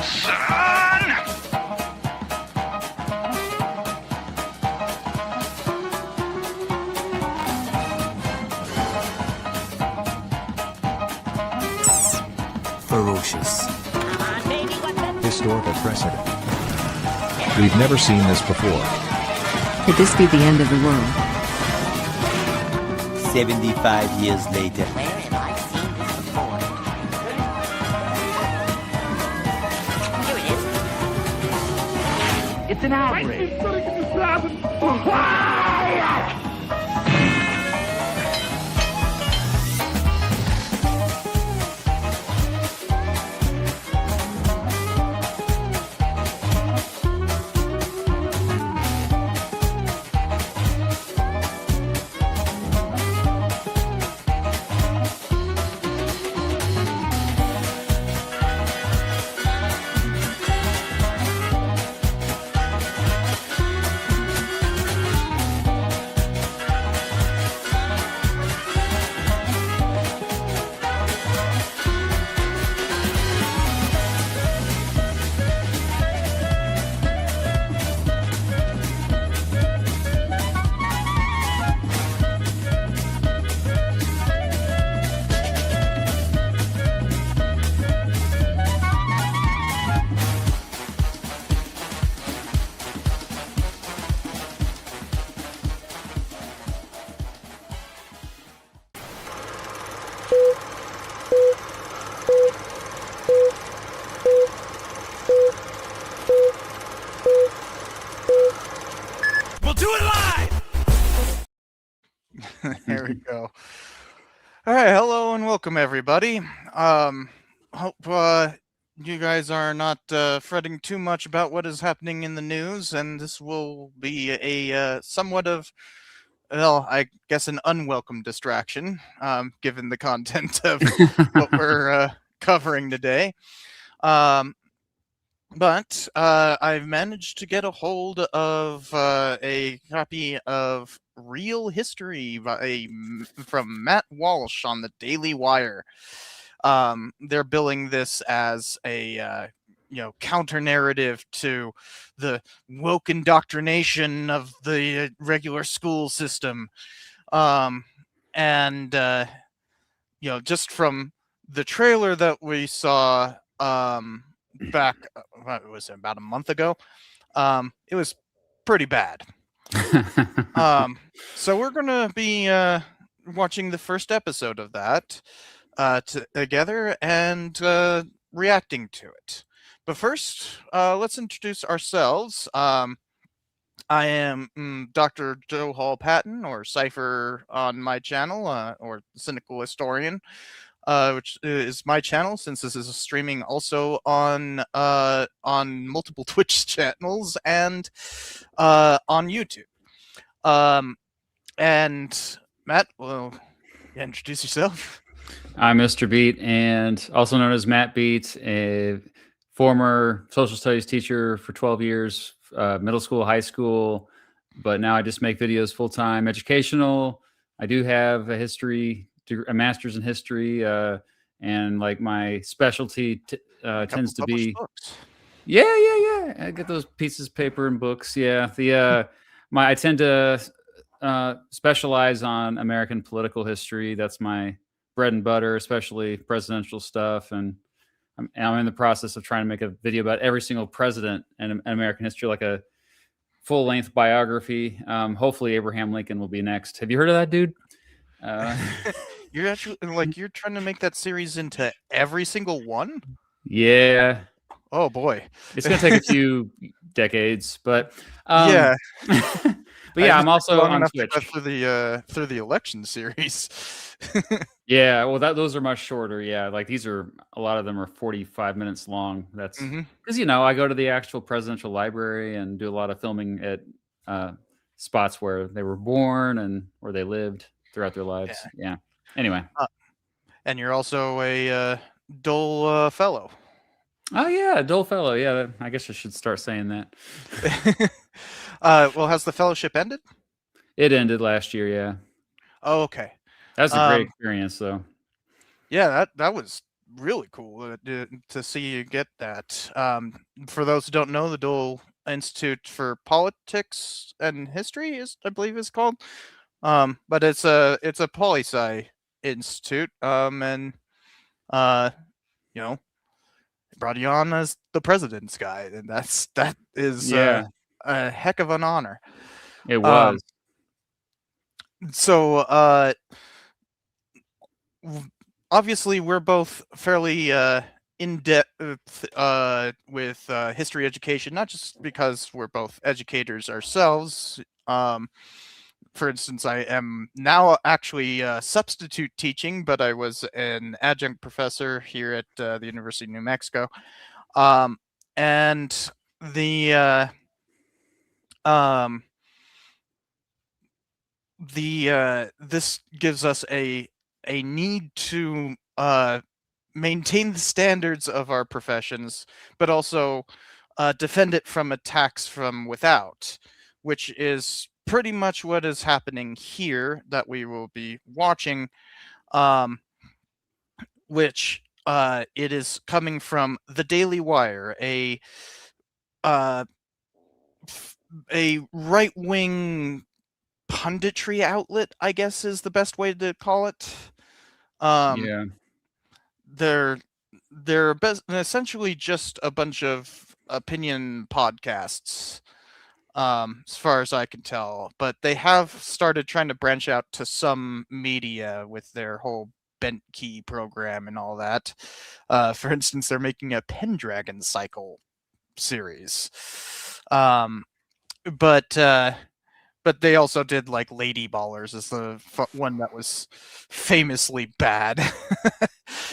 son! Ferocious. Historical precedent. We've never seen this before. Could this be the end of the world? 75 years later. Where have I seen this before? Here it is. It's an outrage. We'll do it live! There we go. All right, hello and welcome everybody. Hope you guys are not fretting too much about what is happening in the news, and this will be a somewhat of, well, I guess an unwelcome distraction, given the content of what we're covering today. But I've managed to get a hold of a copy of Real History from Matt Walsh on the Daily Wire. They're billing this as a counter narrative to the woke indoctrination of the regular school system, and just from the trailer that we saw back, what was it, about a month ago, it was pretty bad. So we're gonna be watching the first episode of that together and reacting to it. But first, let's introduce ourselves. I am Dr. Joe Hall Patton, or Cypher on my channel, or Cynical Historian, which is my channel, since this is streaming also on multiple Twitch channels and on YouTube. And Matt, well, introduce yourself. I'm Mr. Beat, and also known as Matt Beat, a former social studies teacher for 12 years, middle school, high school, but now I just make videos full-time, educational. I do have a master's in history, and like my specialty tends to be books. Yeah. I get those pieces of paper and books. Yeah, I tend to specialize on American political history. That's my bread and butter, especially presidential stuff. And I'm in the process of trying to make a video about every single president in American history, like a full-length biography. Hopefully Abraham Lincoln will be next. Have you heard of that dude? You're actually you're trying to make that series into every single one? Yeah. Oh boy. It's going to take a few decades, but yeah. But yeah, I'm also on Twitch through the election series. Yeah, well, those are much shorter. Yeah, like a lot of them are 45 minutes long. That's because I go to the actual presidential library and do a lot of filming at spots where they were born and where they lived throughout their lives. Yeah. Anyway, and you're also a Dole fellow. Oh yeah, Dole fellow. Yeah, I guess I should start saying that. Well, has the fellowship ended? It ended last year. Yeah. Oh, okay. That's a great experience, though. Yeah, that was really cool to see you get that. For those who don't know, the Dole Institute for Politics and History is, I believe, is called. But it's a poli sci institute. And uh, you know, they brought you on as the president's guy, and that is Yeah, a heck of an honor. it Um, was. so obviously we're both fairly in depth with history education, not just because we're both educators ourselves. For instance, I am now actually substitute teaching, but I was an adjunct professor here at the University of New Mexico. Um, and the um, this gives us a need to maintain the standards of our professions, but also defend it from attacks from without, which is pretty much what is happening here that we will be watching, um, which it is coming from the Daily Wire, uh, a right wing punditry outlet, I guess is the best way to call it. Um, Yeah. they're essentially just a bunch of opinion podcasts, as far as I can tell. But they have started trying to branch out to some media with their whole bent key program and all that. For instance, they're making a Pendragon Cycle series. Um, but they also did like Lady Ballers as the one that was famously bad.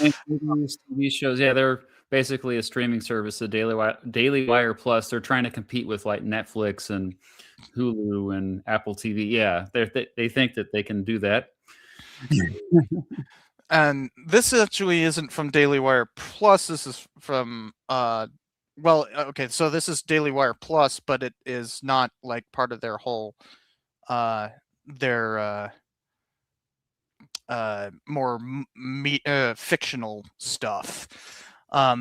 And movies, TV shows, yeah, they're basically a streaming service, the Daily Wire Plus. They're trying to compete with like Netflix and Hulu and Apple TV. Yeah, they think that they can do that. And this actually isn't from Daily Wire Plus. This is from okay, so this is Daily Wire Plus, but it is not like part of their whole their more fictional stuff.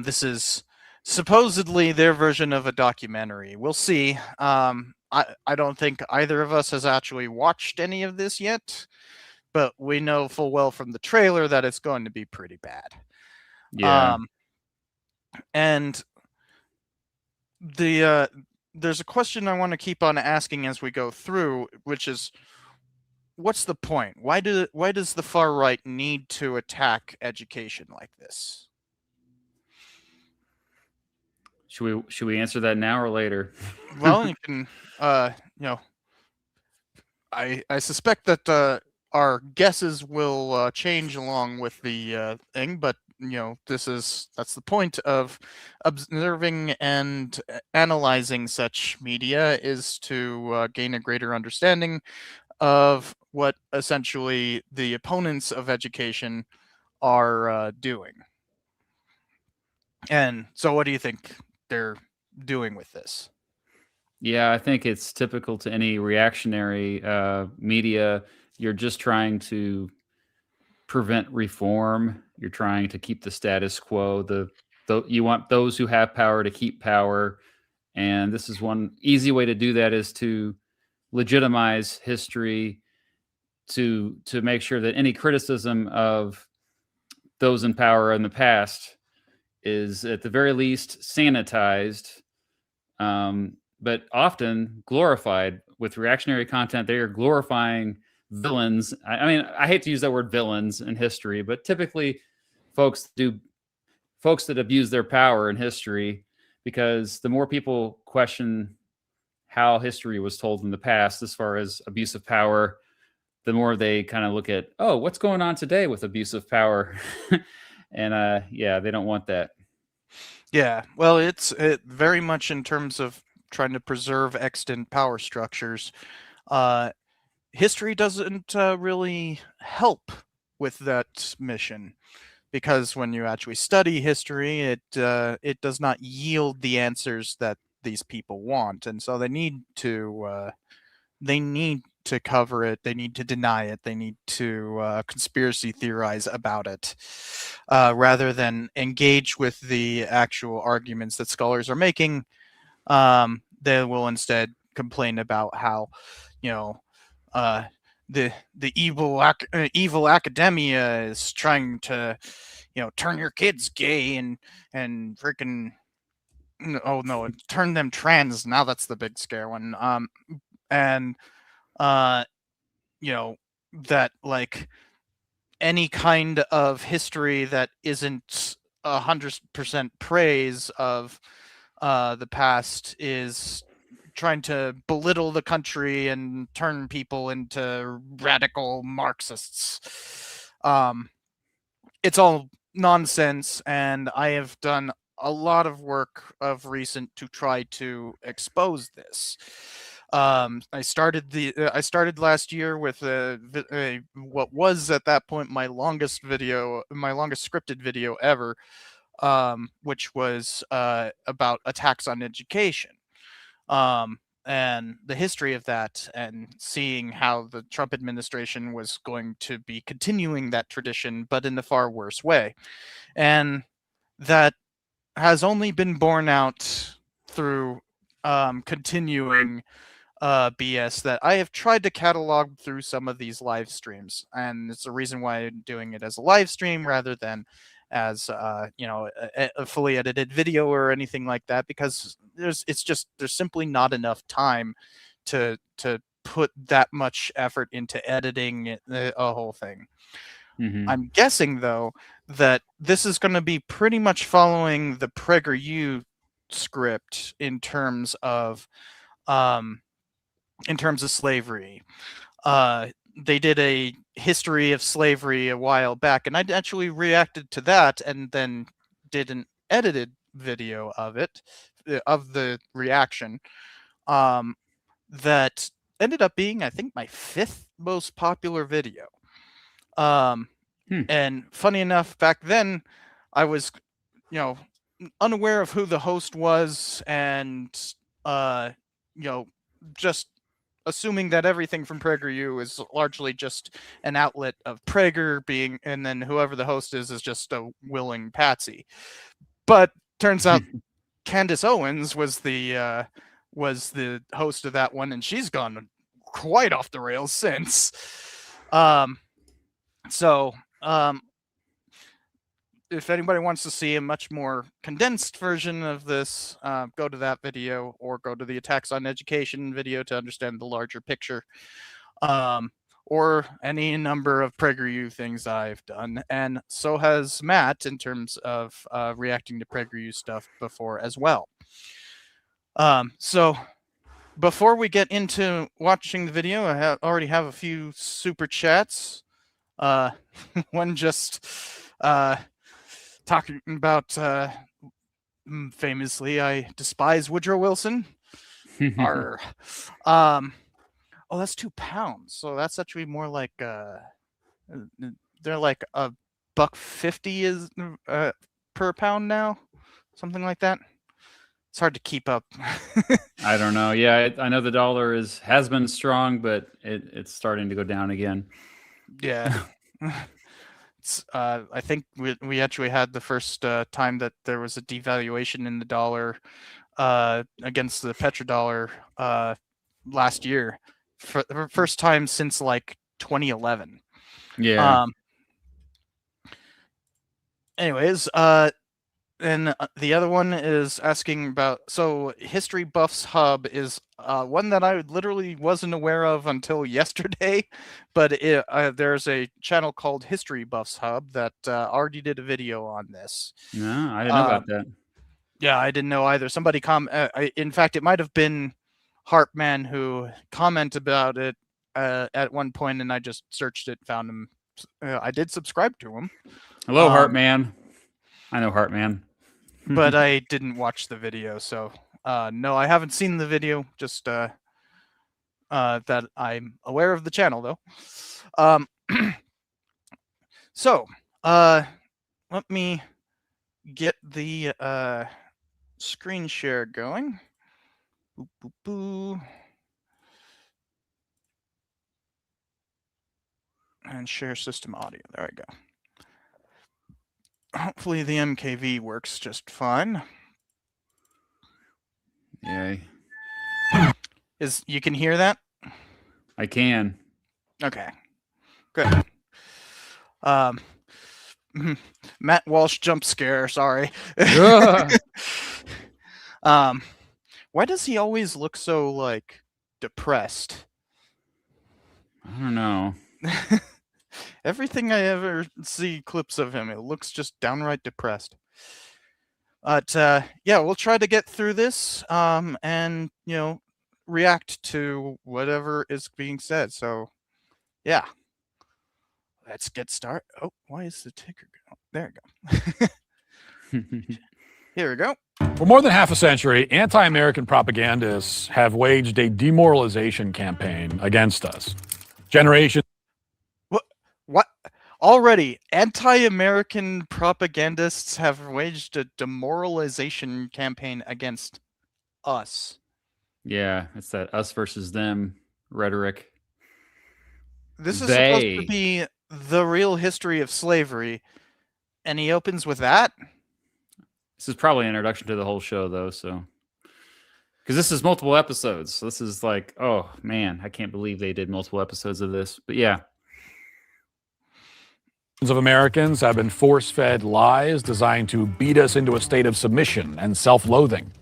This is supposedly their version of a documentary. We'll see. I don't think either of us has actually watched any of this yet, but we know full well from the trailer that it's going to be pretty bad. Yeah. And there's a question I want to keep on asking as we go through, which is, what's the point? Why does the far right need to attack education like this? Should we answer that now or later? Well, you can I suspect that our guesses will change along with the thing, but that's the point of observing and analyzing such media, is to gain a greater understanding of what essentially the opponents of education are doing. And so, what do you think they're doing with this? Yeah, I think it's typical to any reactionary media. You're just trying to prevent reform. You're trying to keep the status quo. You want those who have power to keep power, and this is one easy way to do that, is to legitimize history, to make sure that any criticism of those in power in the past is at the very least sanitized, but often glorified. With reactionary content, they are glorifying villains. I mean, I hate to use that word villains in history, but typically folks that abuse their power in history, because the more people question how history was told in the past as far as abuse of power, the more they kind of look at, oh, what's going on today with abuse of power? And yeah, they don't want that. Yeah, well, it very much in terms of trying to preserve extant power structures. History doesn't really help with that mission, because when you actually study history, it does not yield the answers that these people want, and so they need to they need to cover it, they need to deny it, they need to conspiracy theorize about it, rather than engage with the actual arguments that scholars are making. They will instead complain about how, you know, uh, the evil academia is trying to, turn your kids gay and freaking, oh no, turn them trans. Now that's the big scare one. And uh, you know, that like any kind of history that isn't 100% praise of the past is trying to belittle the country and turn people into radical Marxists. It's all nonsense, and I have done a lot of work of recent to try to expose this. I started last year with what was at that point my longest scripted video ever, which was about attacks on education, and the history of that, and seeing how the Trump administration was going to be continuing that tradition, but in a far worse way. And that has only been borne out through continuing BS that I have tried to catalog through some of these live streams, and it's the reason why I'm doing it as a live stream rather than as a fully edited video or anything like that, because there's simply not enough time to put that much effort into editing a whole thing. Mhm. I'm guessing though that this is going to be pretty much following the PragerU script um, in terms of slavery. They did a history of slavery a while back, and I actually reacted to that and then did an edited video of it, of the reaction, um, that ended up being, I think, my 5th most popular video. Hmm. And funny enough, back then, I was, you know, unaware of who the host was, and uh, just assuming that everything from PragerU is largely just an outlet of Prager being, and then whoever the host is just a willing patsy. But turns out Candace Owens was the host of that one, and she's gone quite off the rails since. So if anybody wants to see a much more condensed version of this, go to that video or go to the attacks on education video to understand the larger picture, or any number of PragerU things I've done. And so has Matt in terms of reacting to PragerU stuff before as well. So before we get into watching the video, I already have a few super chats. One just talking about famously, I despise Woodrow Wilson. Arr. Oh, that's £2. So that's actually more like they're like $1.50 is per pound now, something like that. It's hard to keep up. I don't know. Yeah, I know the dollar has been strong, but it's starting to go down again. Yeah. I think we actually had the first time that there was a devaluation in the dollar against the petrodollar last year, for the first time since like 2011. Yeah. Anyways, and the other one is asking about, so History Buffs Hub is one that I literally wasn't aware of until yesterday, but there's a channel called History Buffs Hub that already did a video on this. No, I didn't know about that. Yeah, I didn't know either. Somebody in fact, it might have been Hartman who commented about it at one point, and I just searched it, found him. I did subscribe to him. Hello, Heartman. I know Heartman. But I didn't watch the video, so no, I haven't seen the video. Just that I'm aware of the channel, though. So let me get the screen share going. Boop, boop, boop. and share system audio. There I go. Hopefully the MKV works just fine. Yay. You can hear that? I can. Okay, good. Matt Walsh jump scare. Sorry. Why does he always look so like depressed? I don't know. Everything I ever see clips of him, it looks just downright depressed. But yeah, we'll try to get through this and react to whatever is being said. So yeah, let's get started. Oh, why is the ticker going? There we go. Here we go. For more than half a century, anti-American propagandists have waged a demoralization campaign against us. Generation. What? Already, anti-American propagandists have waged a demoralization campaign against us. Yeah, it's that us versus them rhetoric. This is supposed to be the real history of slavery, and he opens with that? This is probably an introduction to the whole show, though, so... Because this is multiple episodes, so this is like, oh, man, I can't believe they did multiple episodes of this. But yeah. Of Americans have been force-fed lies designed to beat us into a state of submission and self-loathing.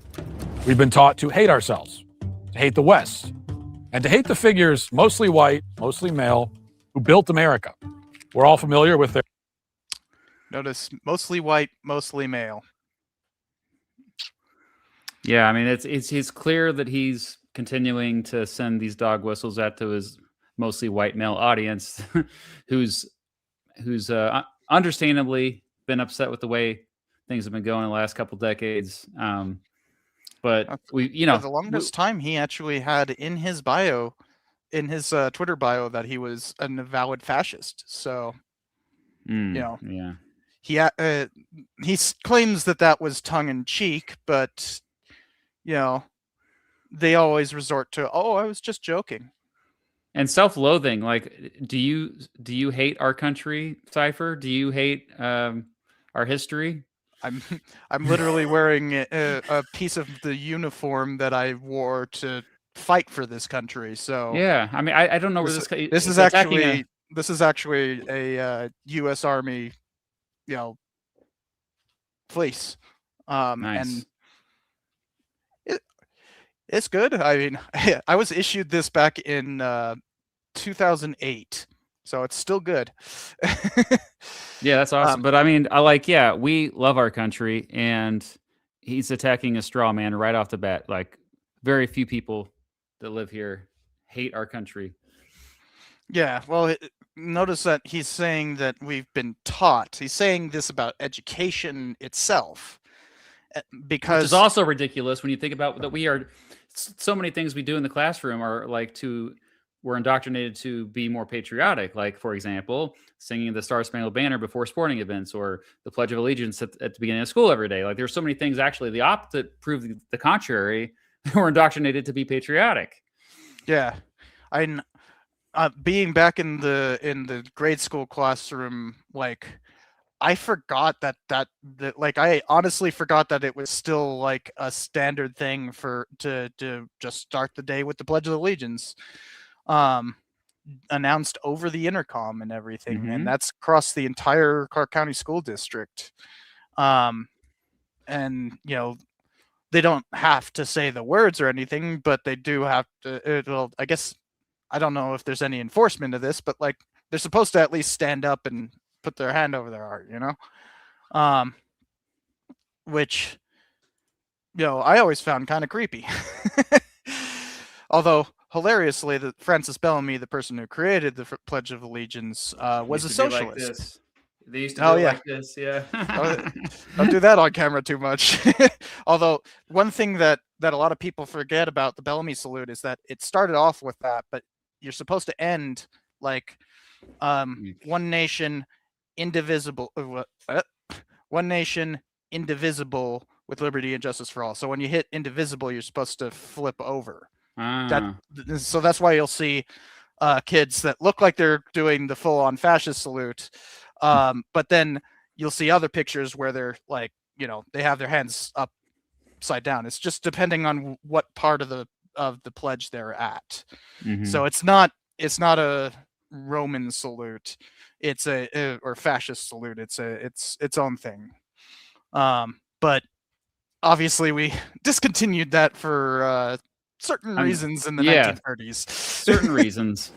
We've been taught to hate ourselves, to hate the West, and to hate the figures, mostly white, mostly male, who built America. We're all familiar with their... Notice, mostly white, mostly male. Yeah, I mean, it's clear that he's continuing to send these dog whistles out to his mostly white male audience, who's understandably been upset with the way things have been going in the last couple decades. But for the longest time, he actually had in his bio, in his Twitter bio, that he was an avowed fascist. So, yeah, he claims that was tongue in cheek, but they always resort to, "Oh, I was just joking." And self-loathing, like, do you hate our country, Cypher? Do you hate our history? I'm literally wearing a piece of the uniform that I wore to fight for this country. So yeah, I mean, I don't know where this is actually a U.S. Army, fleece. Nice. And it's good. I mean, I was issued this back in 2008, so it's still good. Yeah, that's awesome. But I mean, we love our country, and he's attacking a straw man right off the bat. Like, very few people that live here hate our country. Yeah, well, notice that he's saying that we've been taught. He's saying this about education itself, because... Which is also ridiculous when you think about that we are... So many things we do in the classroom are we're indoctrinated to be more patriotic. Like, for example, singing the Star Spangled Banner before sporting events, or the Pledge of Allegiance at the beginning of school every day. Like, there's so many things actually the opposite prove the contrary. We're indoctrinated to be patriotic. Yeah, being back in the grade school classroom, like, I forgot that I honestly forgot that it was still like a standard thing to just start the day with the Pledge of Allegiance, announced over the intercom and everything. Mm-hmm. And that's across the entire Clark County School District. And they don't have to say the words or anything, but they do have to. I guess, I don't know if there's any enforcement of this, but like, they're supposed to at least stand up and put their hand over their heart, which, I always found kind of creepy. Although, hilariously, Francis Bellamy, the person who created the Pledge of Allegiance, was a socialist. They used to do it like this, yeah. Don't do that on camera too much. Although, one thing that a lot of people forget about the Bellamy salute is that it started off with that, but you're supposed to end like, one nation, indivisible, one nation, indivisible, with liberty and justice for all. So when you hit indivisible, you're supposed to flip over. So that's why you'll see kids that look like they're doing the full-on fascist salute, but then you'll see other pictures where they're like, they have their hands upside down. It's just depending on what part of the pledge they're at. So it's not a Roman salute. It's or fascist salute. It's its own thing. But obviously we discontinued that for certain reasons in the 1930s. Certain reasons.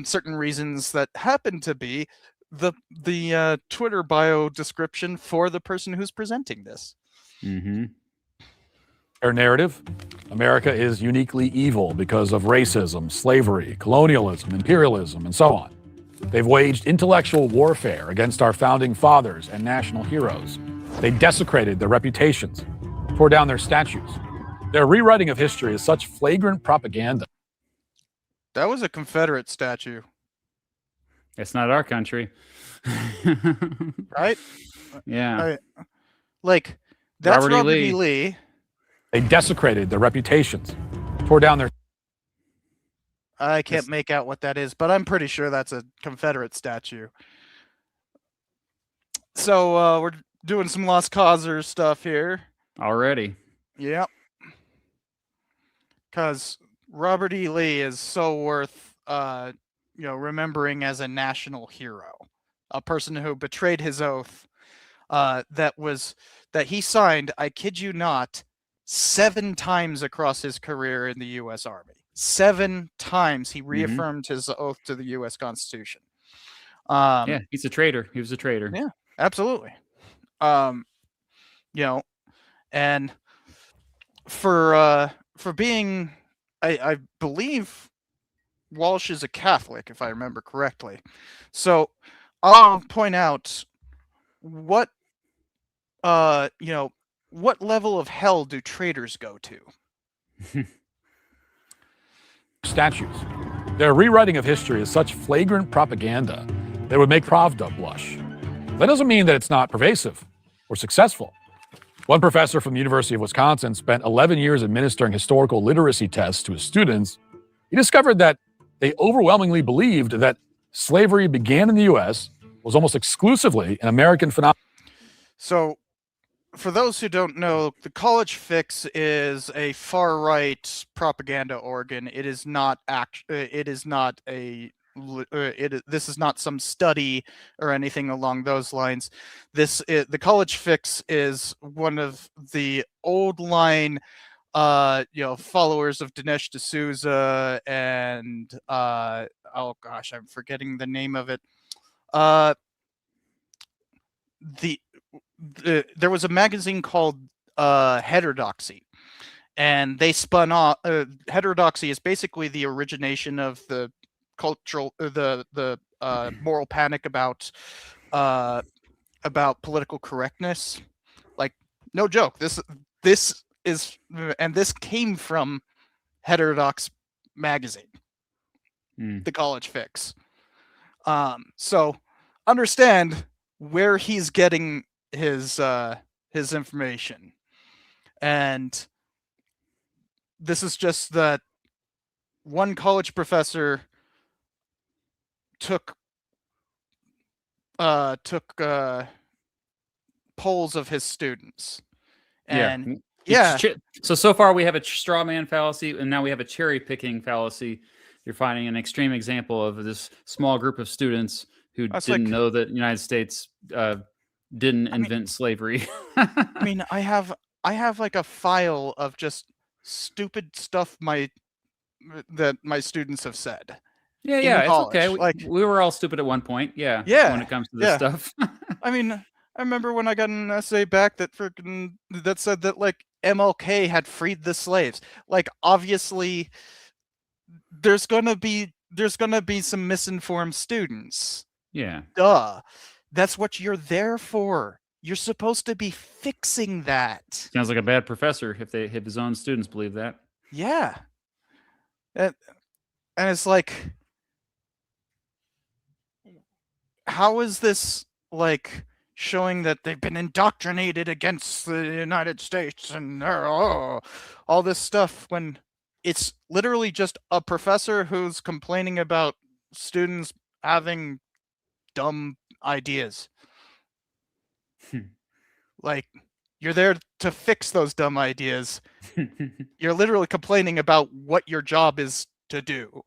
Certain reasons that happen to be the Twitter bio description for the person who's presenting this. Their narrative: America is uniquely evil because of racism, slavery, colonialism, imperialism, and so on. They've waged intellectual warfare against our founding fathers and national heroes. They desecrated their reputations, tore down their statues. Their rewriting of history is such flagrant propaganda. That was a Confederate statue. It's not our country. Right? Yeah. Like, that's Robert E. Lee. They desecrated their reputations, tore down their... I can't make out what that is, but I'm pretty sure that's a Confederate statue. So we're doing some Lost Causer stuff here. Already. Yep. Because Robert E. Lee is so worth, remembering as a national hero, a person who betrayed his oath, that he signed, I kid you not, 7 times across his career in the U.S. Army. 7 times he reaffirmed his oath to the U.S. Constitution. Yeah, he's a traitor. He was a traitor. Yeah, absolutely. And for being, I believe Walsh is a Catholic, if I remember correctly. So I'll point out what level of hell do traitors go to? Statues. Their rewriting of history is such flagrant propaganda that would make Pravda blush. That doesn't mean that it's not pervasive or successful. One professor from the University of Wisconsin spent 11 years administering historical literacy tests to his students. He discovered that they overwhelmingly believed that slavery began in the U.S., was almost exclusively an American phenomenon. So, for those who don't know, the College Fix is a far-right propaganda organ. It is not this is not some study or anything along those lines. The College Fix is one of the old line, followers of Dinesh D'Souza and oh gosh, I'm forgetting the name of it. There was a magazine called Heterodoxy, and they spun off. Heterodoxy is basically the origination of the cultural, the moral panic about political correctness. Like, no joke. This is, and this came from Heterodox magazine, the College Fix. So understand where he's getting his information, and this is just that one college professor took polls of his students, and so far we have a straw man fallacy, and now we have a cherry picking fallacy. You're finding an extreme example of this small group of students who didn't know that the United States didn't invent slavery. I mean, I have like a file of just stupid stuff that my students have said. Yeah, it's okay. We were all stupid at one point. Yeah. When it comes to this stuff. I mean, I remember when I got an essay back that said that like MLK had freed the slaves. Like, obviously, there's gonna be some misinformed students. Yeah. Duh. That's what you're there for. You're supposed to be fixing that. Sounds like a bad professor if his own students believe that. Yeah. And it's like, how is this like showing that they've been indoctrinated against the United States and all this stuff when it's literally just a professor who's complaining about students having dumb ideas. Like, you're there to fix those dumb ideas. You're literally complaining about what your job is to do.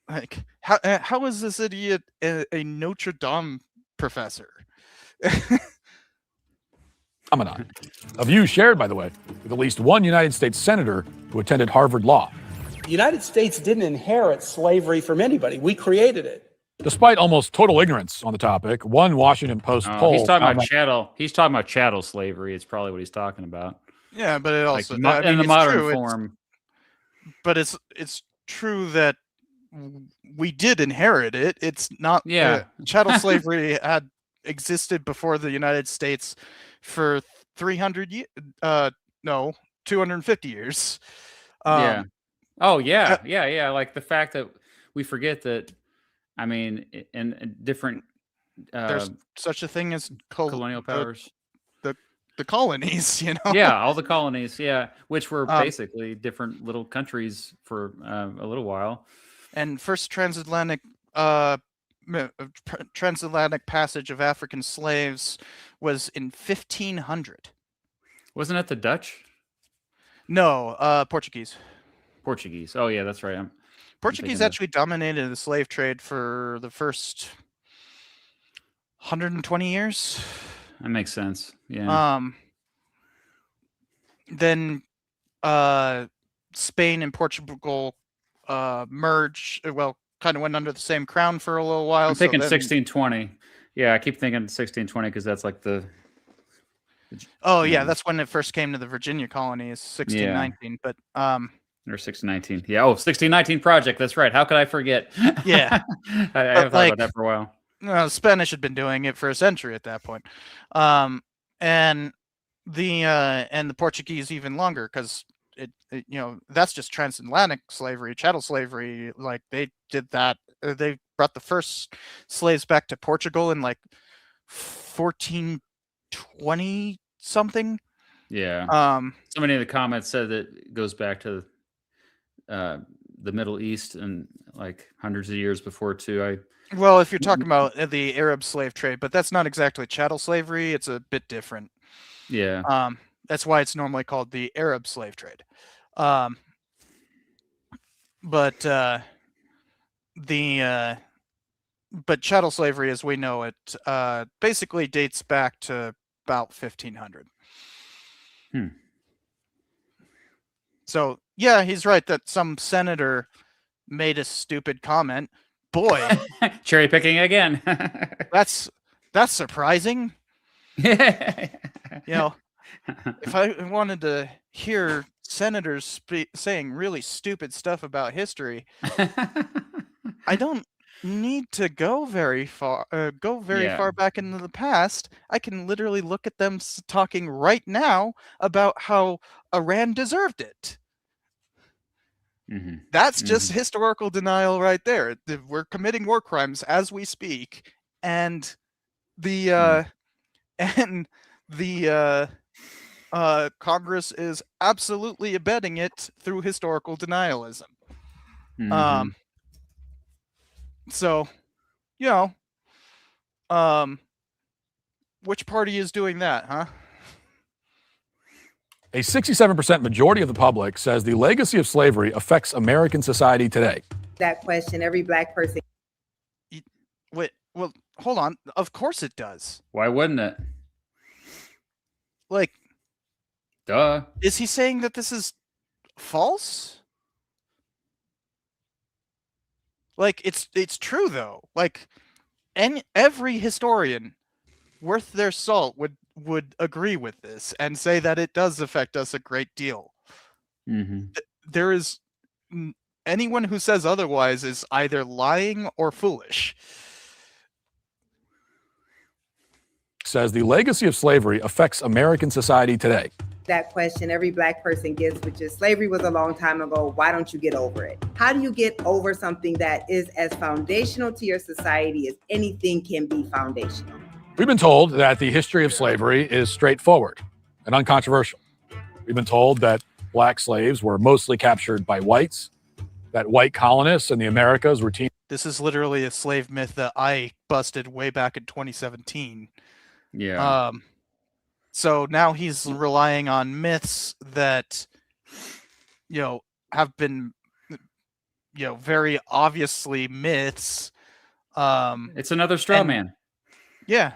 Like, how is this idiot a Notre Dame professor? Phenomenon. A view shared, by the way, with at least one United States senator who attended Harvard Law. The United States didn't inherit slavery from anybody. We created it. Despite almost total ignorance on the topic, one Washington Post poll. He's talking about chattel. He's talking about chattel slavery. It's probably what he's talking about. Yeah, but it also Like, in the modern form. But it's true that we did inherit it. It's not. Chattel slavery had existed before the United States for 300 years. No, 250 years. Yeah. Oh yeah, yeah. Like the fact that we forget that. I mean, in different there's such a thing as colonial powers. The colonies, you know. Yeah, all the colonies. Yeah, which were basically different little countries for a little while. And first transatlantic passage of African slaves was in 1500. Wasn't it the Dutch? No, Portuguese. Portuguese. Oh yeah, that's right. Portuguese actually dominated the slave trade for the first 120 years. That makes sense. Yeah. Then Spain and Portugal merged. Well, kind of went under the same crown for a little while. I'm thinking 1620. Yeah, I keep thinking 1620 because that's like the. Oh yeah, that's when it first came to the Virginia colonies, 1619. But or 1619. Yeah. Oh, 1619 project. That's right. How could I forget? Yeah. I haven't thought about that for a while. No, Spanish had been doing it for a century at that point. And the Portuguese even longer, because it that's just transatlantic slavery, chattel slavery. Like they did that. They brought the first slaves back to Portugal in like 1420 something. Yeah. Somebody in the comments said that it goes back to the Middle East and like hundreds of years before too. Well, if you're talking about the Arab slave trade, but that's not exactly chattel slavery. It's a bit different. Yeah. That's why it's normally called the Arab slave trade. But chattel slavery, as we know it, basically dates back to about 1500. So yeah, he's right that some senator made a stupid comment. Boy, cherry picking again. that's surprising. If I wanted to hear senators saying really stupid stuff about history, I don't need to go very far. Far back into the past. I can literally look at them talking right now about how Iran deserved it. That's just historical denial right there. We're committing war crimes as we speak, and the Congress is absolutely abetting it through historical denialism. So, which party is doing that, huh? A 67% majority of the public says the legacy of slavery affects American society today. That question, every black person. Wait, well, hold on. Of course it does. Why wouldn't it? Like, duh. Is he saying that this is false? Like, it's true though. Like, every historian worth their salt would agree with this and say that it does affect us a great deal. There is anyone who says otherwise is either lying or foolish. Says the legacy of slavery affects American society today. That question every black person gets, which is slavery was a long time ago. Why don't you get over it? How do you get over something that is as foundational to your society as anything can be foundational? We've been told that the history of slavery is straightforward and uncontroversial. We've been told that black slaves were mostly captured by whites, that white colonists in the Americas routinely. This is literally a slave myth that I busted way back in 2017. Yeah. So now he's relying on myths that, have been, very obviously myths. It's another straw man. Yeah.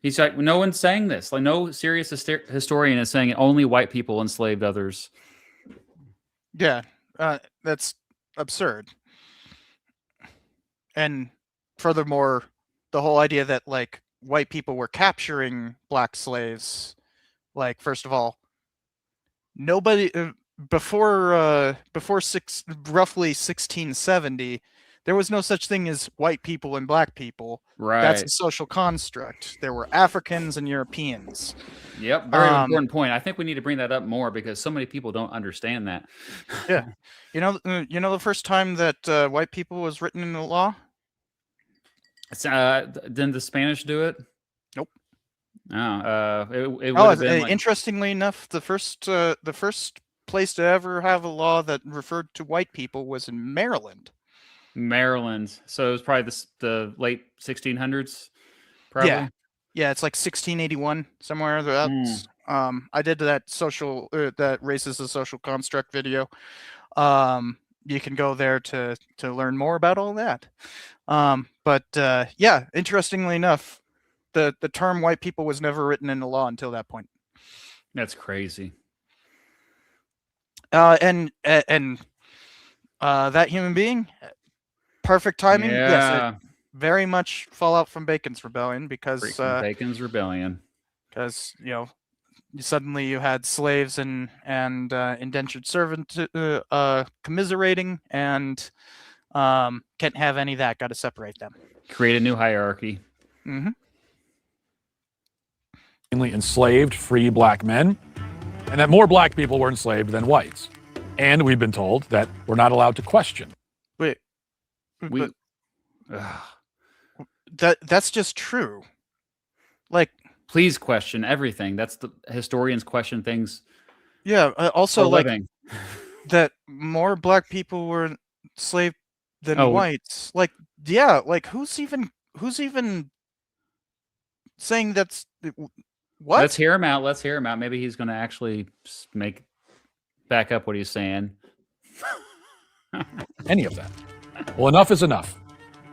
He's like, no one's saying this. Like, no serious historian is saying only white people enslaved others. Yeah. That's absurd. And furthermore, the whole idea that like white people were capturing black slaves, like, first of all, nobody before roughly 1670, there was no such thing as white people and black people. Right. That's a social construct. There were Africans and Europeans. Yep. Very important point. I think we need to bring that up more because so many people don't understand that. Yeah. The first time that white people was written in the law? Didn't the Spanish do it? Nope. Oh, it would have been like... Interestingly enough, the first place to ever have a law that referred to white people was in Maryland. Maryland. So it was probably the late 1600s. Probably. Yeah, it's like 1681 somewhere. That's I did that that race is a social construct video. You can go there to learn more about all that. But interestingly enough, the term white people was never written into law until that point. That's crazy. And that human being, perfect timing. Yeah. Yes, very much fallout from Bacon's Rebellion because Bacon's Rebellion. Because suddenly you had slaves and indentured servant commiserating, and can't have any of that. Got to separate them. Create a new hierarchy. Mm-hmm. Mainly enslaved free black men, and that more black people were enslaved than whites. And we've been told that we're not allowed to question. Wait, that's just true. Like, please question everything. That's the historians question things. Yeah. Also, like living. that more black people were enslaved than whites. Like, yeah. Like, who's even saying that's what? Let's hear him out. Maybe he's going to actually back up what he's saying. Any of that. Well, enough is enough.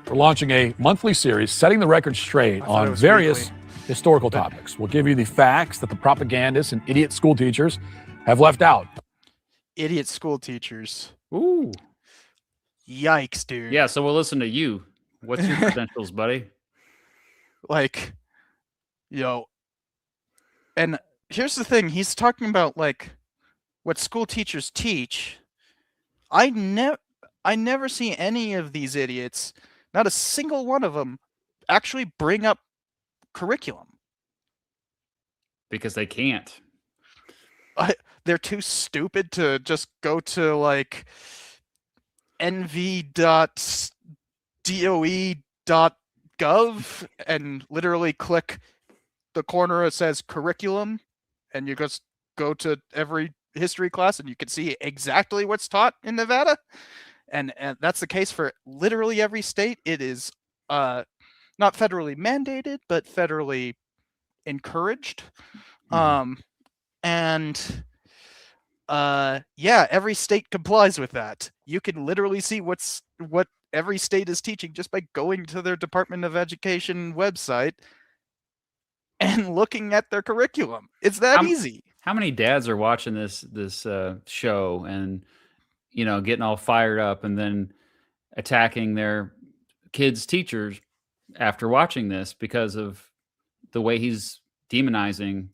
We're launching a monthly series setting the record straight on various historical topics. We'll give you the facts that the propagandists and idiot school teachers have left out. Idiot school teachers. Ooh. Yikes, dude. Yeah, so we'll listen to you. What's your credentials, buddy? Like, and here's the thing. He's talking about, like, what school teachers teach. I never see any of these idiots, not a single one of them, actually bring up curriculum. Because they can't. They're too stupid to just go to, like, nv.doe.gov and literally click the corner that says curriculum, and you just go to every history class and you can see exactly what's taught in Nevada. And that's the case for literally every state. It is not federally mandated, but federally encouraged. Every state complies with that. You can literally see what every state is teaching just by going to their Department of Education website and looking at their curriculum. It's that easy. How many dads are watching this show and getting all fired up and then attacking their kids' teachers after watching this because of the way he's demonizing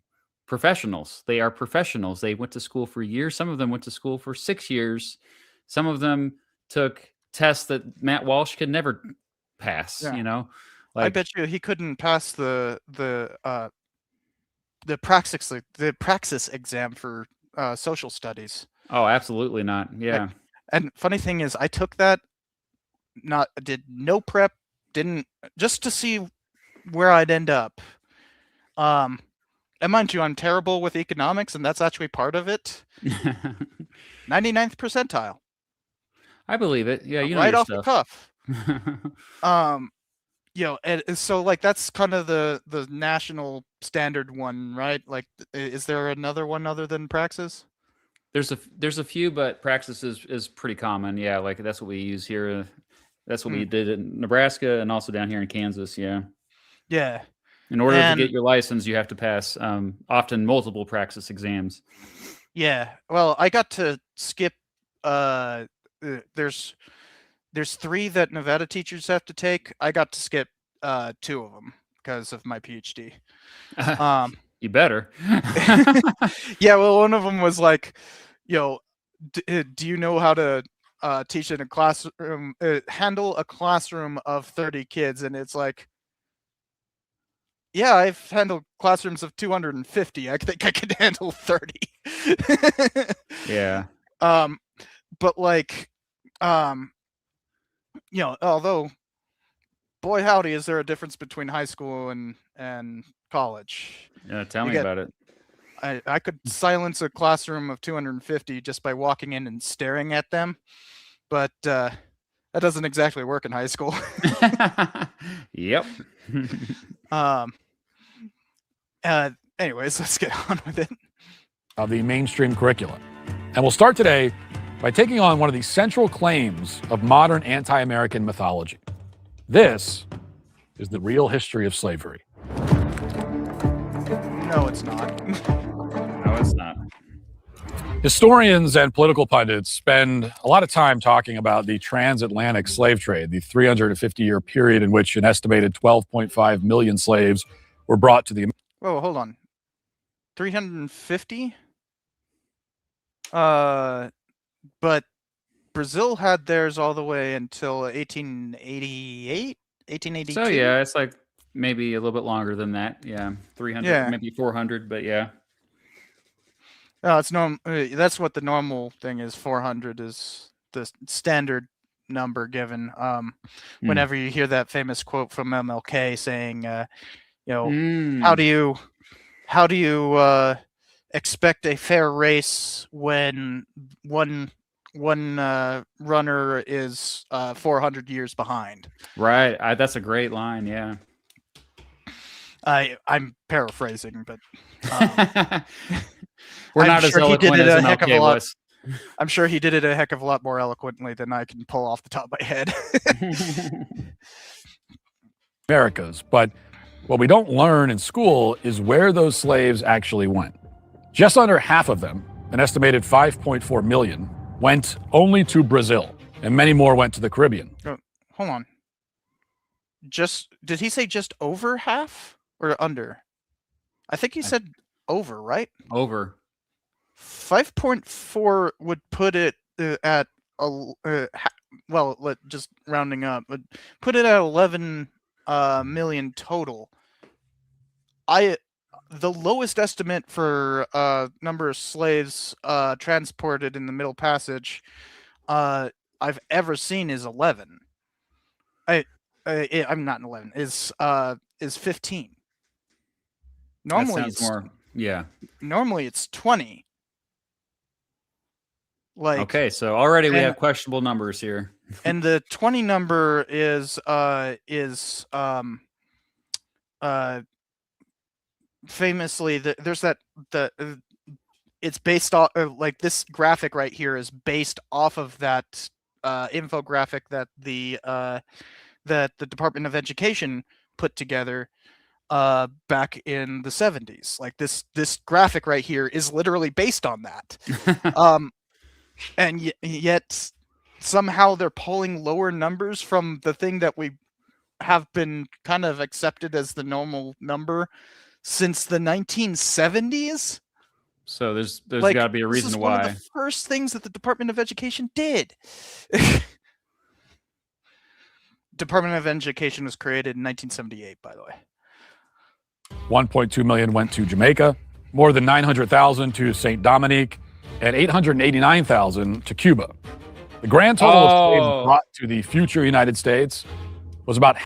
professionals? They are professionals. They went to school for years. Some of them went to school for 6 years. Some of them took tests that Matt Walsh could never pass. Yeah. I bet you he couldn't pass the praxis exam for social studies. Oh, absolutely not. Yeah. And funny thing is, I took that, did no prep, didn't, just to see where I'd end up. mind you, I'm terrible with economics, and that's actually part of it. 99th percentile. I believe it. Yeah, you know right your off the stuff. cuff. And so like that's kind of the national standard one, right? Like, is there another one other than Praxis? There's a few, but Praxis is pretty common. Yeah, like that's what we use here. That's what we did in Nebraska and also down here in Kansas. Yeah. Yeah. In order to get your license, you have to pass often multiple Praxis exams. Yeah. Well, I got to skip. There's 3 that Nevada teachers have to take. I got to skip 2 of them because of my PhD. You better. Yeah. Well, one of them was like, do you know how to teach in a classroom, handle a classroom of 30 kids? And it's like, yeah, I've handled classrooms of 250. I think I could handle 30. Yeah. But like, although, boy howdy, is there a difference between high school and college? Yeah, tell me about it. I could silence a classroom of 250 just by walking in and staring at them, but that doesn't exactly work in high school. Yep. Anyways, let's get on with it. Of the mainstream curriculum. And we'll start today by taking on one of the central claims of modern anti-American mythology. This is the real history of slavery. No, it's not. No, it's not. Historians and political pundits spend a lot of time talking about the transatlantic slave trade, the 350-year period in which an estimated 12.5 million slaves were brought to the... Whoa, hold on. 350? But Brazil had theirs all the way until 1888, 1882. So yeah, it's like maybe a little bit longer than that. Yeah, 300, maybe 400, but yeah. Oh, it's that's what the normal thing is. 400 is the standard number given. Whenever you hear that famous quote from MLK saying, how do you expect a fair race when one runner is 400 years behind? Right. That's a great line. Yeah. I'm paraphrasing, but we're not as eloquent as MLK was. I'm sure he did it a heck of a lot more eloquently than I can pull off the top of my head. Americas, but what we don't learn in school is where those slaves actually went. Just under half of them, an estimated 5.4 million, went only to Brazil, and many more went to the Caribbean. Oh, hold on. Did he say just over half or under? I think he said over, right? Over. 5.4 would put it at just rounding up, would put it at 11 million total. The lowest estimate for number of slaves transported in the Middle Passage I've ever seen is 11. I'm not 11. Is 15. Normally it's more. Yeah. Normally it's 20. Like, okay, so already we have questionable numbers here. And the 20 number is famously there's that it's based off like this graphic right here is based off of that infographic that the Department of Education put together back in the 70s. Like this graphic right here is literally based on that. And yet somehow they're pulling lower numbers from the thing that we have been kind of accepted as the normal number since the 1970s. So there's got to be a reason why. One of the first things that the Department of Education did. Department of Education was created in 1978, by the way. 1.2 million went to Jamaica, more than 900,000 to St. Dominique, and 889,000 to Cuba. The grand total of slaves brought to the future United States was about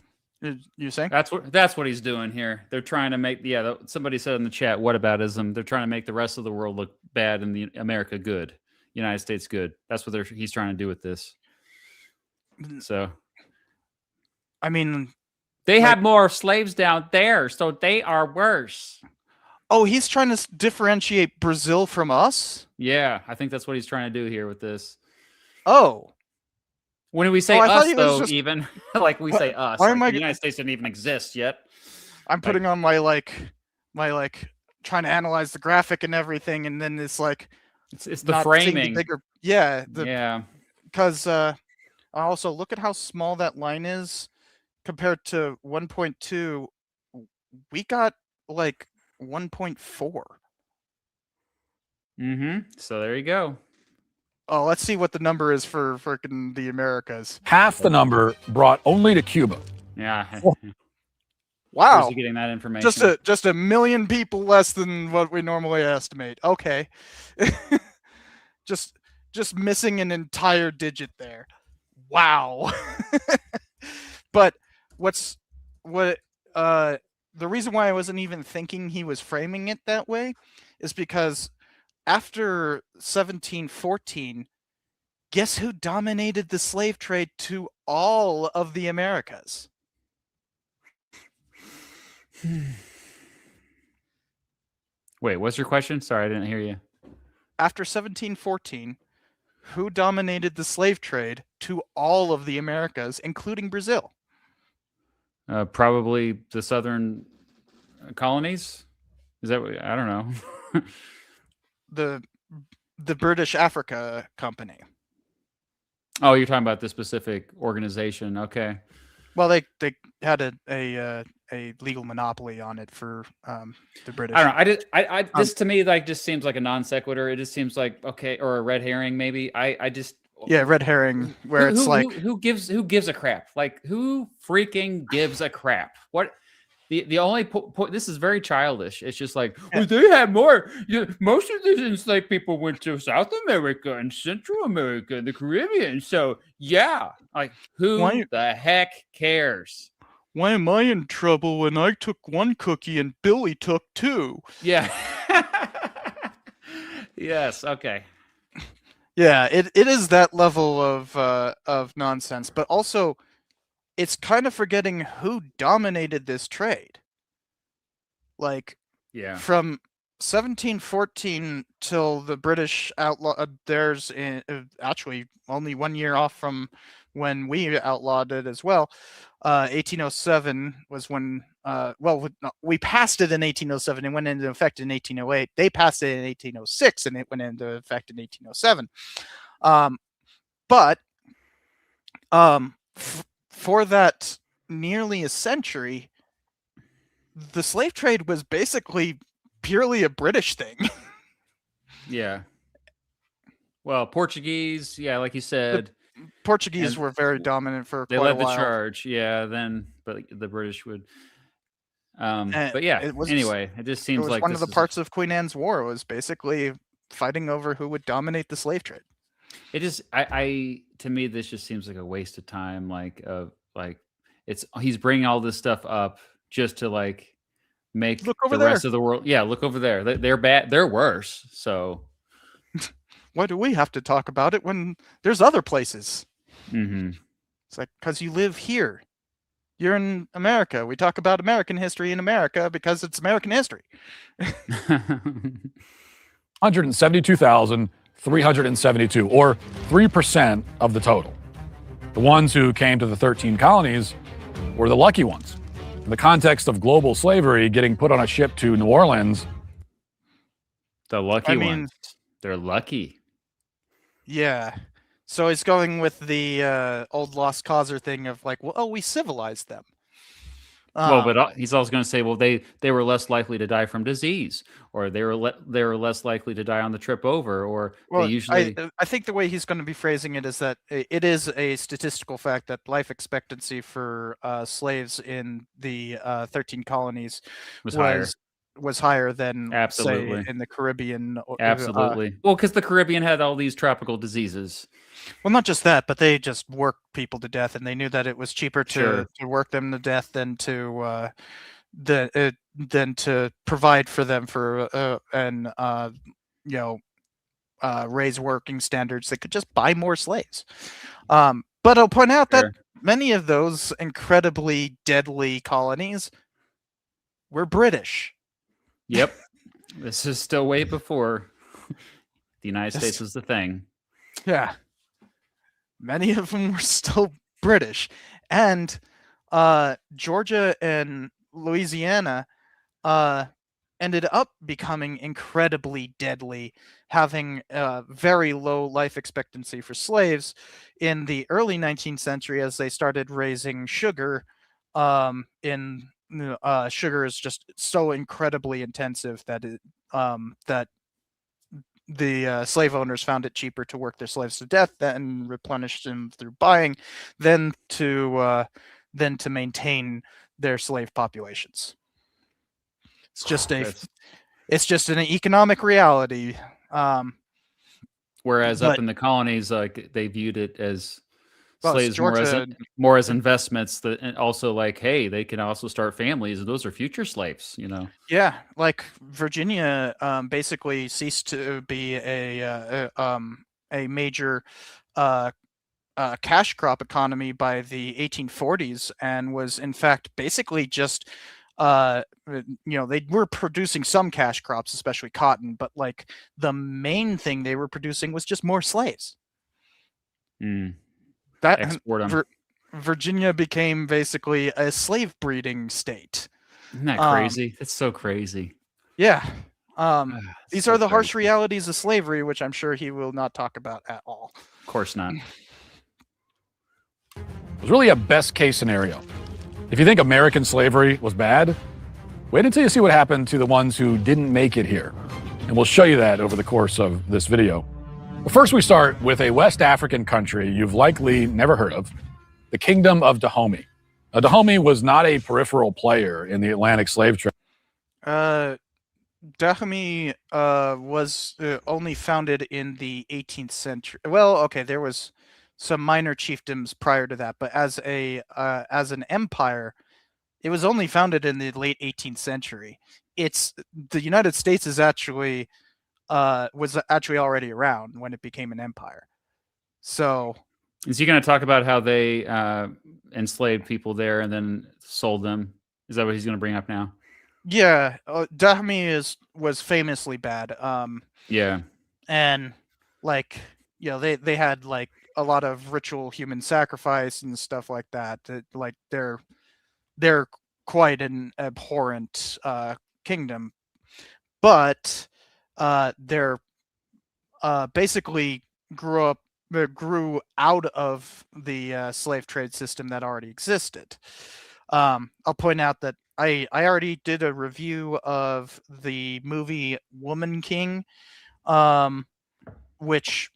You saying? That's what he's doing here. They're trying to make somebody said in the chat, whataboutism. They're trying to make the rest of the world look bad and the America good, United States good. That's what he's trying to do with this. So, I mean, they have more slaves down there, so they are worse. Oh, he's trying to differentiate Brazil from us? Yeah, I think that's what he's trying to do here with this. Oh. When we say us, though, even like we say us, why like am I... the United States didn't even exist yet. I'm putting on my trying to analyze the graphic and everything, and then it's like it's the framing. Because also look at how small that line is compared to 1.2. We got like 1.4. So there you go. Oh, let's see what the number is for freaking the Americas. Half the number brought only to Cuba. Yeah. Wow. Where's he getting that information? Just a million people less than what we normally estimate. Okay. just missing an entire digit there. Wow. But the reason why I wasn't even thinking he was framing it that way is because after 1714, guess who dominated the slave trade to all of the Americas? Wait, what's your question? Sorry, I didn't hear you. After 1714, who dominated the slave trade to all of the Americas, including Brazil? Probably the southern colonies. Is that what? I don't know. The British Africa Company. Oh, you're talking about the specific organization. Okay. Well, they had a legal monopoly on it for the British. I don't know. This to me just seems like a non sequitur. It just seems like okay, or a red herring maybe. Red herring, where who gives a crap? Like who freaking gives a crap? What? The only point, this is very childish. It's just like, well, they had more. Most of the enslaved people went to South America and Central America and the Caribbean. So, yeah, like, who the heck cares? Why am I in trouble when I took one cookie and Billy took two? Yeah. Yes, okay. Yeah, it is that level of nonsense, but also it's kind of forgetting who dominated this trade. Like, from 1714 till the British outlawed theirs, actually only 1 year off from when we outlawed it as well. 1807 was when, we passed it in 1807 and went into effect in 1808. They passed it in 1806 and it went into effect in 1807. For that nearly a century, the slave trade was basically purely a British thing. Yeah. Well, Portuguese, like you said. The Portuguese were very dominant for quite a while. They led the charge, but the British would. But yeah, anyway, it just seems like one of the parts of Queen Anne's War was basically fighting over who would dominate the slave trade. It just, to me, this just seems like a waste of time. He's bringing all this stuff up just to make the rest of the world. Yeah, look over there. They're bad. They're worse. So why do we have to talk about it when there's other places? Mm-hmm. It's like, because you live here. You're in America. We talk about American history in America because it's American history. 172,372, or 3% of the total. The ones who came to the 13 colonies were the lucky ones. In the context of global slavery, getting put on a ship to New Orleans. The lucky ones. They're lucky. Yeah. So he's going with the old lost causer thing of we civilized them. But he's also going to say, they were less likely to die from disease, or they were less likely to die on the trip over, or they usually. I think the way he's going to be phrasing it is that it is a statistical fact that life expectancy for slaves in the 13 colonies was higher. was higher than Absolutely. say in the Caribbean. Absolutely. Well, because the Caribbean had all these tropical diseases. Well, not just that, but they just worked people to death, and they knew that it was cheaper Sure. to work them to death than to provide for them and raise working standards. They could just buy more slaves. But I'll point out that Sure. many of those incredibly deadly colonies were British. Yep. This is still way before the United This- States was the thing. Yeah. Many of them were still British. And Georgia and Louisiana ended up becoming incredibly deadly, having very low life expectancy for slaves in the early 19th century as they started raising sugar. Sugar is just so incredibly intensive that the slave owners found it cheaper to work their slaves to death and replenish them through buying than to maintain their slave populations. It's just an economic reality. Whereas but- up in the colonies, like they viewed it as Well, slaves Georgia- more as investments. That and also like, hey, they can also start families, and those are future slaves. You know. Yeah, like Virginia basically ceased to be a major cash crop economy by the 1840s and was in fact basically just they were producing some cash crops, especially cotton, but like the main thing they were producing was just more slaves. That Export 'em. Virginia became basically a slave breeding state. Isn't that crazy? It's so crazy. Yeah. It's These so are the harsh crazy. realities of slavery, which I'm sure he will not talk about at all. Of course not. It was really a best case scenario. If you think American slavery was bad, wait until you see what happened to the ones who didn't make it here. And we'll show you that over the course of this video. But first, we start with a West African country you've likely never heard of, the Kingdom of Dahomey. Now, Dahomey was not a peripheral player in the Atlantic slave trade. Dahomey was only founded in the 18th century. Well, okay, there was some minor chiefdoms prior to that, but as an empire, it was only founded in the late 18th century. The United States was actually already around when it became an empire. So, is he going to talk about how they enslaved people there and then sold them? Is that what he's going to bring up now? yeah, Dahomey was famously bad. Yeah, and like they had like a lot of ritual human sacrifice and stuff like that. Like they're quite an abhorrent kingdom, but they're basically grew out of the slave trade system that already existed. I'll point out that I already did a review of the movie Woman King, which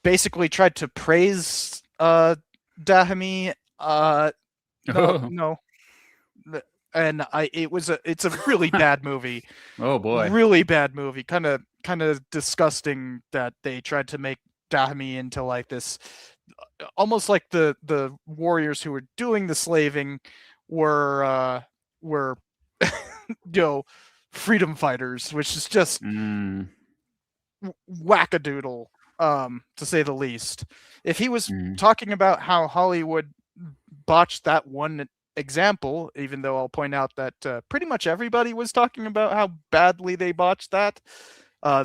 basically tried to praise Dahomey. No. And it's a really bad movie. Oh boy. Really bad movie. Kind of disgusting that they tried to make Dahomey into like this, almost like the warriors who were doing the slaving were freedom fighters, which is just wackadoodle, to say the least. If he was talking about how Hollywood botched that one example, even though I'll point out that pretty much everybody was talking about how badly they botched that,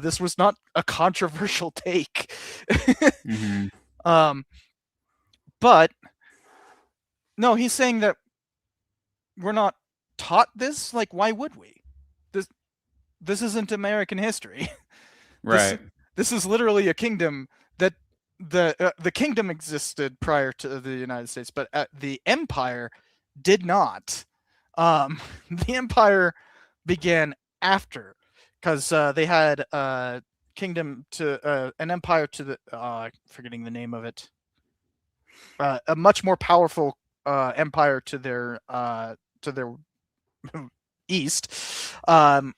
this was not a controversial take. But no, he's saying that we're not taught this. Like, why would we? This isn't American history. Right. This is literally a kingdom that the kingdom existed prior to the United States, but the empire did not. The empire began after, because they had an empire to the forgetting the name of it, a much more powerful empire to their east, that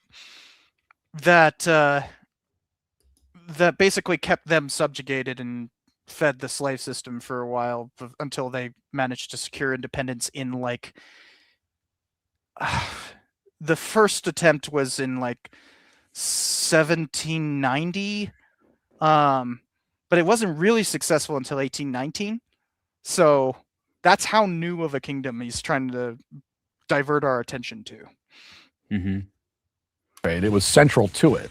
basically kept them subjugated and fed the slave system for a while until they managed to secure independence in like the first attempt was in like 1790, but it wasn't really successful until 1819. So that's how new of a kingdom he's trying to divert our attention to. Mm-hmm. It was central to it.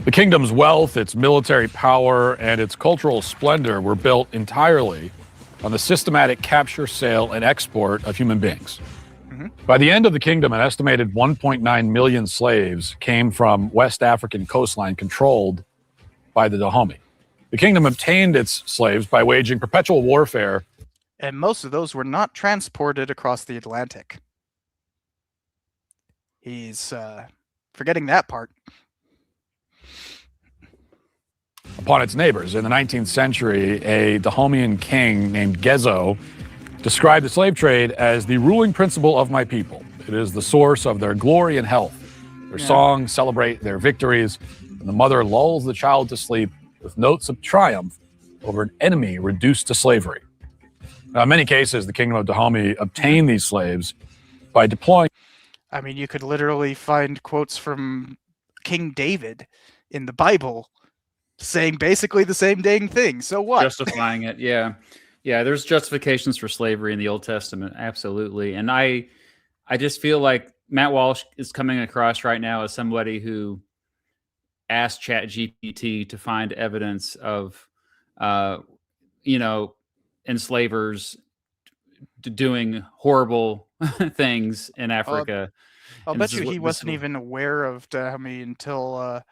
The kingdom's wealth, its military power, and its cultural splendor were built entirely on the systematic capture, sale, and export of human beings. Mm-hmm. By the end of the kingdom, an estimated 1.9 million slaves came from West African coastline controlled by the Dahomey. The kingdom obtained its slaves by waging perpetual warfare. And most of those were not transported across the Atlantic. He's forgetting that part. Upon its neighbors. In the 19th century, a Dahomean king named Gezo described the slave trade as the ruling principle of my people. It is the source of their glory and health. Their songs celebrate their victories, and the mother lulls the child to sleep with notes of triumph over an enemy reduced to slavery. Now, in many cases, the kingdom of Dahomey obtained these slaves by deploying. I mean, you could literally find quotes from King David in the Bible saying basically the same dang thing. So what? Justifying it, yeah. Yeah, there's justifications for slavery in the Old Testament, absolutely. And I just feel like Matt Walsh is coming across right now as somebody who asked ChatGPT to find evidence of, enslavers doing horrible things in Africa. I'll bet you he wasn't even aware of Dahomey until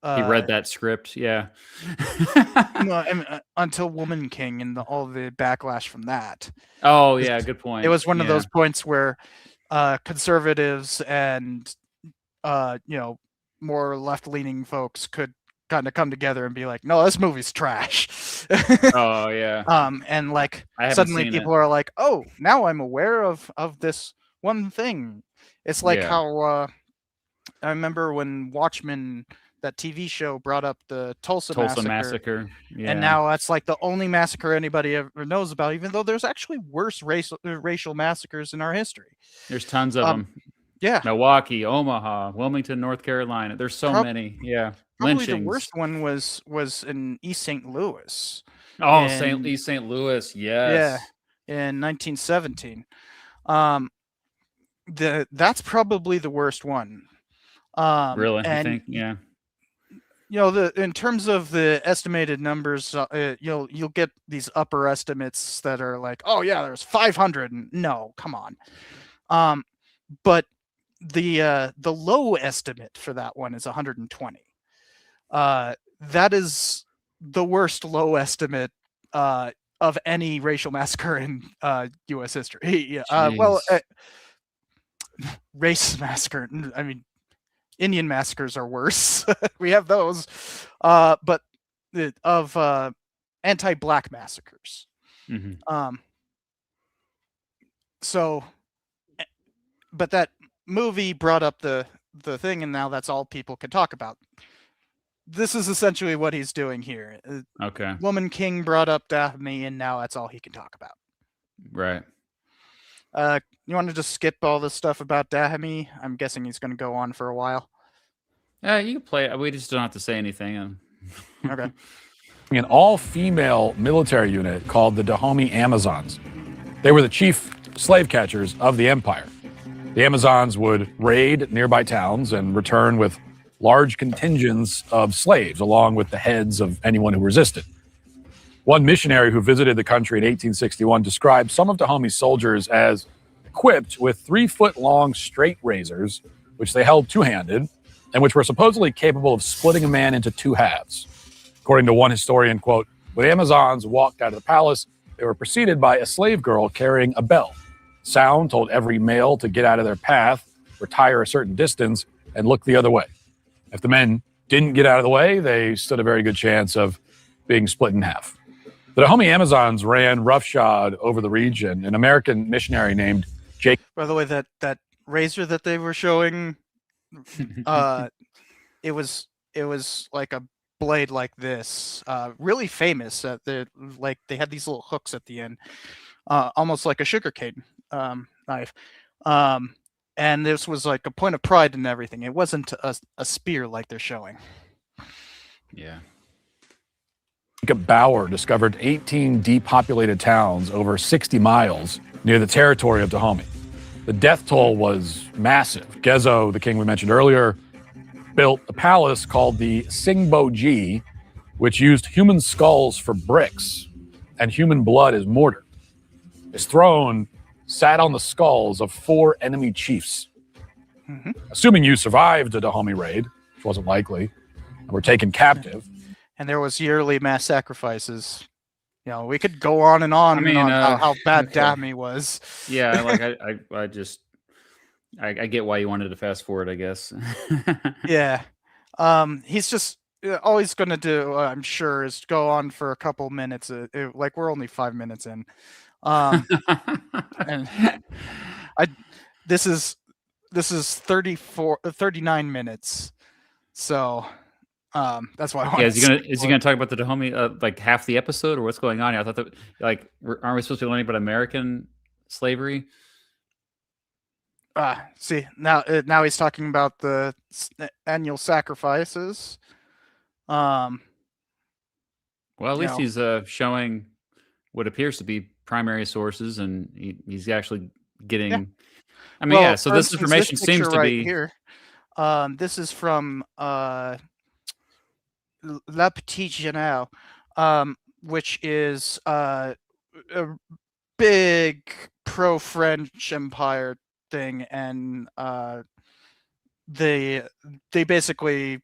he read that script. Yeah. No, I mean, until Woman King and all the backlash from that. Oh yeah, good point. It was one of those points where conservatives and more left-leaning folks could kind of come together and be like, no, this movie's trash. Oh yeah. And like suddenly people are like, oh, now I'm aware of this one thing. It's like how I remember when Watchmen, that TV show, brought up the Tulsa Massacre. Yeah. And now that's like the only massacre anybody ever knows about, even though there's actually worse racial massacres in our history. There's tons of them. Yeah. Milwaukee, Omaha, Wilmington, North Carolina. There's so many. Yeah. Probably Lynchings. the worst one was in East St. Louis. Oh, East St. Louis. Yes. Yeah. In 1917. That's probably the worst one. Really? I think, yeah. In terms of the estimated numbers, you'll get these upper estimates that are like, oh yeah, there's 500. No, come on. But the low estimate for that one is 120. That is the worst low estimate of any racial massacre in U.S. history. Race massacre. I mean, Indian massacres are worse. We have those, but of anti-black massacres. Mm-hmm. But that movie brought up the thing, and now that's all people can talk about. This is essentially what he's doing here. Okay. Woman King brought up Dahomey, and now that's all he can talk about. Right. You want to just skip all this stuff about Dahomey? I'm guessing he's going to go on for a while. Yeah, you can play it. We just don't have to say anything. Okay. An all-female military unit called the Dahomey Amazons. They were the chief slave catchers of the empire. The Amazons would raid nearby towns and return with large contingents of slaves, along with the heads of anyone who resisted. One missionary who visited the country in 1861 described some of Dahomey's soldiers as equipped with 3-foot-long straight razors, which they held two-handed, and which were supposedly capable of splitting a man into two halves. According to one historian, quote, when Amazons walked out of the palace, they were preceded by a slave girl carrying a bell. Sound told every male to get out of their path, retire a certain distance, and look the other way. If the men didn't get out of the way, they stood a very good chance of being split in half. The Dahomey Amazons ran roughshod over the region. An American missionary named Jake. By the way, that razor that they were showing, it was like a blade like this, really famous. They had these little hooks at the end, almost like a sugarcane knife. And this was like a point of pride and everything. It wasn't a spear like they're showing. Yeah. Jacob Bauer discovered 18 depopulated towns over 60 miles near the territory of Dahomey. The death toll was massive. Gezo, the king we mentioned earlier, built a palace called the Singboji, which used human skulls for bricks and human blood as mortar. His throne sat on the skulls of 4 enemy chiefs. Mm-hmm. Assuming you survived the Dahomey raid, which wasn't likely, and were taken captive. And there was yearly mass sacrifices. You know, we could go on and on how bad Dahomey was. Yeah, like I get why you wanted to fast forward, I guess. Yeah. He's just all he's going to do, I'm sure, is go on for a couple minutes. Like we're only 5 minutes in. And this is 39 minutes. So that's why I want is he gonna talk about the Dahomey like half the episode, or what's going on here? I thought that, like, aren't we supposed to be learning about American slavery? See, now he's talking about the annual sacrifices. Well, at least he's showing what appears to be primary sources, and he's actually getting. Yeah. I mean, so this information seems to be here. This is from La Petite Journal, which is a big pro-French Empire thing, and they basically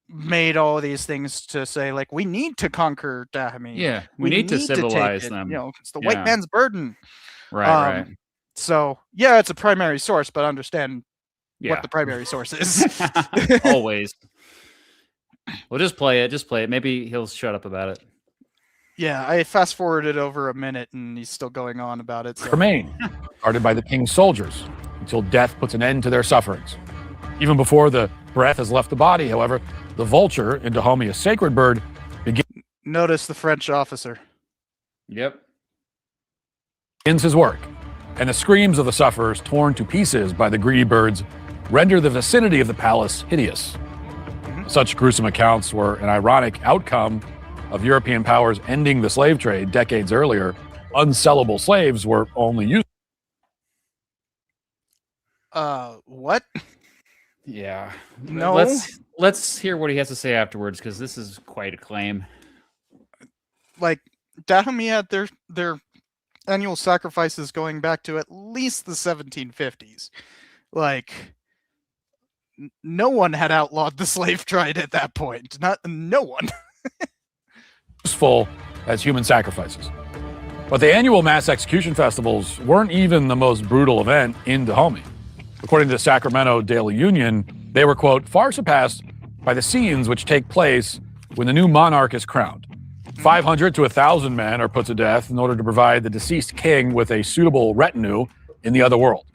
made all these things to say, like, we need to conquer Dahomey. Yeah, we need to civilize them. You know, it's the white man's burden. Right. So yeah, it's a primary source, but understand what the primary source is. Always. Well, just play it. Maybe he'll shut up about it. Yeah, I fast forwarded over a minute and he's still going on about it. So. Remain, guarded by the king's soldiers, until death puts an end to their sufferings. Even before the breath has left the body, however, the vulture, in Dahomey a sacred bird, begins. Notice the French officer. Yep. Begins his work, and the screams of the sufferers, torn to pieces by the greedy birds, render the vicinity of the palace hideous. Such gruesome accounts were an ironic outcome of European powers ending the slave trade decades earlier. Unsellable slaves were only used. What? Yeah. No. Let's hear what he has to say afterwards, because this is quite a claim. Like, Dahomey had their annual sacrifices going back to at least the 1750s. Like, no one had outlawed the slave trade at that point. No one. Useful as human sacrifices. But the annual mass execution festivals weren't even the most brutal event in Dahomey. According to the Sacramento Daily Union, they were, quote, far surpassed by the scenes which take place when the new monarch is crowned. 500 to 1,000 men are put to death in order to provide the deceased king with a suitable retinue in the other world.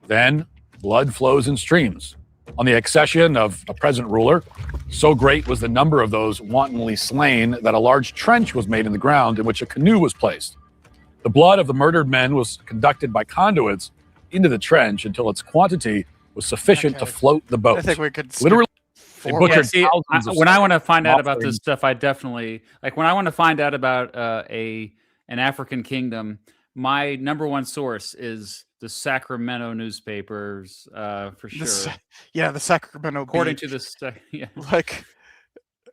Then, blood flows in streams. On the accession of a present ruler, so great was the number of those wantonly slain that a large trench was made in the ground in which a canoe was placed. The blood of the murdered men was conducted by conduits into the trench until its quantity was sufficient to float the boat. I think we could literally. They butchered when I want to find out about this stuff, I definitely when I want to find out about an African kingdom. My number one source is the Sacramento newspapers, for sure. The Sacramento. According to this, like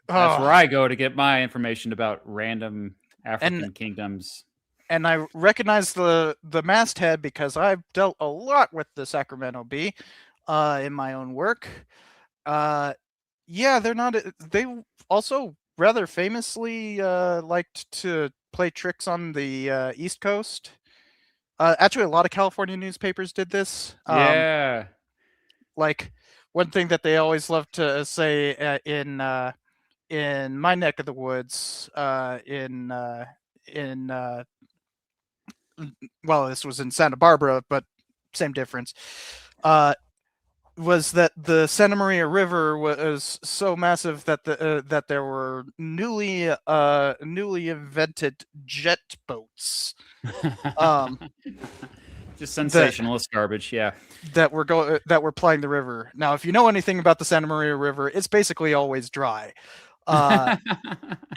that's where I go to get my information about random African kingdoms. And I recognize the masthead because I've dealt a lot with the Sacramento Bee in my own work. They're not. They also rather famously liked to play tricks on the East Coast. Actually, a lot of California newspapers did this. Like one thing that they always love to say in my neck of the woods, this was in Santa Barbara, but same difference. was that the Santa Maria River was so massive that that there were newly invented jet boats. Just sensationalist garbage. Yeah. That were plying the river. Now, if you know anything about the Santa Maria River, it's basically always dry,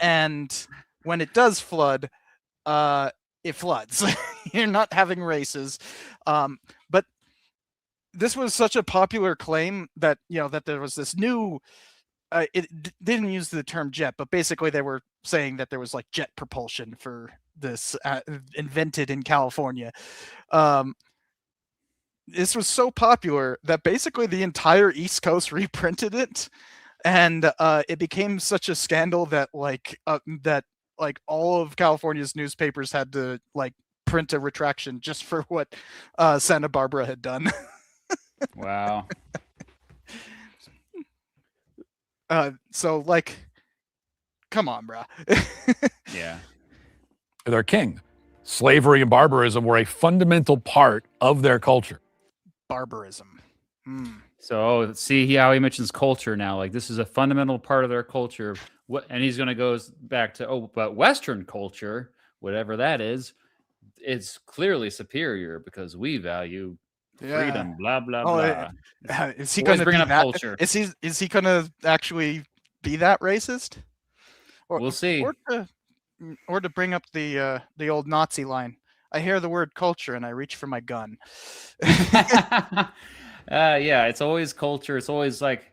and when it does flood, it floods. You're not having races, but this was such a popular claim that that there was this new. Didn't use the term jet, but basically they were saying that there was like jet propulsion for this invented in California. This was so popular that basically the entire East Coast reprinted it, and it became such a scandal that all of California's newspapers had to print a retraction just for what Santa Barbara had done. Wow. So come on, bro. Yeah. Their king. Slavery and barbarism were a fundamental part of their culture. Barbarism. So see how he mentions culture now. Like, this is a fundamental part of their culture. And he's going to go back to, but Western culture, whatever that is, it's clearly superior because we value freedom. Blah blah blah. Is he going to bring be up that? culture? Is he going to actually be that racist? We'll see. Or to bring up the old Nazi line. I hear the word culture and I reach for my gun. Yeah, it's always culture. It's always like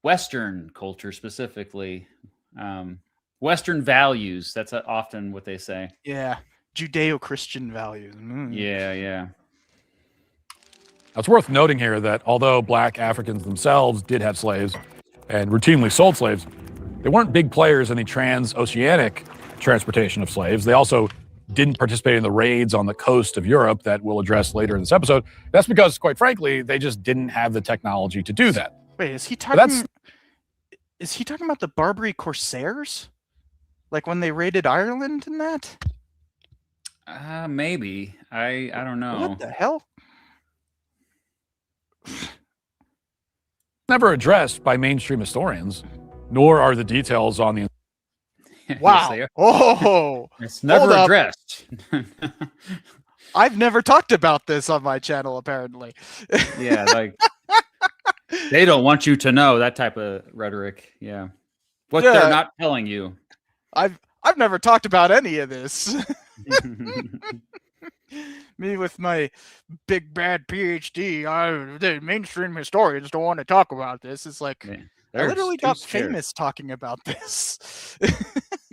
Western culture specifically. Western values. That's often what they say. Yeah. Judeo-Christian values. Yeah. It's worth noting here that although black Africans themselves did have slaves and routinely sold slaves, they weren't big players in the transoceanic transportation of slaves. They also didn't participate in the raids on the coast of Europe that we'll address later in this episode. That's because, quite frankly, they just didn't have the technology to do that. Wait, is he talking about the Barbary Corsairs? Like when they raided Ireland and that? Maybe. I don't know. What the hell? Never addressed by mainstream historians, nor are the details on the... Wow. Yes, Oh, it's never addressed. I've never talked about this on my channel, apparently. Yeah, like they don't want you to know, that type of rhetoric. Yeah. What they're not telling you. I've never talked about any of this. Me with my big bad PhD, the mainstream historians don't want to talk about this. It's like, I literally got famous talking about this.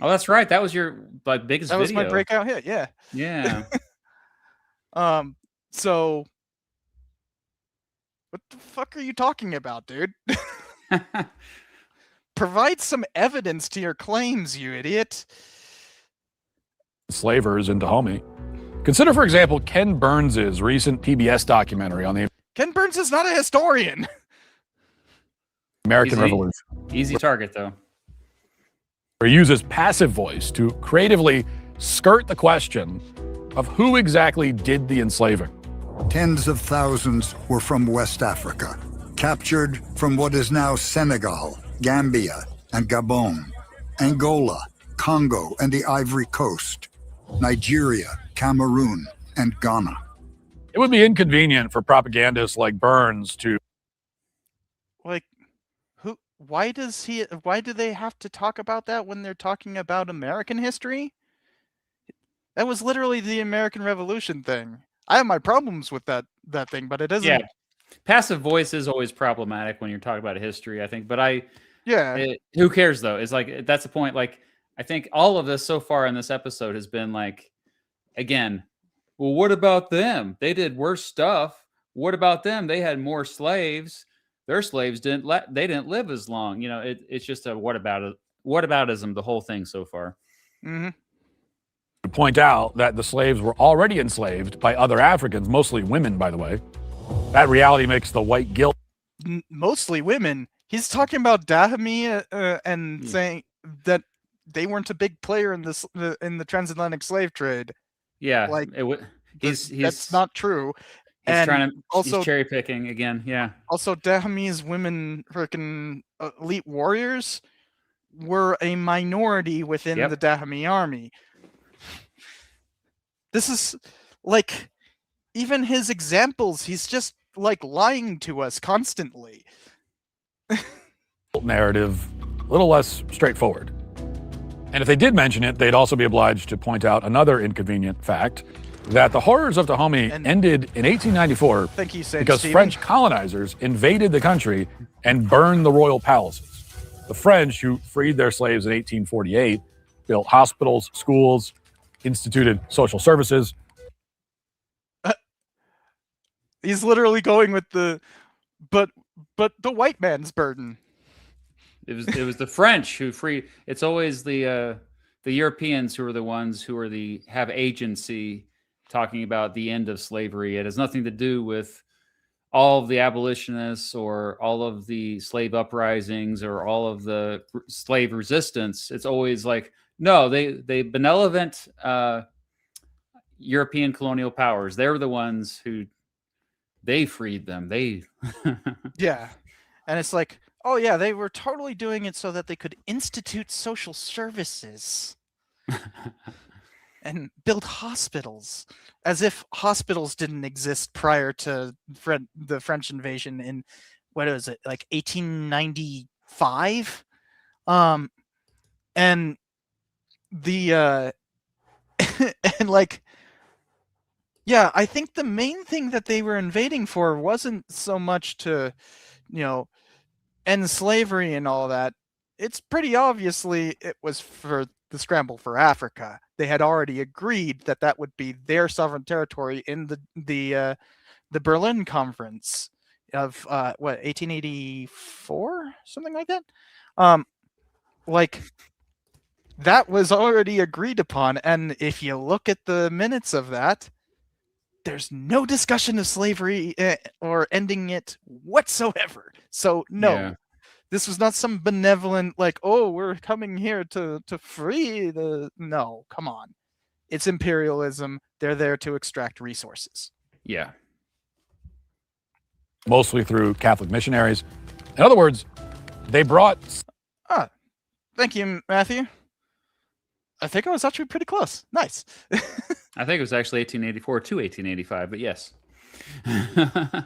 Oh, that's right. That was your biggest video. That was my breakout hit. Yeah. Yeah. So what the fuck are you talking about, dude? Provide some evidence to your claims, you idiot. Slavers in Dahomey. Consider, for example, Ken Burns' recent PBS documentary on the... Ken Burns is not a historian. American Revolution. Easy target, though. He uses passive voice to creatively skirt the question of who exactly did the enslaving. Tens of thousands were from West Africa, captured from what is now Senegal, Gambia, and Gabon, Angola, Congo, and the Ivory Coast, Nigeria, Cameroon, and Ghana. It would be inconvenient for propagandists like Burns to... Why do they have to talk about that when they're talking about American history? That was literally the American Revolution thing. I have my problems with that thing, but it doesn't. Yeah. Passive voice is always problematic when you're talking about history, I think. But who cares though? It's like, that's the point. Like, I think all of this so far in this episode has been like, again, well, what about them? They did worse stuff. What about them? They had more slaves. Their slaves didn't live as long. You know, it's just a whataboutism, the whole thing so far. Mm-hmm. To point out that the slaves were already enslaved by other Africans, mostly women, by the way. That reality makes the white guilt. Mostly women. He's talking about Dahomey and saying that they weren't a big player in the transatlantic slave trade. Yeah, like that's not true. He's cherry picking again. Yeah. Also, Dahomey's women, freaking elite warriors, were a minority within the Dahomey army. This is like, even his examples, he's just like lying to us constantly. Narrative, a little less straightforward. And if they did mention it, they'd also be obliged to point out another inconvenient fact, that the horrors of Dahomey ended in 1894 because French colonizers invaded the country and burned the royal palaces. The French, who freed their slaves in 1848, built hospitals, schools, instituted social services. He's literally going with but the white man's burden. It was the French who freed. It's always the Europeans who are the ones who have agency, talking about the end of slavery. It has nothing to do with all of the abolitionists or all of the slave uprisings or all of the slave resistance. It's always like, no, they benevolent European colonial powers. They're the ones who they freed them. Yeah. And it's like, oh yeah, they were totally doing it so that they could institute social services and build hospitals, as if hospitals didn't exist prior to the French invasion in, what is it, like 1895? And the and like, yeah, I think the main thing that they were invading for wasn't so much to, end slavery and all that. It's pretty obviously it was for the scramble for Africa. They had already agreed that that would be their sovereign territory in the Berlin Conference of 1884, something like that. Like, that was already agreed upon, and if you look at the minutes of that, there's no discussion of slavery or ending it whatsoever. So no, this was not some benevolent, like, oh, we're coming here to free the... No, come on. It's imperialism. They're there to extract resources. Yeah. Mostly through Catholic missionaries. In other words, they brought... Thank you, Matthew. I think I was actually pretty close. Nice. I think it was actually 1884 to 1885, but yes.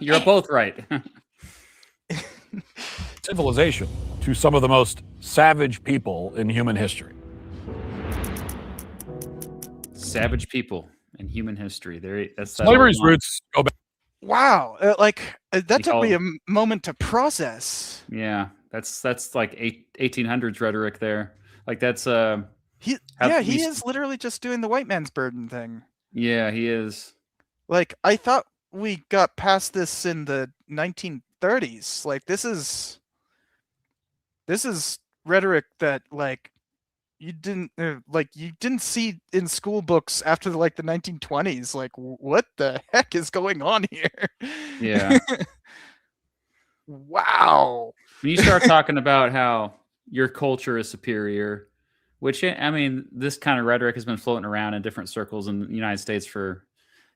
You're both right. Civilization to some of the most savage people in human history. Savage people in human history. Slavery's roots go back. Wow. That took me a moment to process. Yeah. That's like 1800s rhetoric there. Like that's... He is literally just doing the white man's burden thing. Yeah, he is. Like, I thought we got past this in the 1930s. Like, this is rhetoric that, like, you didn't see in school books after the 1920s. Like, what the heck is going on here? Yeah. Wow. When you start talking about how your culture is superior, which, I mean, this kind of rhetoric has been floating around in different circles in the United States for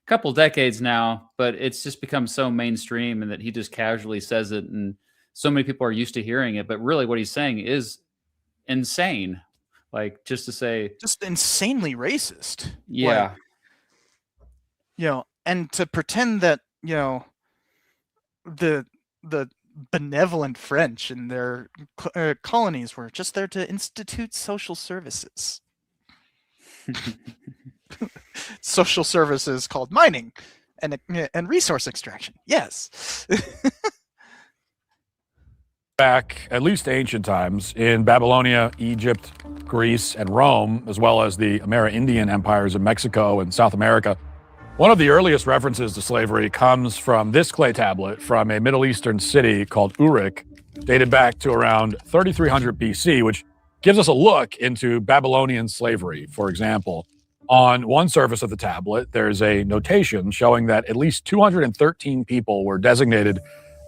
a couple decades now, but it's just become so mainstream, and that he just casually says it, and so many people are used to hearing it. But really what he's saying is insane. Like, just to say... Just insanely racist. Yeah. And to pretend that, the benevolent French and their colonies were just there to institute social services. Social services called mining and resource extraction. Yes. Back at least ancient times in Babylonia, Egypt, Greece, and Rome, as well as the Amerindian empires of Mexico and South America. One of the earliest references to slavery comes from this clay tablet from a Middle Eastern city called Uruk, dated back to around 3300 BC, which gives us a look into Babylonian slavery. For example, on one surface of the tablet, there's a notation showing that at least 213 people were designated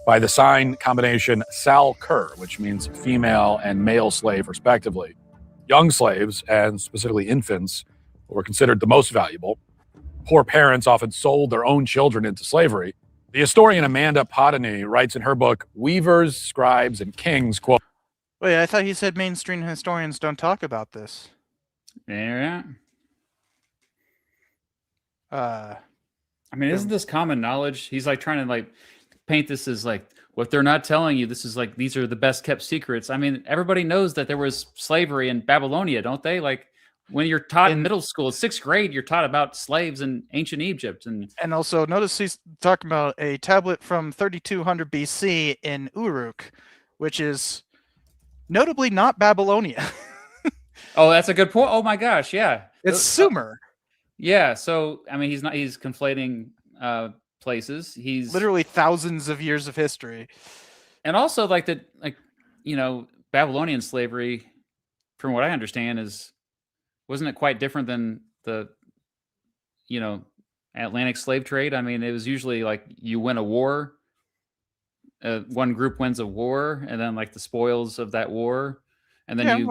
by the sign combination Sal-Kur, which means female and male slave, respectively. Young slaves, and specifically infants, were considered the most valuable. Poor parents often sold their own children into slavery. The historian Amanda Potany writes in her book, Weavers, Scribes, and Kings, quote, Wait, I thought you said mainstream historians don't talk about this. Yeah. Uh, I mean, isn't this common knowledge? He's like trying to like paint this as like what they're not telling you. This is like these are the best kept secrets. I mean, everybody knows that there was slavery in Babylonia, don't they? Like when you're taught in middle school, 6th grade, you're taught about slaves in ancient Egypt. And also notice he's talking about a tablet from 3200 BC in Uruk, which is notably not Babylonia. Oh, that's a good point. Oh my gosh, yeah. It's Sumer. Yeah, so I mean, he's conflating places. He's literally thousands of years of history. And also like Babylonian slavery, from what I understand, wasn't it quite different than the Atlantic slave trade? I mean, it was usually like you win a war, one group wins a war, and then like the spoils of that war, and then in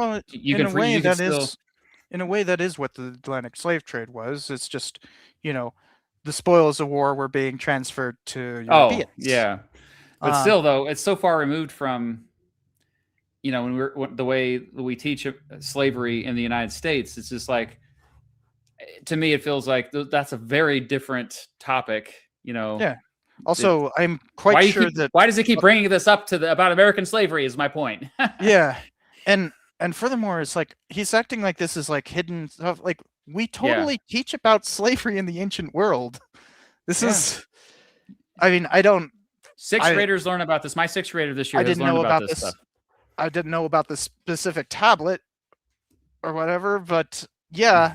a way that is what the Atlantic slave trade was. It's just, the spoils of war were being transferred to Europeans. Oh, yeah. But still, though, it's so far removed from, the way we teach slavery in the United States. It's just like, to me, it feels like that's a very different topic, Yeah. Also, I'm quite sure why does he keep bringing this up about American slavery is my point. Yeah. And furthermore, it's like he's acting like this is like hidden stuff. Like we totally teach about slavery in the ancient world. This is, I mean, I don't. 6th graders learn about this. My 6th grader this year I didn't know about this stuff. I didn't know about the specific tablet or whatever, but yeah,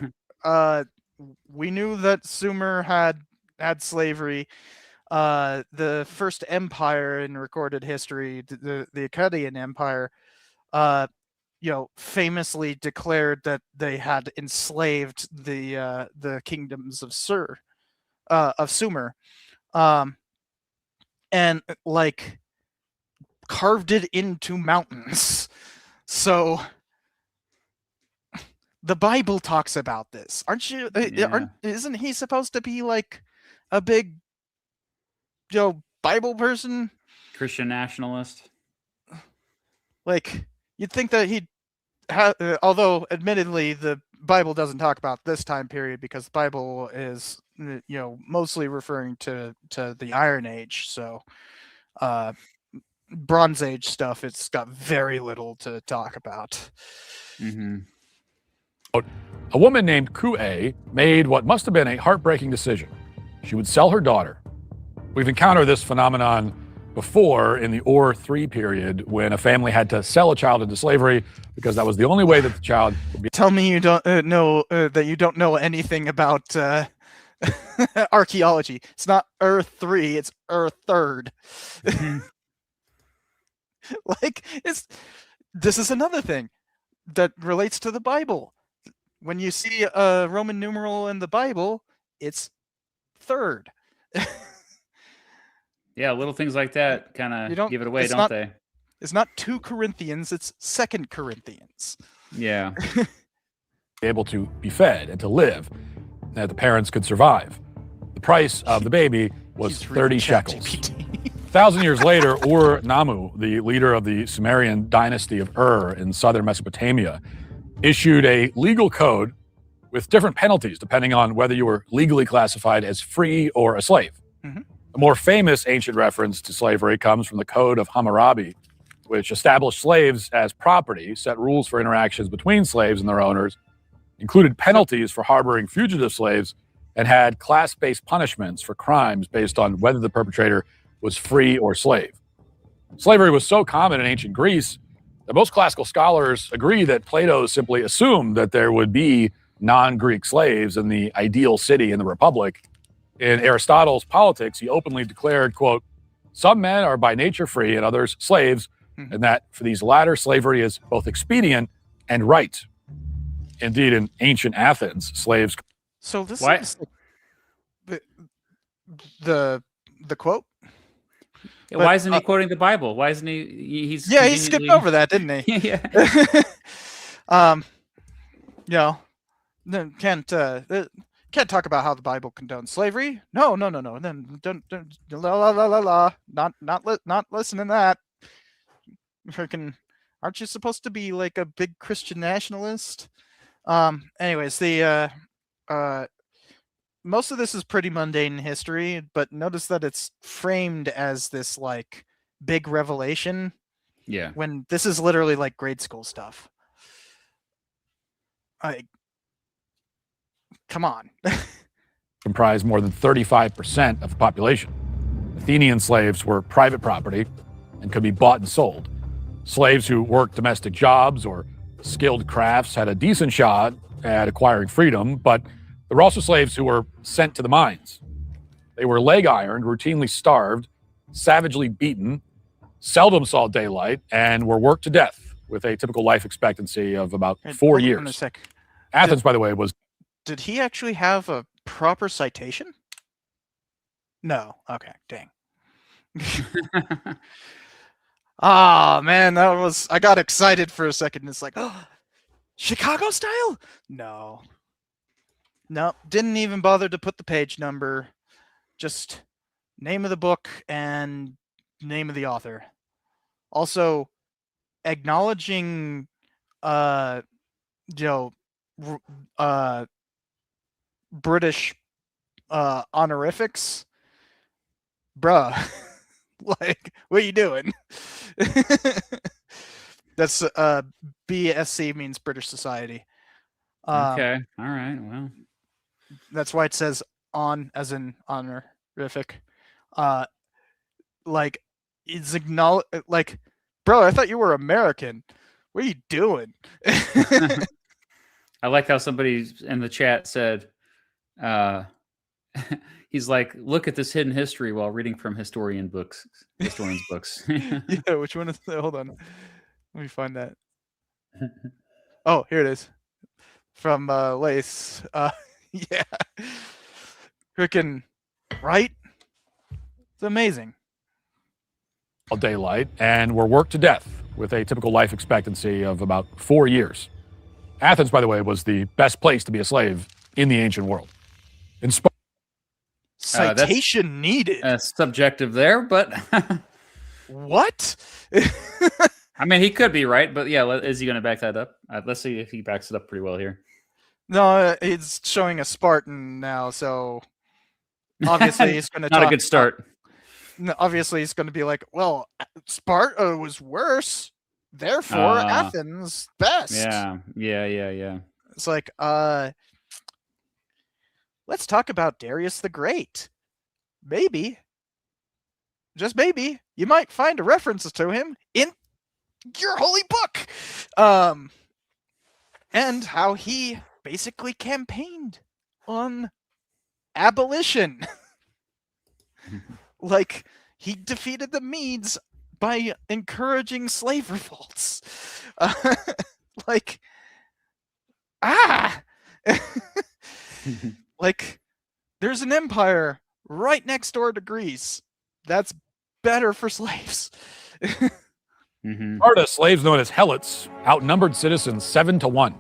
we knew that Sumer had slavery. The first empire in recorded history, the Akkadian Empire, famously declared that they had enslaved the kingdoms of Sumer, and like carved it into mountains. So the Bible talks about this, aren't you? Isn't he supposed to be like a big, Bible person, Christian nationalist? Like you'd think that he'd although admittedly the Bible doesn't talk about this time period because the Bible is mostly referring to the Iron Age, so Bronze Age stuff, it's got very little to talk about. Mm-hmm. A woman named Kue made what must have been a heartbreaking decision. She would sell her daughter. We've encountered this phenomenon before in the Ur III period when a family had to sell a child into slavery because that was the only way that the child would be. Tell me you don't know that you don't know anything about archaeology. It's not Ur III, it's Ur III. Mm-hmm. Like this is another thing that relates to the Bible. When you see a Roman numeral in the Bible, it's third. Yeah, little things like that kind of give it away, don't they? It's not 2 Corinthians, it's 2 Corinthians. Yeah. Able to be fed and to live, that the parents could survive. The price of the baby was 30 shekels. 1,000 years later, Ur-Nammu, the leader of the Sumerian dynasty of Ur in southern Mesopotamia, issued a legal code with different penalties depending on whether you were legally classified as free or a slave. Mm-hmm. A more famous ancient reference to slavery comes from the Code of Hammurabi, which established slaves as property, set rules for interactions between slaves and their owners, included penalties for harboring fugitive slaves, and had class-based punishments for crimes based on whether the perpetrator was free or slave. Slavery was so common in ancient Greece that most classical scholars agree that Plato simply assumed that there would be non-Greek slaves in the ideal city in the Republic. In Aristotle's Politics, he openly declared, quote, "Some men are by nature free and others slaves, and that for these latter slavery is both expedient and right." Indeed, in ancient Athens, slaves... So this is like the quote? Yeah, why isn't he quoting the Bible? Why isn't he? He skipped over that, didn't he? Yeah. Can't. can't talk about how the Bible condones slavery. No. Then don't la la la la la. Not listening to that. Freaking, aren't you supposed to be like a big Christian nationalist? Anyways, the most of this is pretty mundane history, but notice that it's framed as this like big revelation. Yeah. When this is literally like grade school stuff. Come on. Comprised more than 35% of the population. Athenian slaves were private property and could be bought and sold. Slaves who worked domestic jobs or skilled crafts had a decent shot at acquiring freedom, but there were also slaves who were sent to the mines. They were leg ironed, routinely starved, savagely beaten, seldom saw daylight, and were worked to death with a typical life expectancy of about 4 years. Hold on a sec. Athens, by the way, was... Did he actually have a proper citation? No. Okay, dang. Ah, man, I got excited for a second. It's like, oh, Chicago style? No. No, didn't even bother to put the page number. Just name of the book and name of the author. Also, acknowledging, British honorifics. Bruh. Like, what are you doing? That's BSc means British Society. Okay. All right. Well, that's why it says on as in honorific. Like, it's acknowledge. Like, bro, I thought you were American. What are you doing? I like how somebody in the chat said, he's like, look at this hidden history while reading from historians' books. Yeah, which one is that? Hold on. Let me find that. Oh, here it is. From Lace. Yeah. Freaking, right? It's amazing. Daylight and were worked to death with a typical life expectancy of about 4 years. Athens, by the way, was the best place to be a slave in the ancient world. Citation needed. Subjective there, but what? I mean, he could be right, but yeah, is he going to back that up? Let's see if he backs it up pretty well here. No, he's showing a Spartan now, so obviously he's going to not a good start. Obviously, he's going to be like, well, Sparta was worse, therefore Athens best. Yeah. It's like, let's talk about Darius the Great. Maybe, just maybe, you might find a reference to him in your holy book. And how he basically campaigned on abolition. Like, he defeated the Medes by encouraging slave revolts. Like, like, there's an empire right next door to Greece that's better for slaves. Sparta, slaves known as helots, outnumbered citizens 7-1.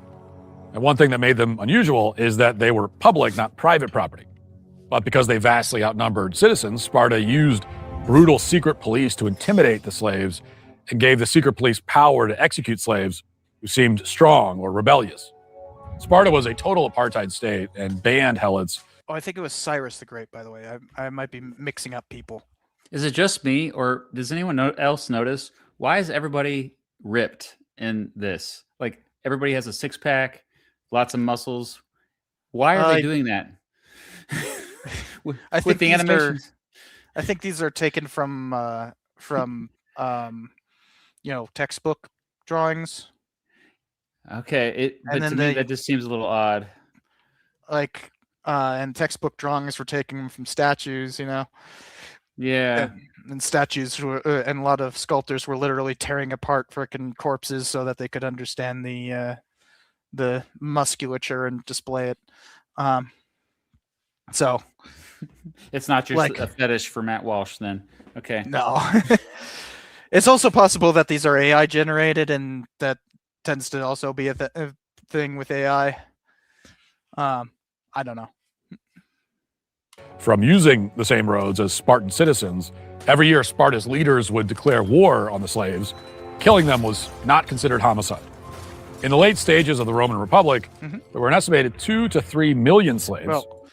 And one thing that made them unusual is that they were public, not private property. But because they vastly outnumbered citizens, Sparta used brutal secret police to intimidate the slaves and gave the secret police power to execute slaves who seemed strong or rebellious. Sparta was a total apartheid state and banned helots. Oh, I think it was Cyrus the Great, by the way. I might be mixing up people. Is it just me, or does anyone else notice, why is everybody ripped in this? Like, everybody has a six-pack, lots of muscles. Why are they doing that? I think the animations. I think these are taken from textbook drawings. Okay, but to me that just seems a little odd. Like, and textbook drawings were taken from statues, Yeah. And statues were, and a lot of sculptors were literally tearing apart frickin' corpses so that they could understand the musculature and display it. So it's not just a fetish for Matt Walsh then. Okay. No. It's also possible that these are AI generated, and that tends to also be a thing with AI. I don't know. from using the same roads as Spartan citizens. Every year, Sparta's leaders would declare war on the slaves. Killing them was not considered homicide. In the late stages of the Roman Republic, there were an estimated 2 to 3 million slaves. Well,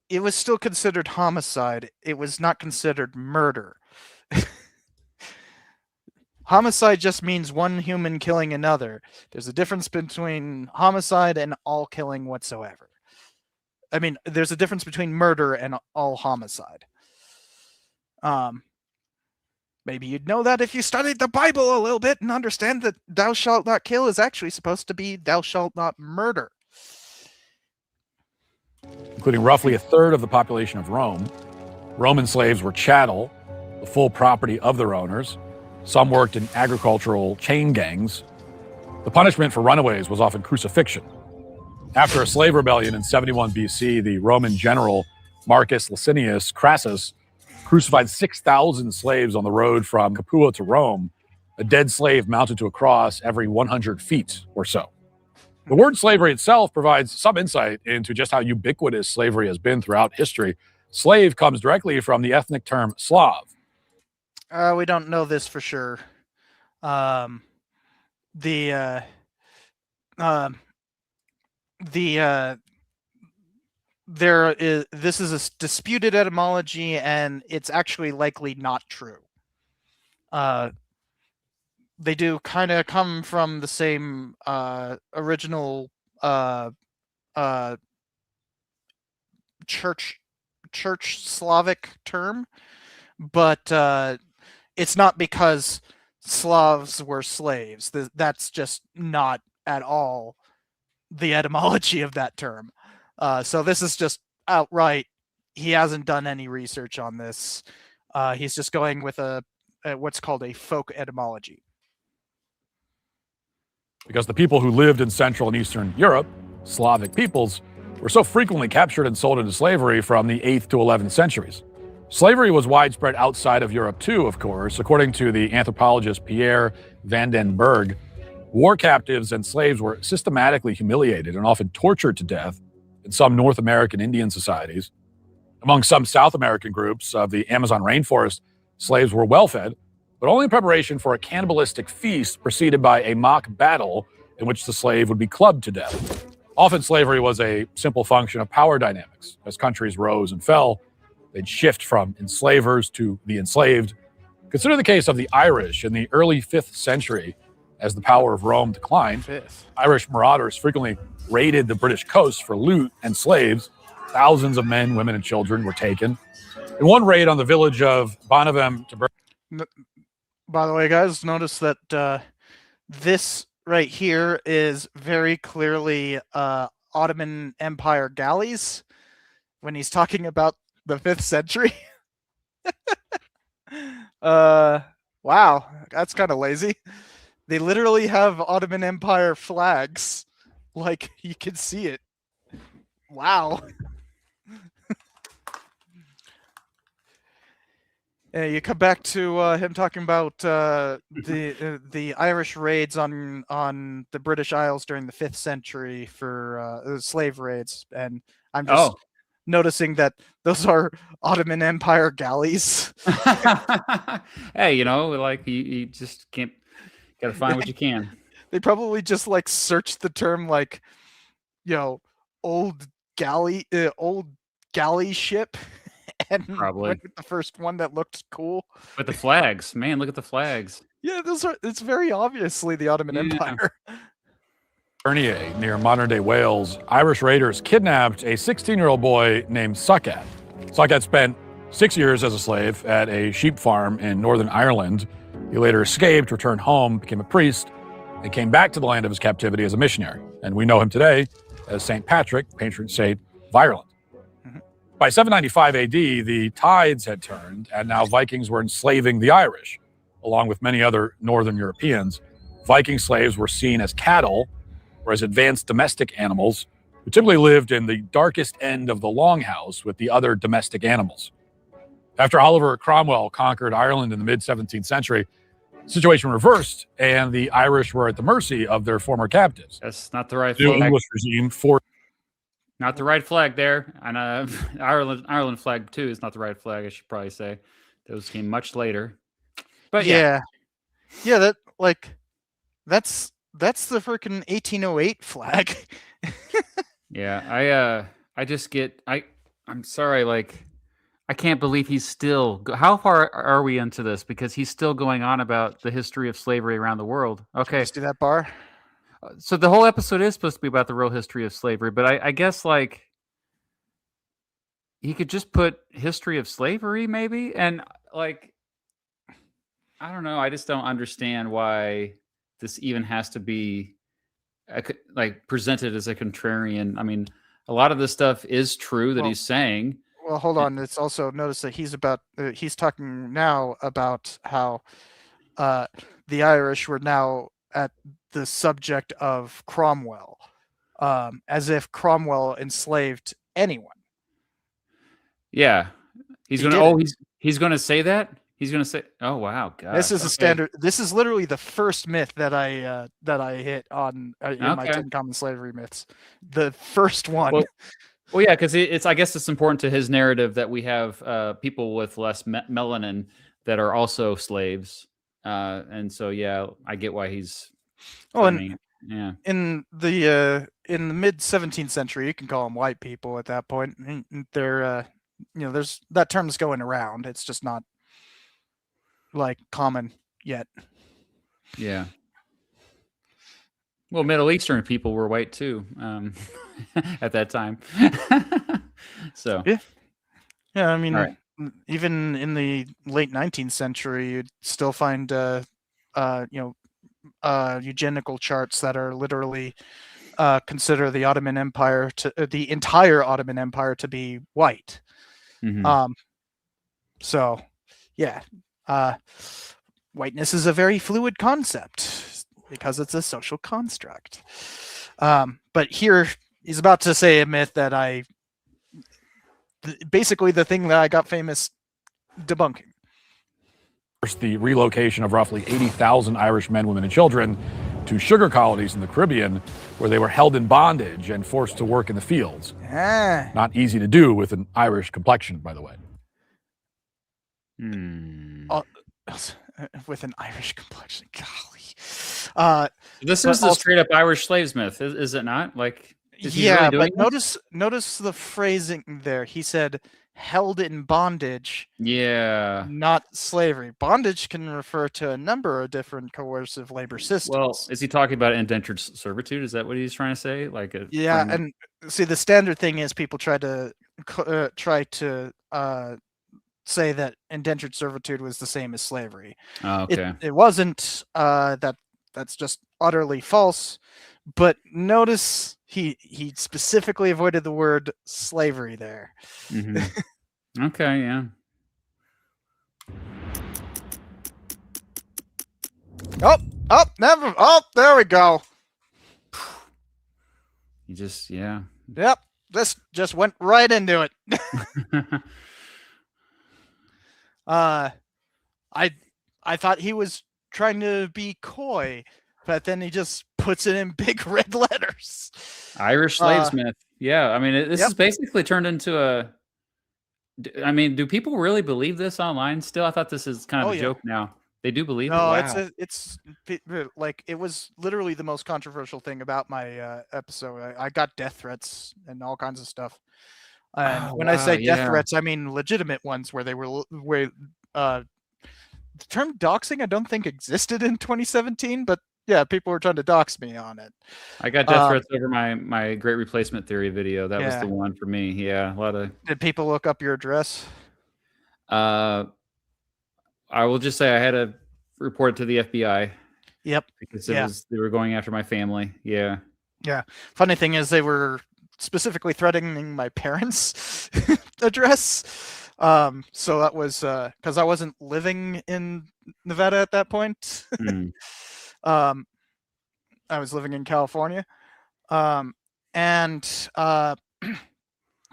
it was still considered homicide. It was not considered murder. Homicide just means one human killing another. There's a difference between homicide and all killing whatsoever. I mean, there's a difference between murder and all homicide. Maybe you'd know that if you studied the Bible a little bit and understand that thou shalt not kill is actually supposed to be thou shalt not murder. Including roughly a third of the population of Rome. Roman slaves were chattel, the full property of their owners. Some worked in agricultural chain gangs. The punishment for runaways was often crucifixion. After a slave rebellion in 71 BC, the Roman general Marcus Licinius Crassus crucified 6,000 slaves on the road from Capua to Rome, a dead slave mounted to a cross every 100 feet or so. The word slavery itself provides some insight into just how ubiquitous slavery has been throughout history. Slave comes directly from the ethnic term Slav. We don't know this for sure. This is a disputed etymology, and it's actually likely not true. They do kind of come from the same original church Slavic term, but it's not because Slavs were slaves. That's just not at all the etymology of that term. So this is just outright, he hasn't done any research on this. He's just going with what's called a folk etymology. Because the people who lived in Central and Eastern Europe, Slavic peoples, were so frequently captured and sold into slavery from the 8th to 11th centuries. Slavery was widespread outside of Europe too, of course. According to the anthropologist Pierre van den Berg, war captives and slaves were systematically humiliated and often tortured to death in some North American Indian societies. Among some South American groups of the Amazon rainforest, slaves were well-fed, but only in preparation for a cannibalistic feast preceded by a mock battle in which the slave would be clubbed to death. Often slavery was a simple function of power dynamics. As countries rose and fell, they'd shift from enslavers to the enslaved. Consider the case of the Irish in the early 5th century. As the power of Rome declined, Irish marauders frequently raided the British coast for loot and slaves. Thousands of men, women, and children were taken. In one raid on the village of Bonavem, by the way, guys, notice that this right here is very clearly Ottoman Empire galleys when he's talking about the 5th century. Wow, that's kind of lazy. They literally have Ottoman Empire flags. Like, you can see it. Wow. You come back to him talking about the Irish raids on the British Isles during the 5th century for slave raids, and I'm just noticing that those are Ottoman Empire galleys. Hey, you just can't. Got to find what you can. They probably just searched the term old galley ship. And probably went with the first one that looked cool. With the flags. Man, look at the flags. Yeah, it's very obviously the Ottoman Empire. Bernier, near modern-day Wales, Irish raiders kidnapped a 16-year-old boy named Succat. Succat spent 6 years as a slave at a sheep farm in Northern Ireland. He later escaped, returned home, became a priest, and came back to the land of his captivity as a missionary. And we know him today as St. Patrick, patron saint of Ireland. By 795 AD, the tides had turned, and now Vikings were enslaving the Irish, along with many other Northern Europeans. Viking slaves were seen as cattle, or as advanced domestic animals, who typically lived in the darkest end of the longhouse with the other domestic animals. After Oliver Cromwell conquered Ireland in the mid-17th century, the situation reversed, and the Irish were at the mercy of their former captives. That's not the right The flag. English regime forced Not the right flag there. And Ireland flag too is not the right flag, I should probably say. Those came much later. But yeah. Yeah, that's the freaking 1808 flag. Yeah, I'm sorry, like I can't believe he's still how far are we into this? Because he's still going on about the history of slavery around the world. Okay. Just do that bar. So the whole episode is supposed to be about the real history of slavery, but I guess like he could just put history of slavery maybe, and like I don't know, I just don't understand why this even has to be like presented as a contrarian. I mean, a lot of this stuff is true that he's saying. Well, hold on. It's also notice that he's talking now about how the Irish were now at the subject of Cromwell, as if Cromwell enslaved anyone. Yeah, he's He gonna. did Oh, it. he's gonna say that. He's gonna say. Oh wow, God. This is a standard. This is literally the first myth that I hit on in my 10 common slavery myths. The first one. Well, yeah, because it's. I guess it's important to his narrative that we have people with less melanin that are also slaves, and so yeah, I get why he's. Oh, and yeah, in the mid 17th century, you can call them white people at that point. They're there's that term's going around. It's just not like common yet. Yeah. Well, Middle Eastern people were white too at that time. So yeah. I mean, even in the late 19th century, you'd still find eugenical charts that are literally consider the Ottoman Empire the entire Ottoman Empire to be white. Mm-hmm. So yeah, whiteness is a very fluid concept because it's a social construct. But here he's about to say a myth that basically the thing that I got famous debunking. First, the relocation of roughly 80,000 Irish men, women, and children to sugar colonies in the Caribbean, where they were held in bondage and forced to work in the fields. Not easy to do with an Irish complexion, by the way. With an Irish complexion, golly. This is the straight up Irish slaves myth, is it not? Like, yeah, really but notice the phrasing there. He said held in bondage. Yeah. Not slavery. Bondage can refer to a number of different coercive labor systems. Well, is he talking about indentured servitude? Is that what he's trying to say? Like and see, the standard thing is people try to say that indentured servitude was the same as slavery. Oh, okay. It wasn't. That's just utterly false. But notice he specifically avoided the word slavery there. Mm-hmm. Okay, yeah. There we go. You just, yeah. Yep. This just went right into it. I thought he was trying to be coy, but then he just puts it in big red letters. Irish slaves myth. Yeah, I mean, this is basically turned into a. I mean, do people really believe this online still? I thought this is kind of a joke now. They do believe it? Wow. It's like it was literally the most controversial thing about my episode. I got death threats and all kinds of stuff. And when I say death threats, I mean legitimate ones where they were the term doxing I don't think existed in 2017, but yeah, people were trying to dox me on it. I got death threats over my Great Replacement Theory video. That was the one for me. Yeah, a lot of. Did people look up your address? I will just say I had to report to the FBI. Yep. Because they were going after my family. Yeah. Yeah. Funny thing is they were specifically threatening my parents' address. So that was because I wasn't living in Nevada at that point. I was living in California. And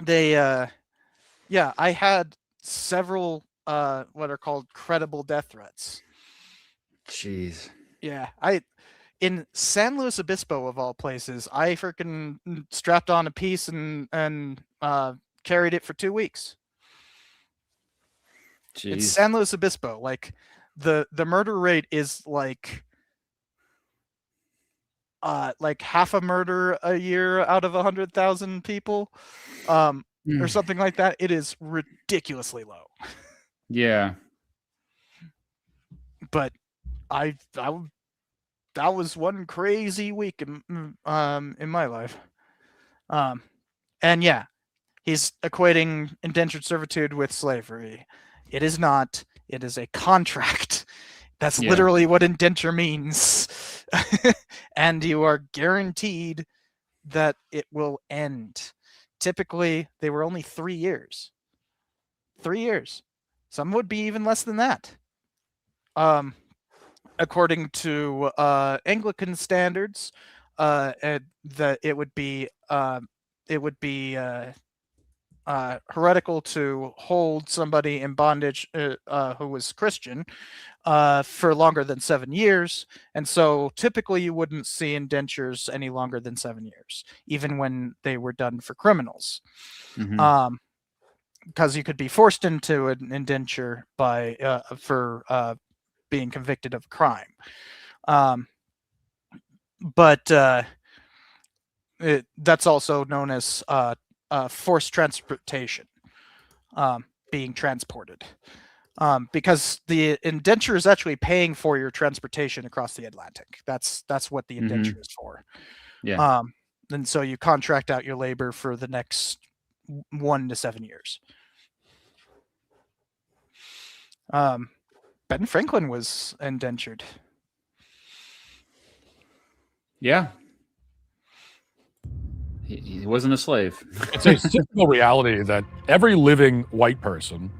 they I had several what are called credible death threats. Jeez. Yeah, in San Luis Obispo, of all places, I freaking strapped on a piece and carried it for 2 weeks. Jeez. It's San Luis Obispo. Like the murder rate is like half a murder a year out of 100,000 people, or something like that. It is ridiculously low. Yeah. But that was one crazy week in my life. And yeah, he's equating indentured servitude with slavery. It is not. It is a contract. That's literally what indenture means. And you are guaranteed that it will end. Typically, they were only 3 years. 3 years. Some would be even less than that. According to Anglican standards, that it would be heretical to hold somebody in bondage who was Christian for longer than 7 years, and so typically you wouldn't see indentures any longer than 7 years, even when they were done for criminals, because you could be forced into an indenture for being convicted of a crime. But that's also known as forced transportation, being transported, because the indenture is actually paying for your transportation across the Atlantic. That's what the indenture is for. Yeah. And so you contract out your labor for the next 1 to 7 years. Ben Franklin was indentured. Yeah. He wasn't a slave. It's a simple reality that every living white person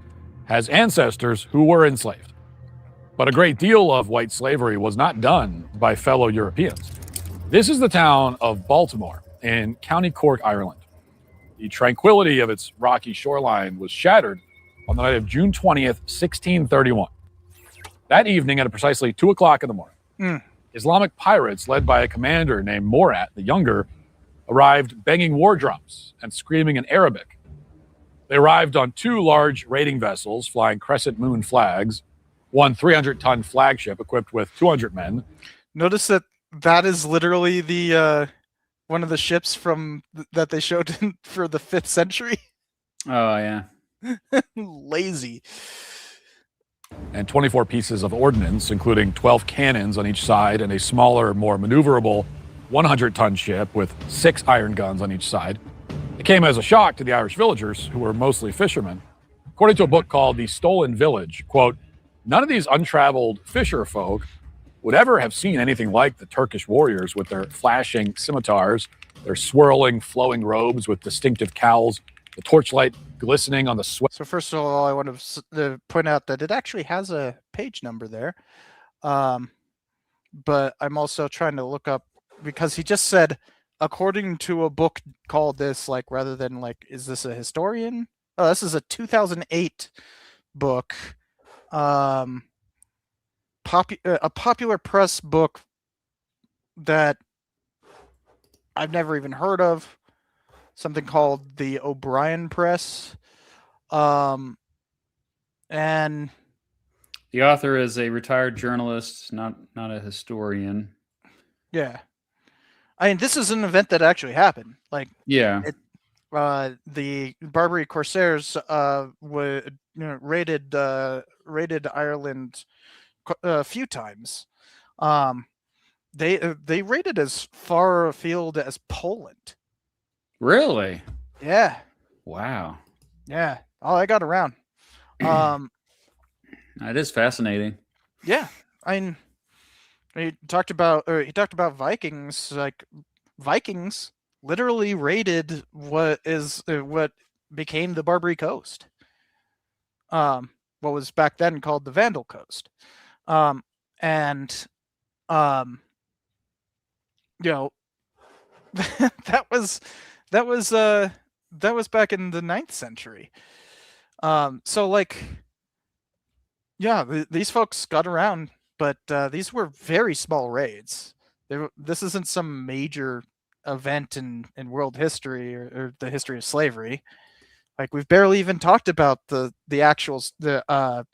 has ancestors who were enslaved. But a great deal of white slavery was not done by fellow Europeans. This is the town of Baltimore in County Cork, Ireland. The tranquility of its rocky shoreline was shattered on the night of June 20th, 1631. That evening, at precisely 2 o'clock in the morning, Islamic pirates led by a commander named Morat the Younger arrived banging war drums and screaming in Arabic. They arrived on 2 large raiding vessels flying crescent moon flags, one 300-ton flagship equipped with 200 men. Notice that is literally the one of the ships that they showed for the 5th century. Oh, yeah. Lazy. And 24 pieces of ordnance, including 12 cannons on each side and a smaller, more maneuverable 100-ton ship with 6 iron guns on each side. It came as a shock to the Irish villagers, who were mostly fishermen. According to a book called The Stolen Village, quote, none of these untraveled fisher folk would ever have seen anything like the Turkish warriors with their flashing scimitars, their swirling, flowing robes with distinctive cowls, the torchlight glistening on the sweat. So first of all, I want to point out that it actually has a page number there. But I'm also trying to look up, because he just said, according to a book called this, like, rather than like, is this a historian? Oh, this is a 2008 book. A popular press book that I've never even heard of. Something called the O'Brien Press. And the author is a retired journalist, not a historian. Yeah. I mean, this is an event that actually happened. Like, yeah, the Barbary Corsairs raided Ireland a few times. They raided as far afield as Poland. Really? Yeah. Wow. Yeah. Oh, I got around. That is fascinating. Yeah. I mean, he talked about Vikings. Like, Vikings literally raided what became the Barbary Coast. What was back then called the Vandal Coast. that was back in the 9th century. So like, yeah, these folks got around, but these were very small raids. This isn't some major event in world history or the history of slavery. Like, we've barely even talked about the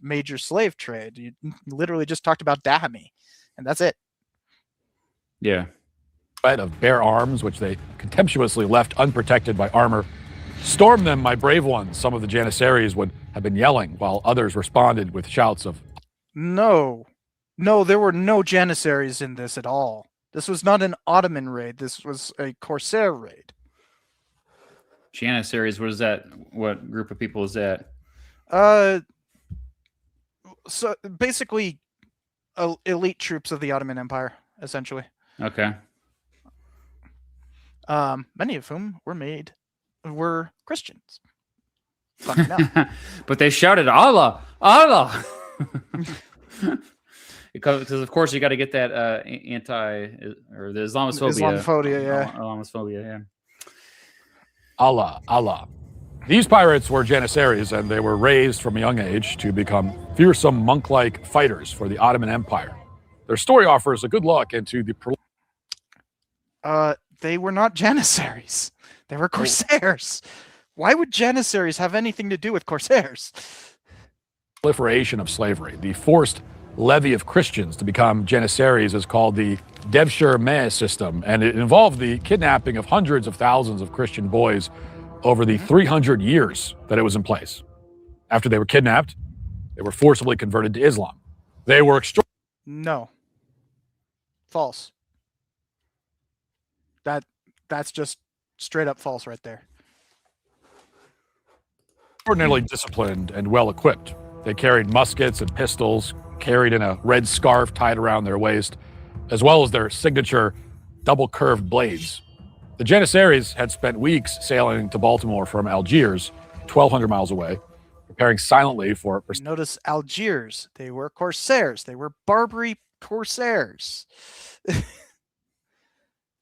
major slave trade. You literally just talked about Dahomey, and that's it. Yeah. Of bare arms, which they contemptuously left unprotected by armor. Storm them, my brave ones, some of the Janissaries would have been yelling, while others responded with shouts of, No, there were no Janissaries in this at all. This was not an Ottoman raid. This was a Corsair raid. Janissaries, what is that? What group of people is that? So basically, elite troops of the Ottoman Empire, essentially. Okay. Many of whom were Christians. Fucking hell. But they shouted Allah, Allah. Because of course you got to get that or the Islamophobia. Islamophobia, yeah. Allah, Allah. These pirates were Janissaries, and they were raised from a young age to become fearsome monk-like fighters for the Ottoman Empire. Their story offers a good look into the they were not Janissaries. They were Corsairs. Why would Janissaries have anything to do with Corsairs? proliferation of slavery. The forced levy of Christians to become Janissaries is called the Devshir Meh system, and it involved the kidnapping of hundreds of thousands of Christian boys over the 300 years that it was in place. After they were kidnapped, they were forcibly converted to Islam. They were No. False. That's just straight up false right there. extraordinarily disciplined and well-equipped. They carried muskets and pistols, carried in a red scarf tied around their waist, as well as their signature double-curved blades. The Janissaries had spent weeks sailing to Baltimore from Algiers, 1,200 miles away, preparing silently for... Notice Algiers. They were Corsairs. They were Barbary Corsairs.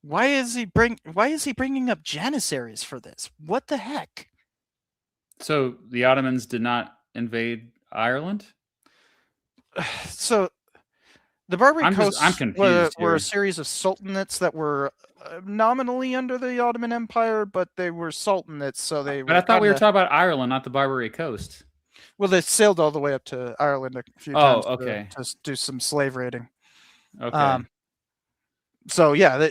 Why is he bringing up Janissaries for this? What the heck? So the Ottomans did not invade Ireland? So the Barbary coasts were a here. series of sultanates that were nominally under the Ottoman Empire, but they were sultanates, so they But I thought we were talking about Ireland, not the Barbary coast. Well, they sailed all the way up to Ireland a few times to do some slave raiding. Okay. So yeah,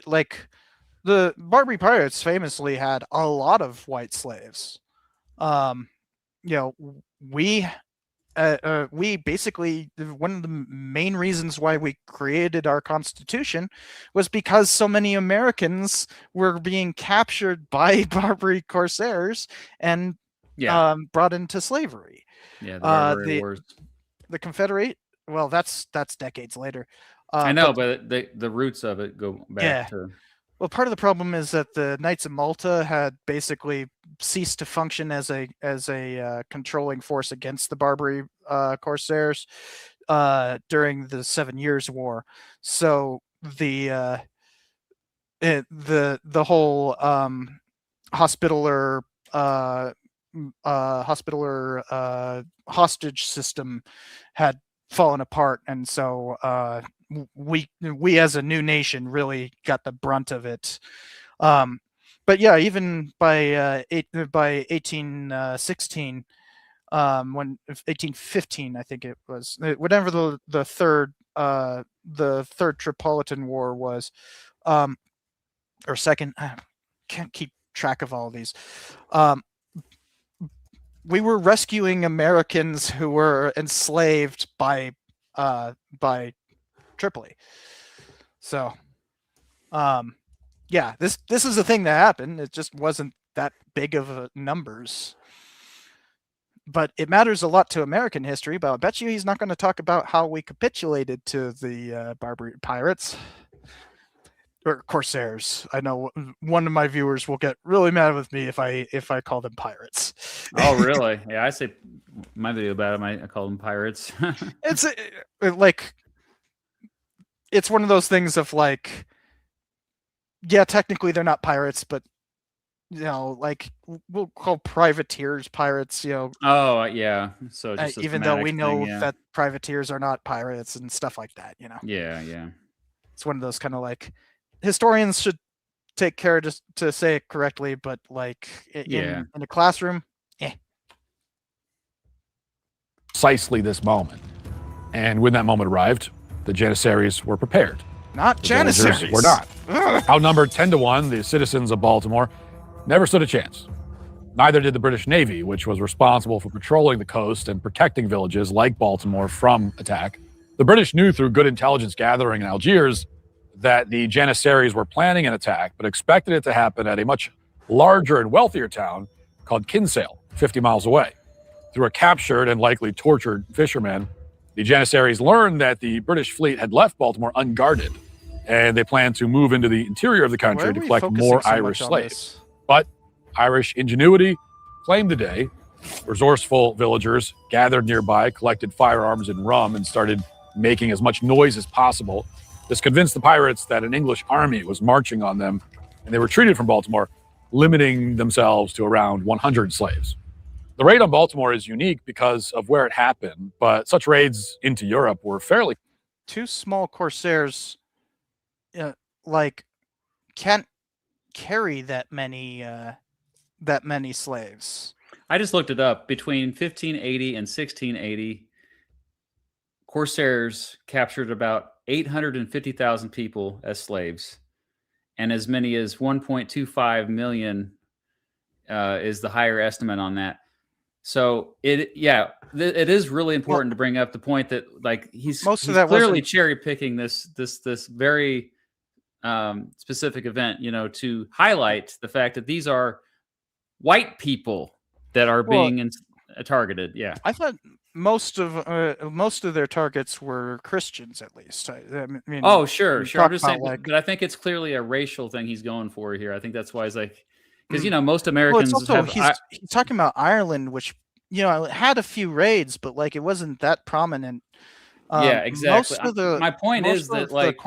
the Barbary pirates famously had a lot of white slaves. We basically, one of the main reasons why we created our Constitution was because so many Americans were being captured by Barbary Corsairs and brought into slavery. Yeah, the Barbary Wars. The Confederate. Well, that's decades later. I know, but the roots of it go back to. Well, part of the problem is that the Knights of Malta had basically ceased to function as a controlling force against the Barbary Corsairs during the 7 Years' War. So the whole hospitaller hostage system had fallen apart, and so we as a new nation really got the brunt of it. But yeah, even by 1816, when 1815, I think it was, whenever the third Tripolitan War was, or second, I can't keep track of all of these. We were rescuing Americans who were enslaved by Tripoli. So, yeah, this is a thing that happened. It just wasn't that big of numbers. But it matters a lot to American history, but I bet you he's not going to talk about how we capitulated to the Barbary pirates. Or Corsairs. I know one of my viewers will get really mad with me if I call them pirates. Oh, really? Yeah, I say my video about them. I call them pirates. It's one of those things of like, yeah, technically they're not pirates, but we'll call privateers pirates. Oh yeah. So just even though we know that privateers are not pirates and stuff like that. Yeah. It's one of those kind of like, historians should take care to say it correctly, but like in a classroom, precisely this moment. And when that moment arrived, the Janissaries were prepared. Not The villagers Janissaries. were not. Outnumbered 10-1, the citizens of Baltimore never stood a chance. Neither did the British Navy, which was responsible for patrolling the coast and protecting villages like Baltimore from attack. The British knew through good intelligence gathering in Algiers that the Janissaries were planning an attack, but expected it to happen at a much larger and wealthier town called Kinsale, 50 miles away. Through a captured and likely tortured fisherman, the Janissaries learned that the British fleet had left Baltimore unguarded, and they planned to move into the interior of the country to collect more Irish slaves. But Irish ingenuity claimed the day. Resourceful villagers gathered nearby, collected firearms and rum, and started making as much noise as possible. This convinced the pirates that an English army was marching on them, and they retreated from Baltimore, limiting themselves to around 100 slaves. The raid on Baltimore is unique because of where it happened, but such raids into Europe were fairly... Two small corsairs, can't carry that many slaves. I just looked it up. Between 1580 and 1680, corsairs captured about 850,000 people as slaves, and as many as 1.25 million is the higher estimate on that. So it is really important to bring up the point that like he's clearly cherry picking this very specific event, to highlight the fact that these are white people that are being targeted. Yeah, I thought most of their targets were Christians, at least. I mean, sure. I'm just saying, but I think it's clearly a racial thing he's going for here. I think that's why he's like, because most Americans he's talking about Ireland, which had a few raids, but like it wasn't that prominent. Yeah, exactly. My point is that like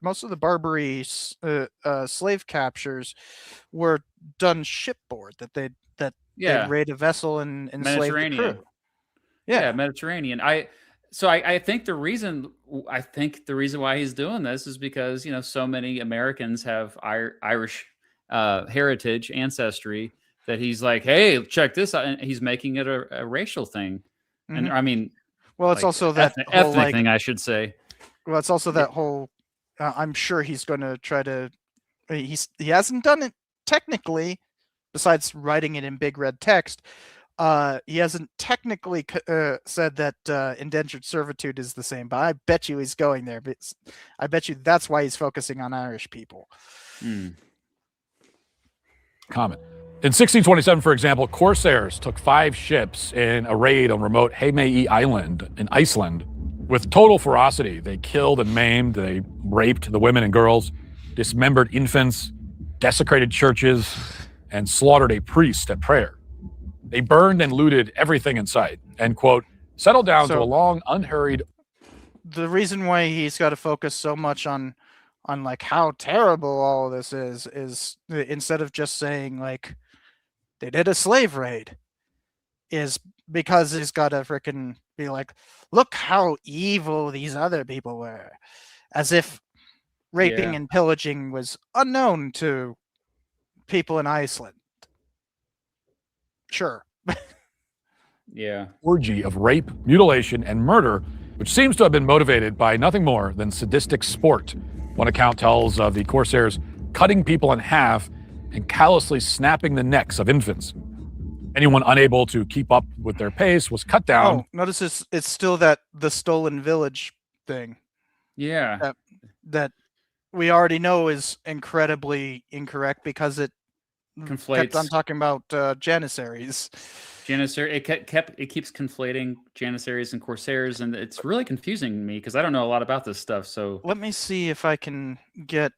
most of the Barbary slave captures were done shipboard. That they'd raid a vessel and enslave the crew. Yeah, Mediterranean. I think the reason why he's doing this is because so many Americans have Irish heritage, ancestry, that he's like, hey, check this out, and he's making it a racial thing. Mm-hmm. And I mean, well, it's also that ethnic thing, I should say. Well, it's also that whole. I'm sure he's going to try to. He hasn't done it technically, besides writing it in big red text. He hasn't technically said that indentured servitude is the same, but I bet you he's going there. But I bet you that's why he's focusing on Irish people. Comment. In 1627, for example, corsairs took 5 ships in a raid on remote Heimaey Island in Iceland. With total ferocity, they killed and maimed, they raped the women and girls, dismembered infants, desecrated churches, and slaughtered a priest at prayer. They burned and looted everything in sight, and, quote, settled down to a long, unhurried... The reason why he's got to focus so much on like how terrible all this is instead of just saying like they did a slave raid, is because he's got to freaking be like, look how evil these other people were, as if raping and pillaging was unknown to people in Iceland. Sure. Orgy of rape, mutilation, and murder, which seems to have been motivated by nothing more than sadistic sport. One account tells of the corsairs cutting people in half and callously snapping the necks of infants. Anyone unable to keep up with their pace was cut down. Oh, notice it's still the stolen village thing. Yeah. That we already know is incredibly incorrect because it conflates. Kept on talking about Janissaries. It keeps conflating Janissaries and corsairs, and it's really confusing me because I don't know a lot about this stuff. So let me see if I can get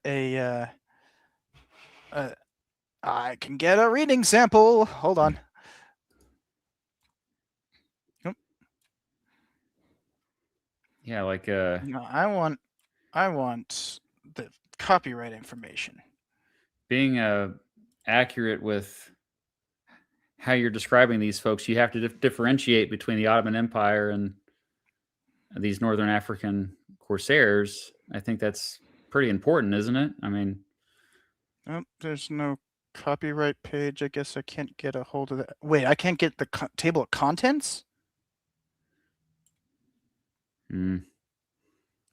I can get a reading sample. Hold on. Yeah, like no, I want the copyright information. Being accurate with how you're describing these folks, you have to differentiate between the Ottoman Empire and these Northern African corsairs. I think that's pretty important, isn't it? I mean, Oh, there's no copyright page. I guess I can't get a hold of that. Wait, I can't get the table of contents? mm,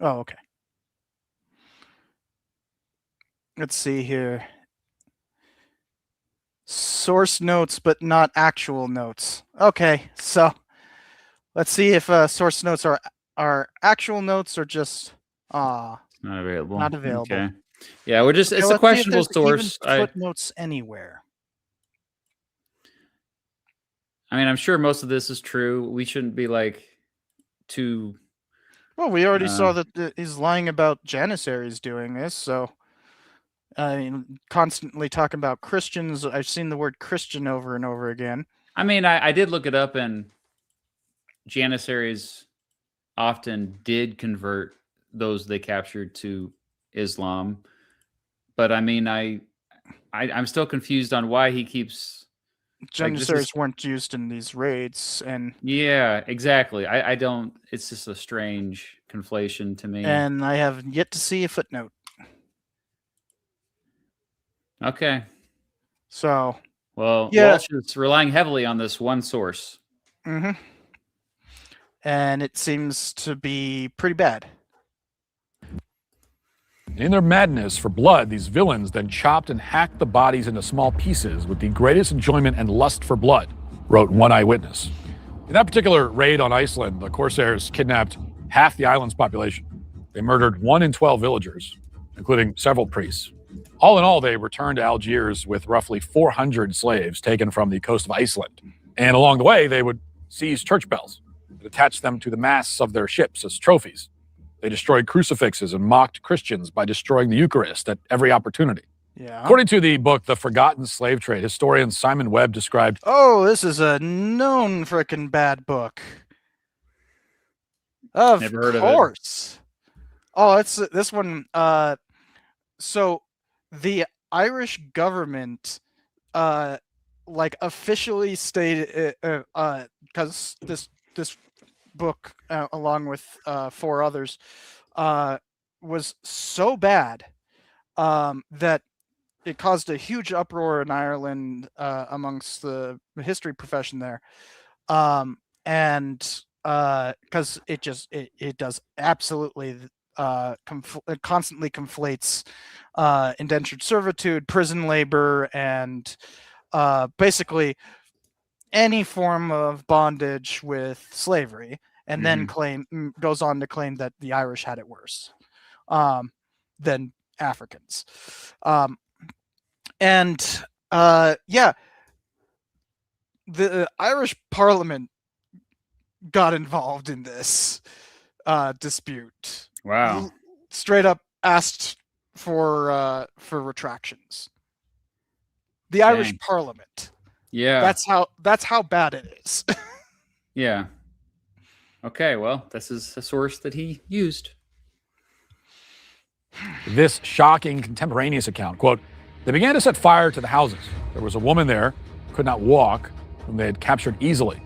Oh, okay. Let's see here. Source notes, but not actual notes. Okay, so let's see if source notes are actual notes or just not available. not available. Okay. Yeah, we're just, Okay, it's a let's see if questionable there's even source. footnotes anywhere. I mean, I'm sure most of this is true. We shouldn't be like too. Well, we already saw that he's lying about Janissaries doing this, so I mean, constantly talking about Christians. I've seen the word Christian over and over again. I mean, I did look it up, and Janissaries often did convert those they captured to Islam. But I mean, I'm still confused on why he keeps. Janissaries weren't used in these raids, and yeah, exactly. I don't. It's just a strange conflation to me. And I have yet to see a footnote. Okay. So. Well, yeah. Walsh is relying heavily on this one source. Mm-hmm. And it seems to be pretty bad. In their madness for blood, these villains then chopped and hacked the bodies into small pieces with the greatest enjoyment and lust for blood, wrote one eyewitness. In that particular raid on Iceland, the Corsairs kidnapped half the island's population. They murdered 1 in 12 villagers, including several priests. All in all, they returned to Algiers with roughly 400 slaves taken from the coast of Iceland. And along the way, they would seize church bells and attach them to the masts of their ships as trophies. They destroyed crucifixes and mocked Christians by destroying the Eucharist at every opportunity. Yeah. According to the book, The Forgotten Slave Trade, historian Simon Webb described, "Oh, this is a known frickin' bad book." Of Never heard course. Oh, it's this one. So the Irish government, like officially stated, because this book, along with 4 others, was so bad that it caused a huge uproar in Ireland amongst the history profession there, and because it does absolutely it constantly conflates indentured servitude, prison labor, and basically any form of bondage with slavery, and then goes on to claim that the Irish had it worse than Africans. Yeah, the Irish Parliament got involved in this dispute. Wow. Straight up asked for retractions. The Irish Parliament. Yeah. That's how bad it is. Yeah. Okay, well, this is a source that he used. this shocking contemporaneous account, quote, "They began to set fire to the houses. There was a woman there, could not walk, whom they had captured easily.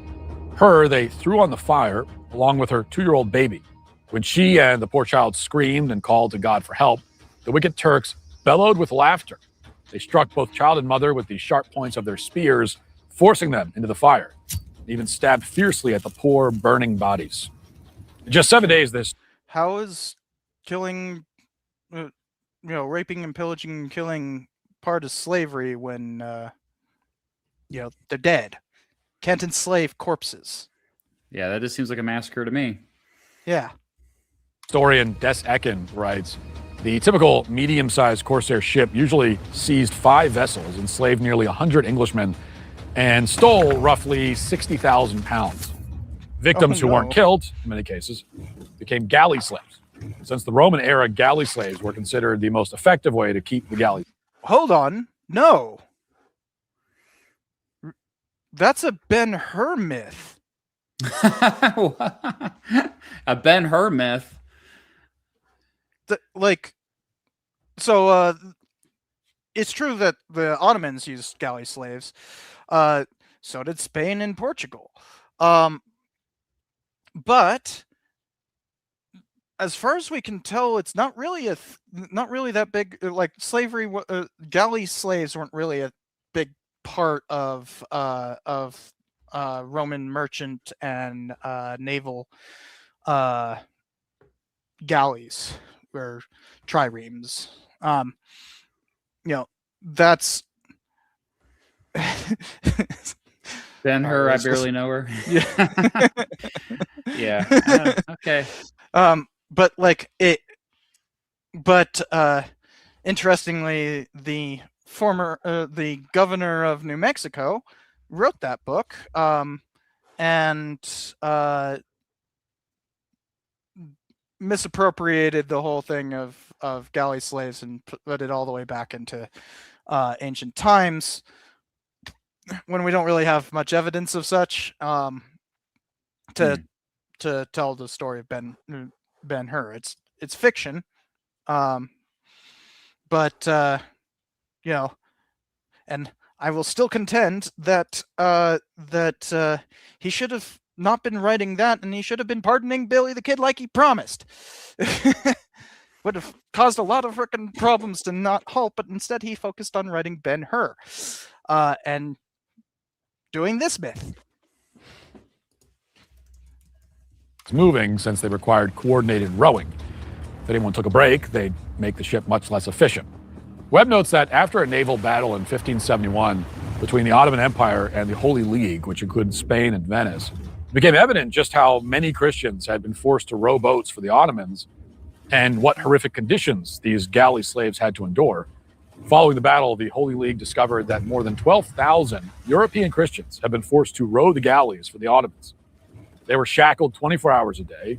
Her they threw on the fire, along with her 2-year-old baby. When she and the poor child screamed and called to God for help, the wicked Turks bellowed with laughter. They struck both child and mother with the sharp points of their spears, forcing them into the fire, and even stabbed fiercely at the poor burning bodies. In just 7 days, this..." How is killing, raping and pillaging and killing part of slavery when, they're dead? Can't enslave corpses. Yeah, that just seems like a massacre to me. Yeah. Historian Des Ecken writes, "The typical medium-sized Corsair ship usually seized 5 vessels, enslaved nearly 100 Englishmen, and stole roughly 60,000 pounds. Victims who weren't killed, in many cases, became galley slaves. Since the Roman era, galley slaves were considered the most effective way to keep the galley." Hold on. No. That's a Ben-Hur myth. A Ben-Hur myth? It's true that the Ottomans used galley slaves. So did Spain and Portugal. But as far as we can tell, it's not really not really that big. Like slavery, galley slaves weren't really a big part of Roman merchant and naval galleys or triremes. That's Ben-Hur, I barely know her. Yeah. Yeah. Okay. But interestingly, the governor of New Mexico wrote that book, and misappropriated the whole thing of galley slaves and put it all the way back into ancient times, when we don't really have much evidence of such, to tell the story of Ben-Hur. It's fiction, but and I will still contend that he should have not been writing that, and he should have been pardoning Billy the Kid like he promised. Would have caused a lot of frickin' problems to not halt, but instead he focused on writing Ben-Hur, and doing this myth. It's moving since they required coordinated rowing. If anyone took a break, they'd make the ship much less efficient. Webb notes that after a naval battle in 1571 between the Ottoman Empire and the Holy League, which included Spain and Venice, it became evident just how many Christians had been forced to row boats for the Ottomans and what horrific conditions these galley slaves had to endure. Following the battle, the Holy League discovered that more than 12,000 European Christians had been forced to row the galleys for the Ottomans. They were shackled 24 hours a day.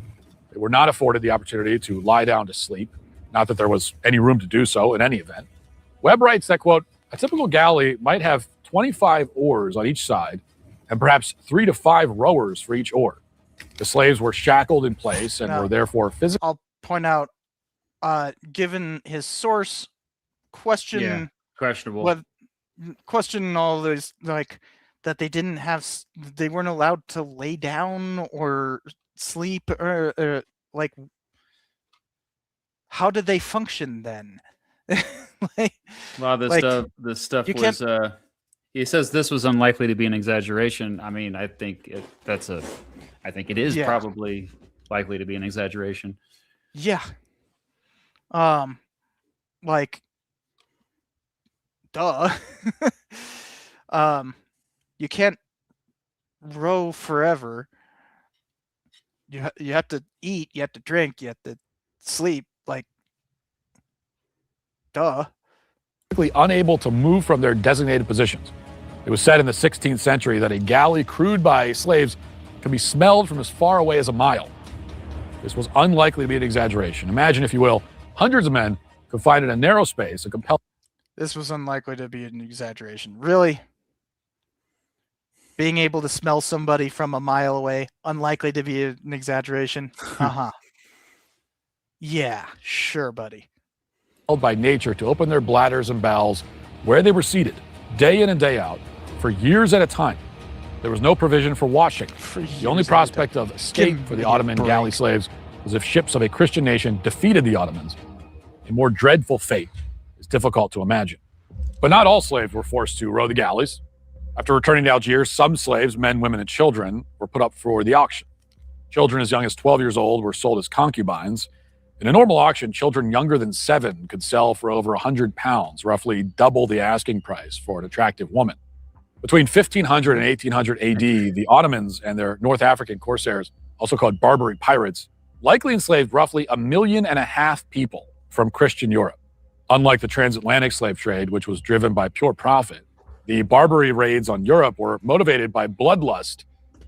They were not afforded the opportunity to lie down to sleep, not that there was any room to do so in any event. Webb writes that, quote, a typical galley might have 25 oars on each side and perhaps 3 to 5 rowers for each oar. The slaves were shackled in place and were therefore physically... I'll point out, given his source, questionable. Question all those, like, that they weren't allowed to lay down or sleep, or like, how did they function then? A lot of this stuff was he says this was unlikely to be an exaggeration. I mean, I think it is probably likely to be an exaggeration. Yeah. Like, duh. You can't row forever. You have to eat, you have to drink, you have to sleep. Like, duh. Unable to move from their designated positions. It was said in the 16th century that a galley crewed by slaves could be smelled from as far away as a mile. This was unlikely to be an exaggeration. Imagine, if you will, hundreds of men confined in a narrow space and compelled. This was unlikely to be an exaggeration. Really? Being able to smell somebody from a mile away, unlikely to be an exaggeration? Uh-huh. Yeah, sure, buddy. By nature to open their bladders and bowels where they were seated, day in and day out, for years at a time. There was no provision for washing. The only prospect of escape for the Ottoman galley slaves was if ships of a Christian nation defeated the Ottomans. A more dreadful fate is difficult to imagine. But not all slaves were forced to row the galleys. After returning to Algiers, some slaves, men, women, and children, were put up for the auction. Children as young as 12 years old were sold as concubines. In a normal auction, children younger than 7 could sell for over 100 pounds, roughly double the asking price for an attractive woman. Between 1500 and 1800 AD, the Ottomans and their North African corsairs, also called Barbary pirates, likely enslaved roughly 1.5 million people from Christian Europe. Unlike the transatlantic slave trade, which was driven by pure profit, the Barbary raids on Europe were motivated by bloodlust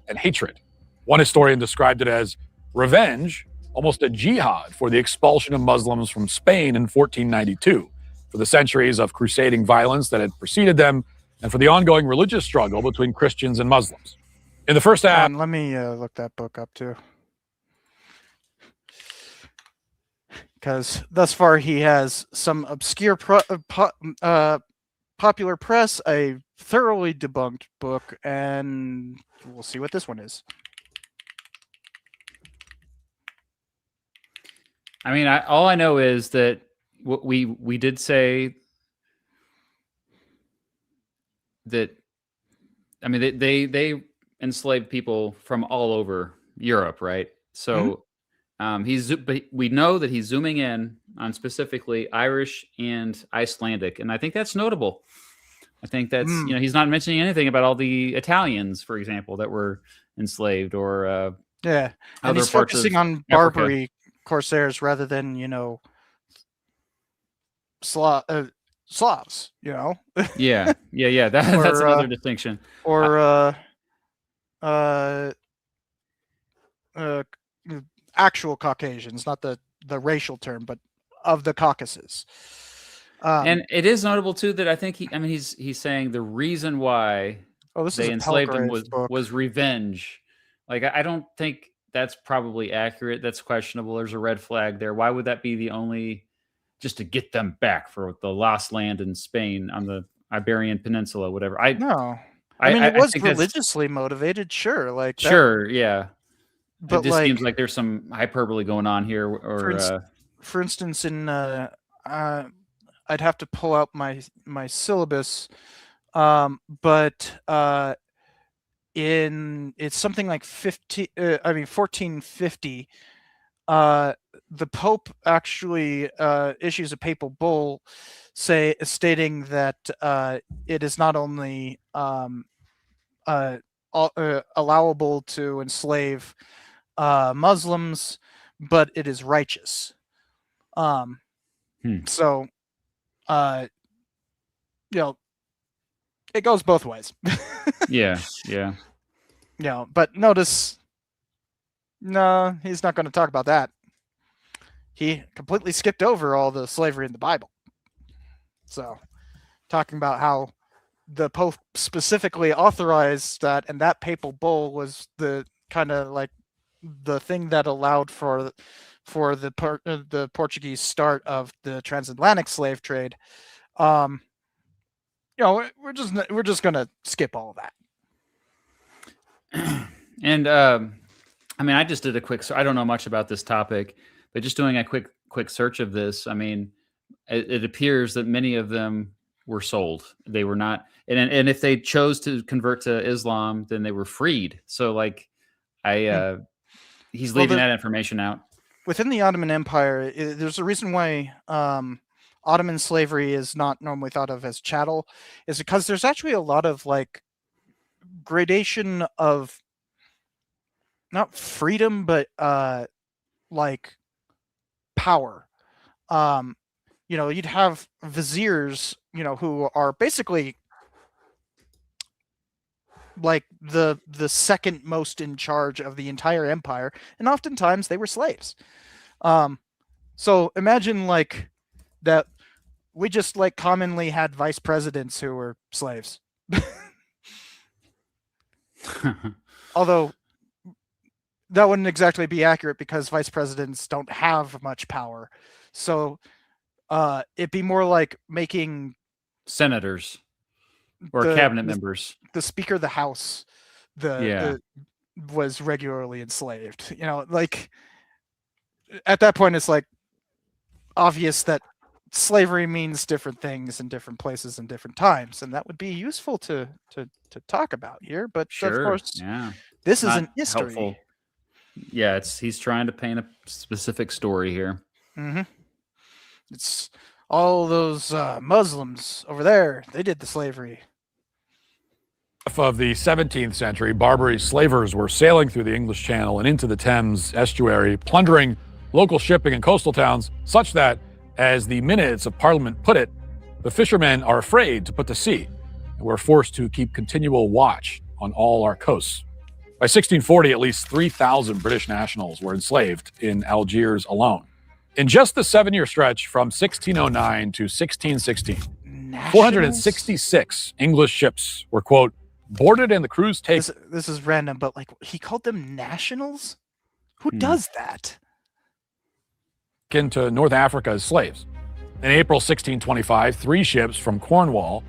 and hatred. One historian described it as revenge, almost a jihad, for the expulsion of Muslims from Spain in 1492, for the centuries of crusading violence that had preceded them, and for the ongoing religious struggle between Christians and Muslims. In the first half... Let me look that book up, too. Because thus far he has some obscure popular press, a thoroughly debunked book, and we'll see what this one is. I mean, all I know is that we did say that. I mean, they enslaved people from all over Europe, right? So but we know that he's zooming in on specifically Irish and Icelandic, and I think that's notable. I think that's he's not mentioning anything about all the Italians, for example, that were enslaved or and he's focusing on Barbary corsairs rather than Slavs. yeah. That's another distinction. Or actual Caucasians, not the racial term, but of the Caucasus. And it is notable too that I think he's saying the reason why they enslaved him was revenge. Like, I don't think that's probably accurate. That's questionable. There's a red flag there. Why would that be the only, just to get them back for the lost land in Spain on the Iberian Peninsula, whatever? I mean, it was religiously motivated, sure. Like that, sure, yeah. But it just seems like there's some hyperbole going on here. Or for instance, in I'd have to pull out my syllabus, but it's something like 1450. The Pope actually issues a papal bull stating that it is not only allowable to enslave Muslims, but it is righteous. So, it goes both ways. yeah. But notice, no, he's not going to talk about that. He completely skipped over all the slavery in the Bible. So, talking about how the Pope specifically authorized that, and that papal bull was the kind of like the thing that allowed for the Portuguese start of the transatlantic slave trade. We're just gonna skip all of that. And I mean, I just did a quick. I don't know much about this topic, but just doing a quick search of this, I mean, it appears that many of them were sold. They were not, and if they chose to convert to Islam, then they were freed. So, like, he's leaving that information out. Within the Ottoman Empire, there's a reason why Ottoman slavery is not normally thought of as chattel, is because there's actually a lot of like gradation of not freedom, but like power. You'd have viziers, who are basically like the second most in charge of the entire empire, and oftentimes they were slaves. So imagine like that we just like commonly had vice presidents who were slaves. Although that wouldn't exactly be accurate because vice presidents don't have much power. So it'd be more like making senators or cabinet members. The Speaker of the House was regularly enslaved. Like at that point, it's like obvious that slavery means different things in different places and different times, and that would be useful to talk about here. But of course, this isn't history. Helpful. Yeah, he's trying to paint a specific story here. Mm-hmm. It's all those Muslims over there. They did the slavery. Of the 17th century, Barbary slavers were sailing through the English Channel and into the Thames estuary, plundering local shipping and coastal towns, such that, as the minutes of Parliament put it, the fishermen are afraid to put to sea, and we're forced to keep continual watch on all our coasts. By 1640, at least 3,000 British nationals were enslaved in Algiers alone. In just the 7-year stretch from 1609 to 1616, 466 English ships were, quote, boarded and the crews taken. This is random, but like he called them nationals? Who does that? Into North Africa as slaves. In April 1625, 3 ships from Cornwall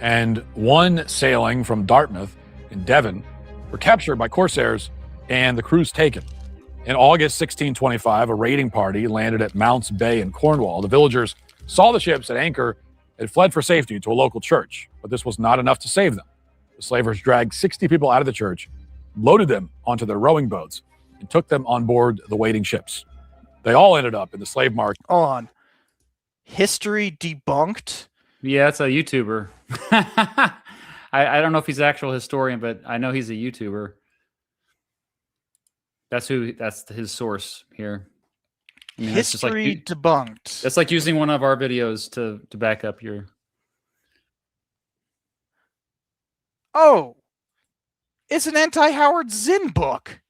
and 1 sailing from Dartmouth in Devon were captured by corsairs and the crews taken. In August 1625, a raiding party landed at Mounts Bay in Cornwall. The villagers saw the ships at anchor and fled for safety to a local church, but this was not enough to save them. The slavers dragged 60 people out of the church, loaded them onto their rowing boats, and took them on board the waiting ships. They all ended up in the slave market. Hold on. History debunked? Yeah, it's a YouTuber. I don't know if he's an actual historian, but I know he's a YouTuber. That's his source here. I mean, History debunked. That's like using one of our videos to back up your. Oh, it's an anti-Howard Zinn book.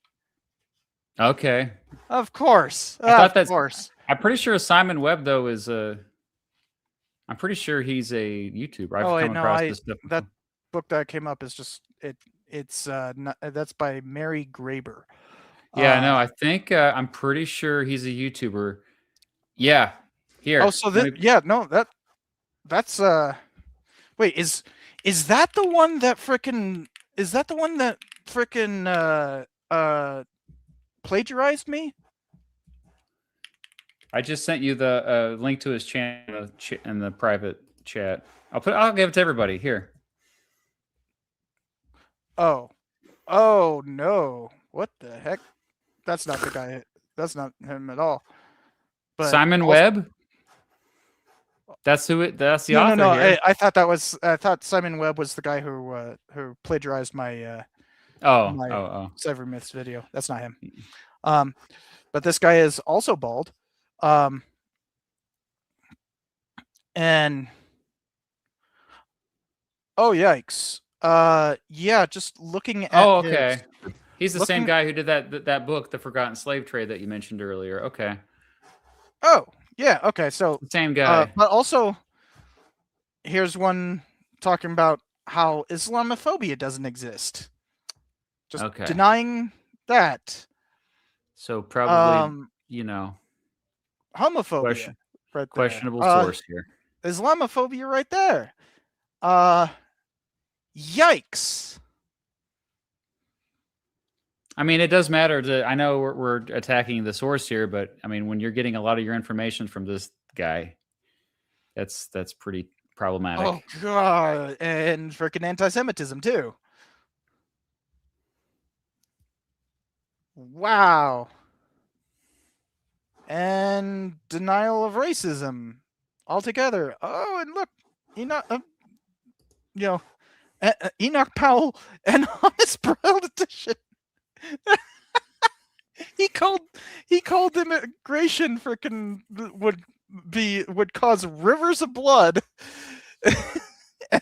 Okay. Of course. Of course. I'm pretty sure Simon Webb though is a. I'm pretty sure he's a YouTuber. I've come across this stuff. That book that came up is just it's that's by Mary Graber. Yeah, no, I think I'm pretty sure he's a YouTuber. Yeah, here. Oh, so that's wait, is that the one that frickin' plagiarized me? I just sent you the link to his channel in the private chat. I'll give it to everybody here. Oh no! What the heck? That's not the guy. That's not him at all. But Simon Webb. That's who it. That's the author. No. Here. I thought Simon Webb was the guy who plagiarized my Cyber Myths video. That's not him. But this guy is also bald. And oh yikes. Yeah, just looking at okay. He's the same guy who did that book, The Forgotten Slave Trade, that you mentioned earlier. Okay. Oh, yeah, okay. So same guy. But also here's one talking about how Islamophobia doesn't exist. Just denying that. So probably, homophobia. Questionable source here. Islamophobia right there. Yikes. I mean, it does matter I know we're attacking the source here, but I mean, when you're getting a lot of your information from this guy, that's pretty problematic. Oh god, and freaking anti-Semitism too. Wow. And denial of racism altogether. Oh, and look, Enoch Powell and Honest Brown edition. he called immigration freaking would cause rivers of blood.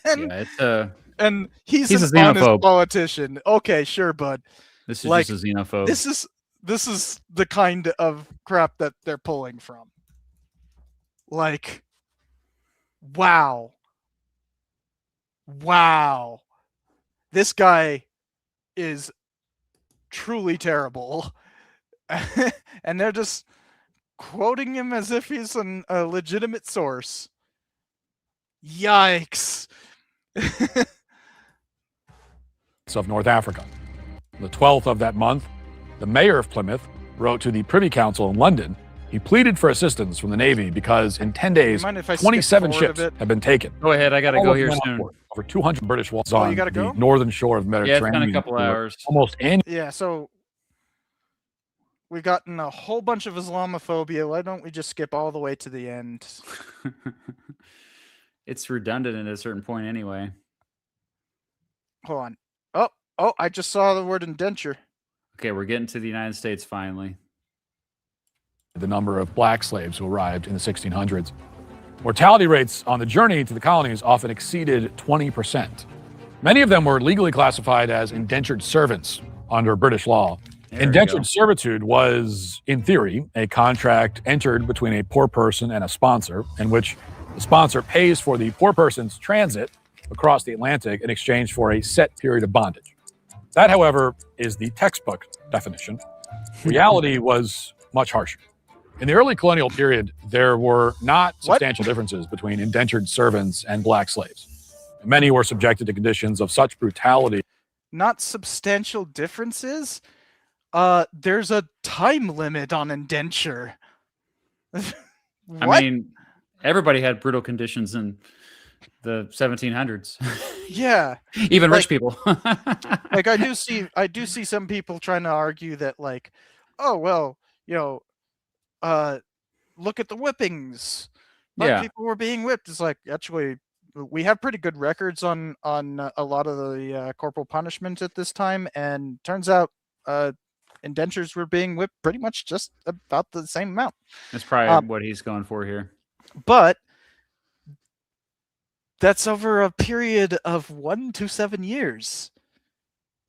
And he's an honest politician. Okay, sure, bud. This is just a xenophobe. This is the kind of crap that they're pulling from. Like, wow. This guy is truly terrible. And they're just quoting him as if he's a legitimate source. Yikes. Of North Africa. The 12th of that month, the mayor of Plymouth wrote to the Privy Council in London. He pleaded for assistance from the Navy because in 10 days, 27 ships have been taken. Go ahead, I got to go here soon. Over 200 British walls on the northern shore of the Mediterranean. Yeah, it's been a couple hours. Almost any. Yeah, so we've gotten a whole bunch of Islamophobia. Why don't we just skip all the way to the end? It's redundant at a certain point anyway. Hold on. Oh, I just saw the word indenture. Okay, we're getting to the United States finally. The number of black slaves who arrived in the 1600s. Mortality rates on the journey to the colonies often exceeded 20%. Many of them were legally classified as indentured servants under British law. Indentured servitude was, in theory, a contract entered between a poor person and a sponsor, in which the sponsor pays for the poor person's transit across the Atlantic in exchange for a set period of bondage. That, however, is the textbook definition. Reality was much harsher. In the early colonial period, there were not substantial differences between indentured servants and black slaves. Many were subjected to conditions of such brutality. Not substantial differences? there's a time limit on indenture. I mean, everybody had brutal conditions in the 1700s. Yeah, Even rich people. like I do see some people trying to argue that, like, oh well, look at the whippings. Black people were being whipped. It's like, actually, we have pretty good records on a lot of the corporal punishment at this time, and turns out indentures were being whipped pretty much just about the same amount. That's probably what he's going for here. But that's over a period of 1 to 7 years.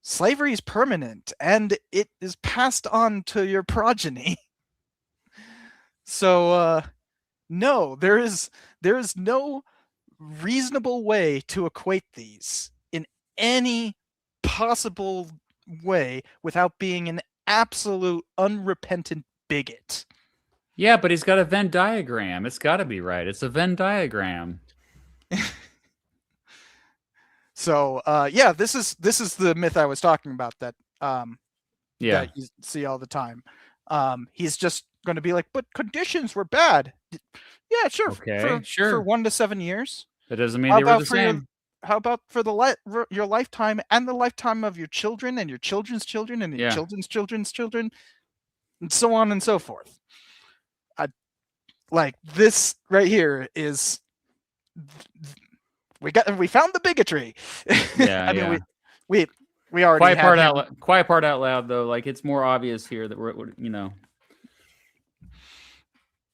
Slavery is permanent, and it is passed on to your progeny. So, no, there is no reasonable way to equate these in any possible way without being an absolute unrepentant bigot. Yeah, but he's got a Venn diagram. It's got to be right. It's a Venn diagram. So, yeah, this is the myth I was talking about that that you see all the time. He's just going to be like, but conditions were bad. Yeah, sure. Okay, for 1 to 7 years. That doesn't mean they were the same. How about for your lifetime and the lifetime of your children and your children's children and your children's children's children, and so on and so forth? Like, this right here is we found the bigotry. Yeah, I mean, we already quiet part out loud though. Like, it's more obvious here that we're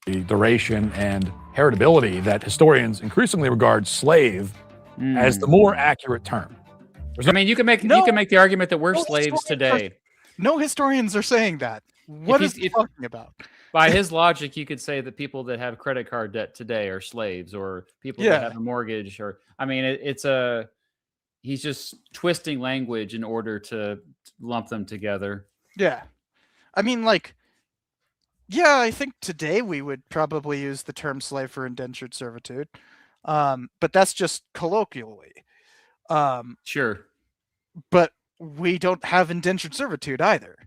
the duration and heritability that historians increasingly regard slave as the more accurate term. I mean, you can make the argument that we're slaves today. No historians are saying that. What is he talking about? By his logic, you could say that people that have credit card debt today are slaves, or people that have a mortgage, or I mean, he's just twisting language in order to lump them together. Yeah, I mean, like, yeah, I think today we would probably use the term slave for indentured servitude, but that's just colloquially. Sure, but we don't have indentured servitude either.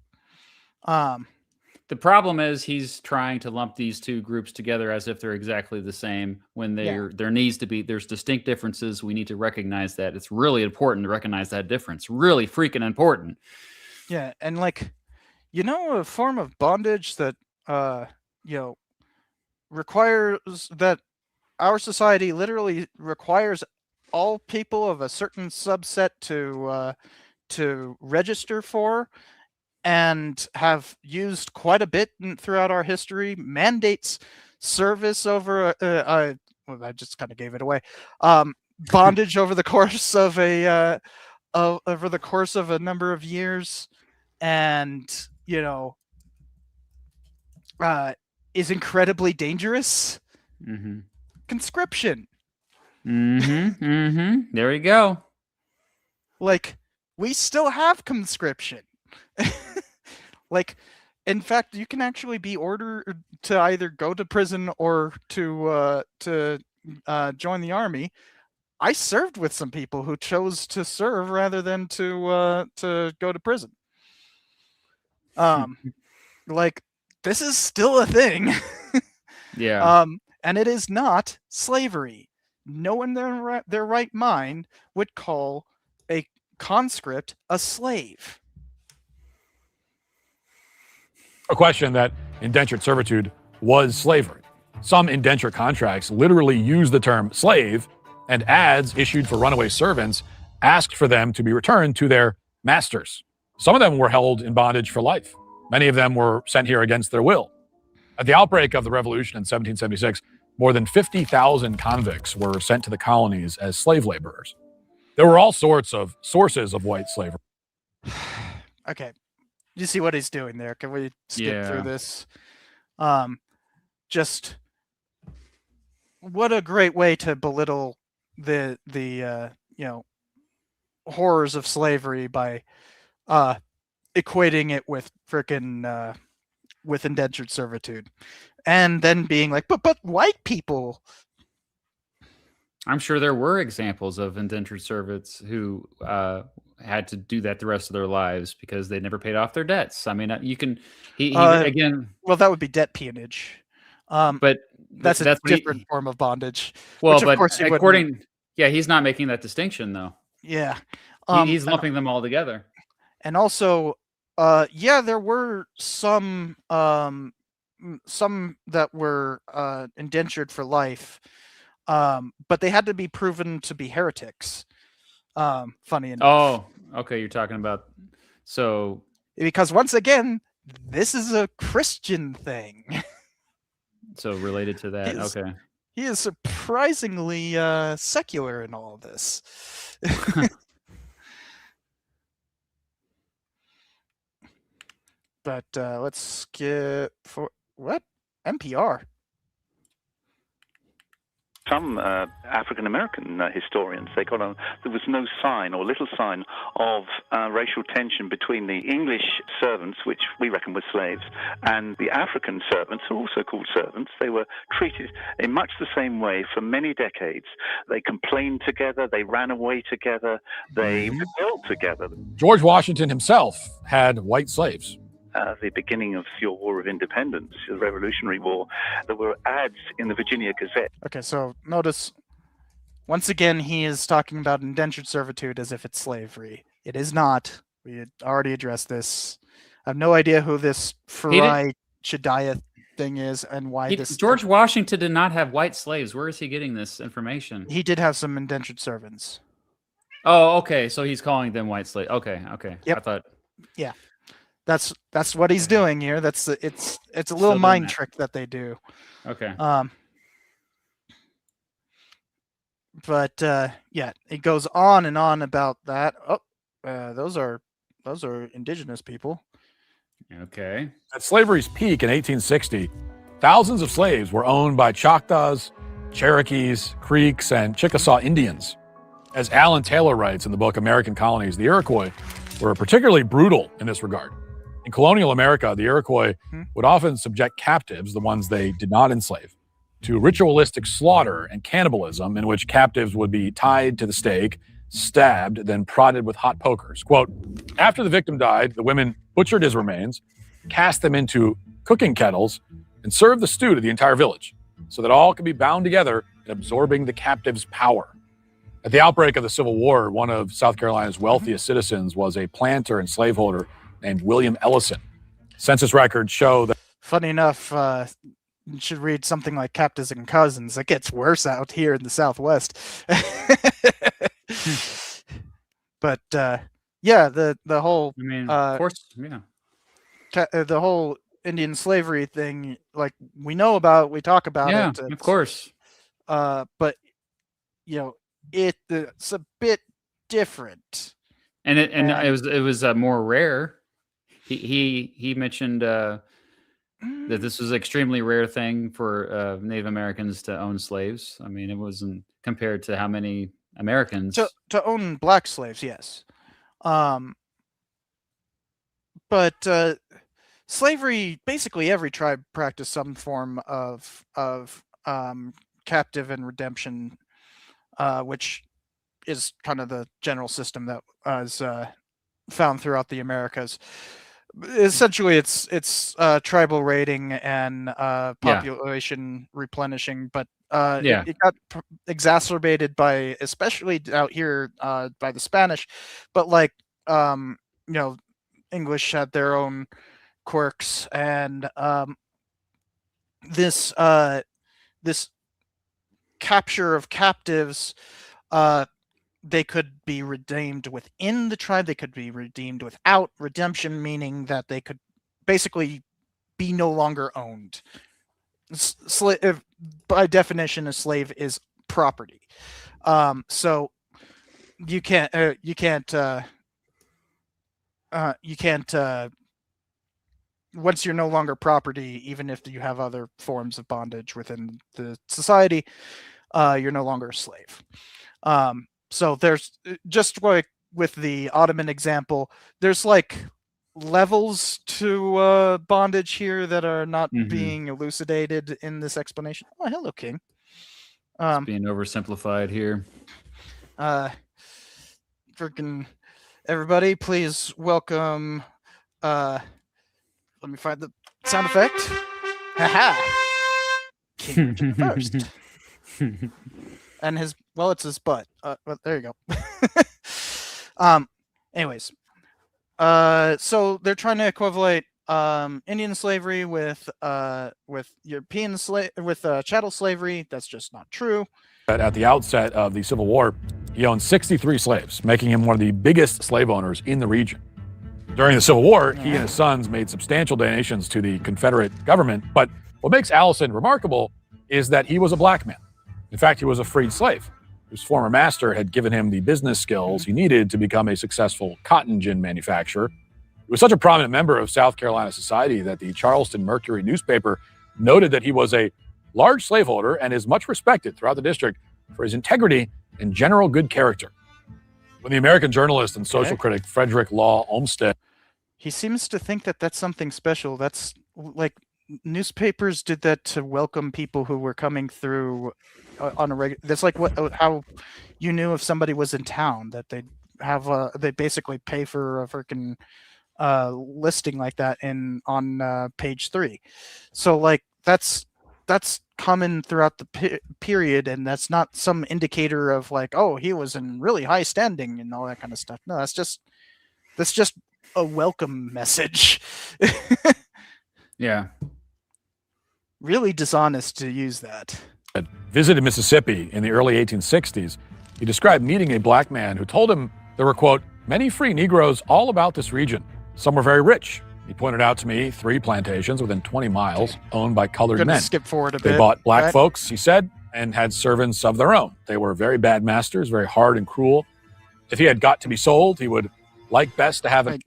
The problem is he's trying to lump these two groups together as if they're exactly the same when there needs to be, there's distinct differences. We need to recognize that. It's really important to recognize that difference. Really freaking important. Yeah, and like, a form of bondage that requires that our society literally requires all people of a certain subset to register for and have used quite a bit throughout our history, mandates service over I just kind of gave it away. Bondage over the course of a number of years, and is incredibly dangerous. Mm-hmm. Conscription. Mm-hmm. Mm-hmm. There you go. Like, we still have conscription. Like, in fact, you can actually be ordered to either go to prison or to join the army. I served with some people who chose to serve rather than to go to prison. Like, this is still a thing. Yeah. And it is not slavery. No one in their right mind would call a conscript a slave. A question that indentured servitude was slavery. Some indenture contracts literally use the term slave, and ads issued for runaway servants asked for them to be returned to their masters. Some of them were held in bondage for life. Many of them were sent here against their will. At the outbreak of the revolution in 1776, more than 50,000 convicts were sent to the colonies as slave laborers. There were all sorts of sources of white slavery. Okay. You see what he's doing there? Can we skip through this? Just what a great way to belittle the horrors of slavery by equating it with frickin' with indentured servitude, and then being like, but white people. I'm sure there were examples of indentured servants who had to do that the rest of their lives because they never paid off their debts. I mean, you can he again. Well, that would be debt peonage. But that's a what different form of bondage. Well, which of but course he according, wouldn't. yeah, he's not making that distinction though. Yeah, He's lumping them all together. And also, yeah, there were some that were indentured for life, but they had to be proven to be heretics. Funny enough. Oh, okay, you're talking about so because once again, this is a Christian thing. So related to that, okay. He is surprisingly secular in all of this. But let's skip for what? NPR. Some African American historians, there was no sign or little sign of racial tension between the English servants, which we reckon were slaves, and the African servants, who are also called servants. They were treated in much the same way for many decades. They complained together, they ran away together, they rebelled together. George Washington himself had white slaves. The beginning of your War of Independence, the Revolutionary War, there were ads in the Virginia Gazette. Okay, so notice, once again, he is talking about indentured servitude as if it's slavery. It is not. We had already addressed this. I have no idea who this Farai Chediah thing is and why this... George Washington did not have white slaves. Where is he getting this information? He did have some indentured servants. Oh, okay, so he's calling them white slaves. Okay. Yep. I thought... Yeah. That's what he's doing here. It's a little mind trick that they do. Okay. But yeah, it goes on and on about that. Oh, those are indigenous people. Okay. At slavery's peak in 1860, thousands of slaves were owned by Choctaws, Cherokees, Creeks, and Chickasaw Indians. As Alan Taylor writes in the book American Colonies, the Iroquois were particularly brutal in this regard. In colonial America, the Iroquois would often subject captives, the ones they did not enslave, to ritualistic slaughter and cannibalism in which captives would be tied to the stake, stabbed, then prodded with hot pokers. Quote, after the victim died, the women butchered his remains, cast them into cooking kettles, and served the stew to the entire village so that all could be bound together in absorbing the captive's power. At the outbreak of the Civil War, one of South Carolina's wealthiest citizens was a planter and slaveholder named William Ellison. Census records show that... Funny enough, you should read something like Captives and Cousins. It gets worse out here in the Southwest. But yeah, the whole... I mean, of course, yeah. The whole Indian slavery thing, like, we know about, we talk about it. Yeah, of course. But, you know, it's a bit different. And it was more rare. He mentioned that this was an extremely rare thing for Native Americans to own slaves. I mean, it wasn't compared to how many Americans to own black slaves, yes. But slavery, basically every tribe practiced some form of captive and redemption, which is kind of the general system that was found throughout the Americas. Essentially, it's tribal raiding and population replenishing, but it got exacerbated by, especially out here, by the Spanish. But like, you know, English had their own quirks, and this capture of captives, they could be redeemed within the tribe. They could be redeemed without redemption, meaning that they could basically be no longer owned. By definition, a slave is property. So you can't once you're no longer property, even if you have other forms of bondage within the society, you're no longer a slave. So there's, just like with the Ottoman example, there's like levels to bondage here that are not being elucidated in this explanation. Oh, hello, King. It's being oversimplified here. Freaking Everybody, please welcome. Let me find the sound effect. Haha. King Richard the First. And his, well, it's his butt. But there you go. Anyways, so they're trying to equivalate Indian slavery with European chattel slavery. That's just not true. At the outset of the Civil War, he owned 63 slaves, making him one of the biggest slave owners in the region. During the Civil War, he and his sons made substantial donations to the Confederate government. But what makes Allison remarkable is that he was a black man. In fact, he was a freed slave whose former master had given him the business skills he needed to become a successful cotton gin manufacturer. He was such a prominent member of South Carolina society that the Charleston Mercury newspaper noted that he was a large slaveholder and is much respected throughout the district for his integrity and general good character. When the American journalist and social critic Frederick Law Olmsted... He seems to think that that's something special. That's like newspapers did that to welcome people who were coming through on a regular. That's like how you knew if somebody was in town, that they'd have they basically pay for a freaking listing like that on page 3. So like that's common throughout the period, and that's not some indicator of like, oh, he was in really high standing and all that kind of stuff. No, that's just a welcome message. Yeah. Really dishonest to use that. Visited Mississippi in the early 1860s. He described meeting a black man who told him there were, quote, many free Negroes all about this region. Some were very rich. He pointed out to me 3 plantations within 20 miles owned by colored men. Skip forward a bit. They bought black folks, he said, and had servants of their own. They were very bad masters, very hard and cruel. If he had got to be sold, he would like best to have it.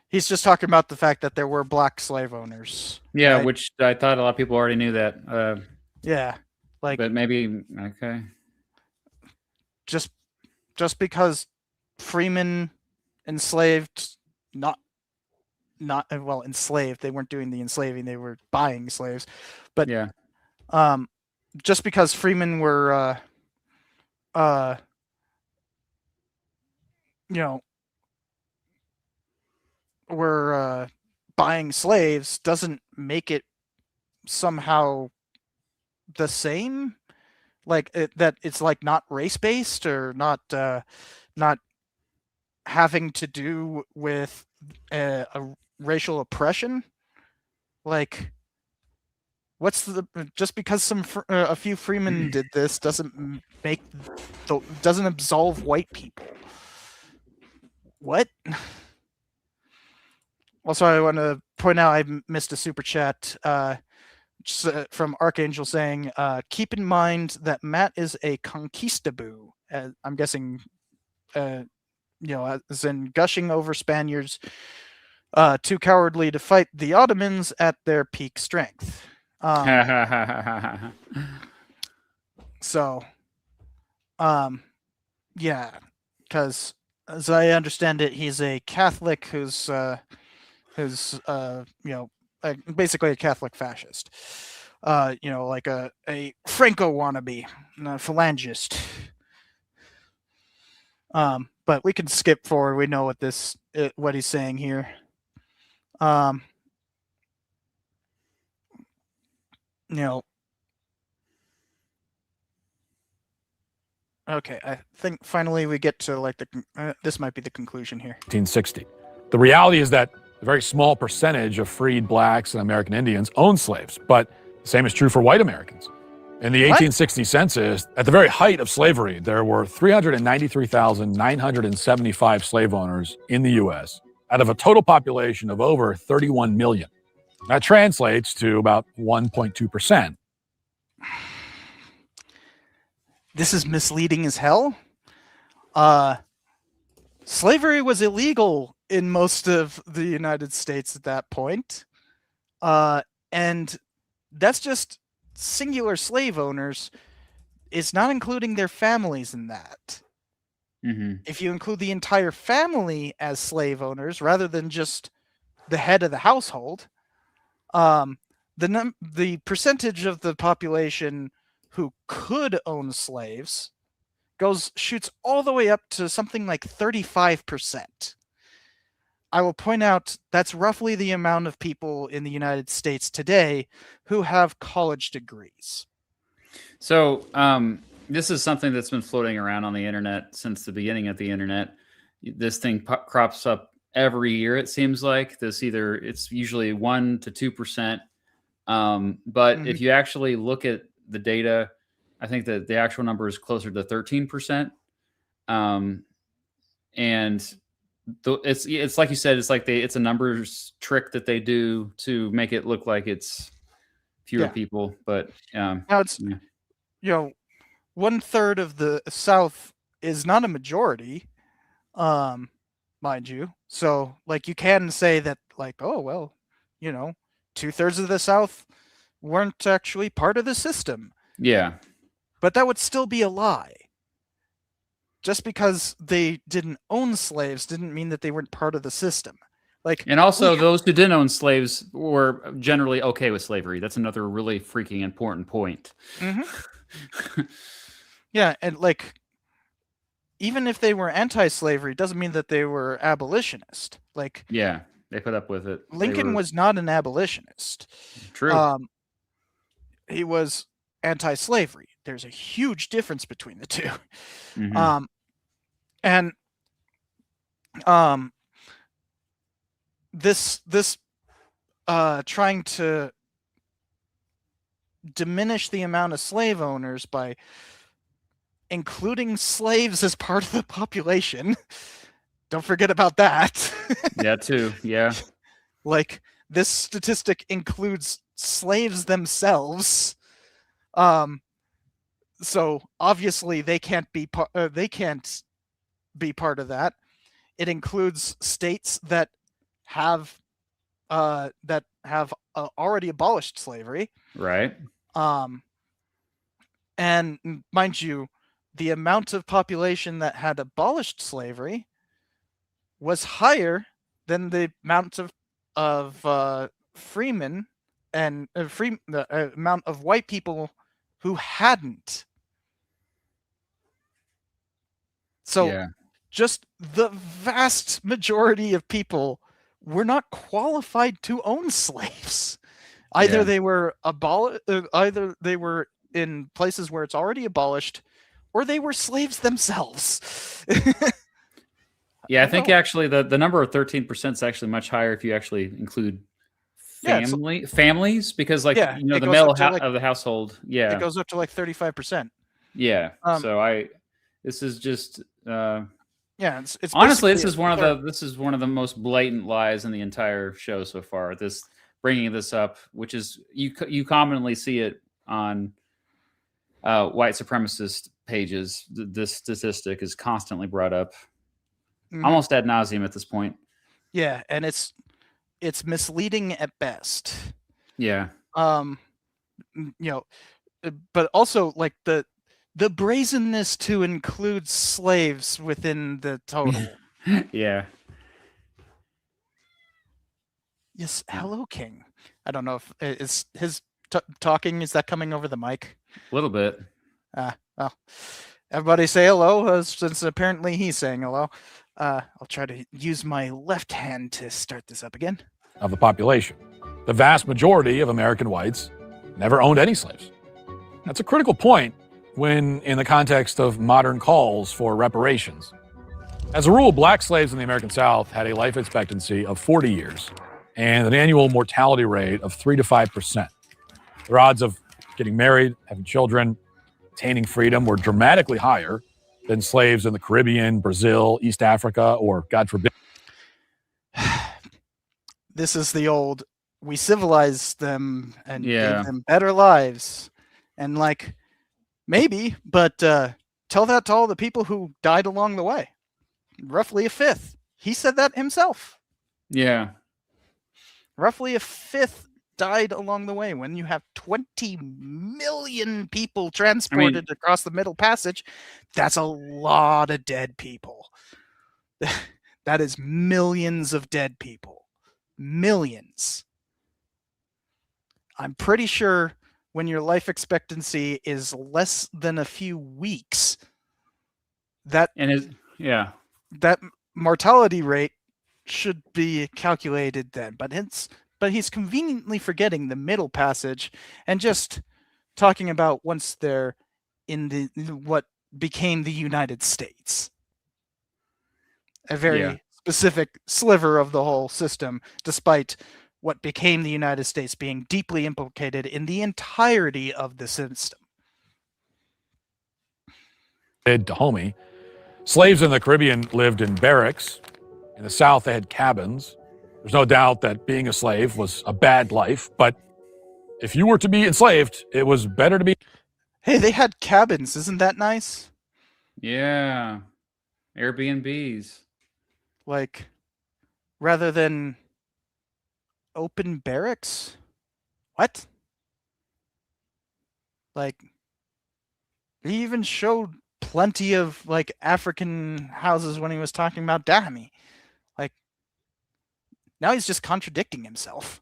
He's just talking about the fact that there were black slave owners. Yeah, right? Which I thought a lot of people already knew that. Yeah, like, but maybe okay. Just because freemen enslaved, not well, enslaved. They weren't doing the enslaving; they were buying slaves. But yeah, just because freemen were, were buying slaves doesn't make it somehow the same, like that it's like not race-based or not having to do with a racial oppression. Like, what's just because a few freemen did this doesn't absolve white people. What? Also, I want to point out I missed a super chat from Archangel saying, keep in mind that Matt is a conquistaboo. I'm guessing, as in gushing over Spaniards, too cowardly to fight the Ottomans at their peak strength. So, yeah, because as I understand it, he's a Catholic who's basically a Catholic fascist. Like a Franco wannabe, a phalangist. But we can skip forward. We know what he's saying here. Okay, I think finally we get to like this might be the conclusion here. 1860. The reality is that a very small percentage of freed blacks and American Indians owned slaves, but the same is true for white Americans. In the 1860 census, at the very height of slavery, there were 393,975 slave owners in the U.S. out of a total population of over 31 million. That translates to about 1.2%. This is misleading as hell. Slavery was illegal in most of the United States at that point. And that's just singular slave owners. It's not including their families in that. Mm-hmm. If you include the entire family as slave owners, rather than just the head of the household, the percentage of the population who could own slaves shoots all the way up to something like 35%. I will point out that's roughly the amount of people in the United States today who have college degrees. So this is something that's been floating around on the internet since the beginning of the internet. This thing crops up every year, it seems like. It's usually 1 to 2%. But if you actually look at the data, I think that the actual number is closer to 13%. And it's like you said, it's a numbers trick that they do to make it look like it's fewer people. But now it's 1/3 of the South is not a majority, mind you. So like you can say that like, oh well, 2/3 of the South weren't actually part of the system. Yeah. But that would still be a lie. Just because they didn't own slaves didn't mean that they weren't part of the system. And also those who didn't own slaves were generally okay with slavery. That's another really freaking important point. Yeah, and like even if they were anti-slavery doesn't mean that they were abolitionist. Like yeah, they put up with it. Lincoln was not an abolitionist. True. He was anti-slavery. There's a huge difference between the two. This trying to diminish the amount of slave owners by including slaves as part of the population. Don't forget about that. Yeah, too. Yeah. Like this statistic includes slaves themselves. So obviously they can't be part of that. It includes states that have already abolished slavery. Right. And mind you, the amount of population that had abolished slavery was higher than the amount of freemen and the amount of white people who hadn't. So just the vast majority of people were not qualified to own slaves. Either they were either they were in places where it's already abolished, or they were slaves themselves. Yeah, I think actually the number of 13% is actually much higher if you actually include families, because like the male of the household, it goes up to like 35%. Yeah. So this is just it's honestly this is one of the most blatant lies in the entire show so far. This bringing this up, which is you commonly see it on white supremacist pages. This statistic is constantly brought up, almost ad nauseum at this point. Yeah, and it's misleading at best. Yeah. But also like the brazenness to include slaves within the total. Yeah. Yes, hello, King. I don't know if is his talking. Is that coming over the mic? A little bit. Well, everybody say hello, since apparently he's saying hello. I'll try to use my left hand to start this up again. Of the population, the vast majority of American whites never owned any slaves. That's a critical point when in the context of modern calls for reparations. As a rule, black slaves in the American South had a life expectancy of 40 years and an annual mortality rate of 3 to 5%. Their odds of getting married, having children, attaining freedom were dramatically higher than slaves in the Caribbean, Brazil, East Africa, or, God forbid. This is the old, we civilized them and gave them better lives. And like, maybe, but tell that to all the people who died along the way. Roughly a fifth. He said that himself. Yeah. Roughly a fifth died along the way. When you have 20 million people transported across the Middle Passage, that's a lot of dead people. That is millions of dead people. Millions. I'm pretty sure when your life expectancy is less than a few weeks, that mortality rate should be calculated then, but he's conveniently forgetting the middle passage and just talking about once they're in what became the United States. A very specific sliver of the whole system, despite what became the United States being deeply implicated in the entirety of the system. Dahomey. Slaves in the Caribbean lived in barracks. In the South, they had cabins. There's no doubt that being a slave was a bad life, but if you were to be enslaved, it was better to be. Hey, they had cabins. Isn't that nice? Yeah. Airbnbs. Like, rather than open barracks? What? Like, he even showed plenty of, like, African houses when he was talking about Dahomey. Like, now he's just contradicting himself.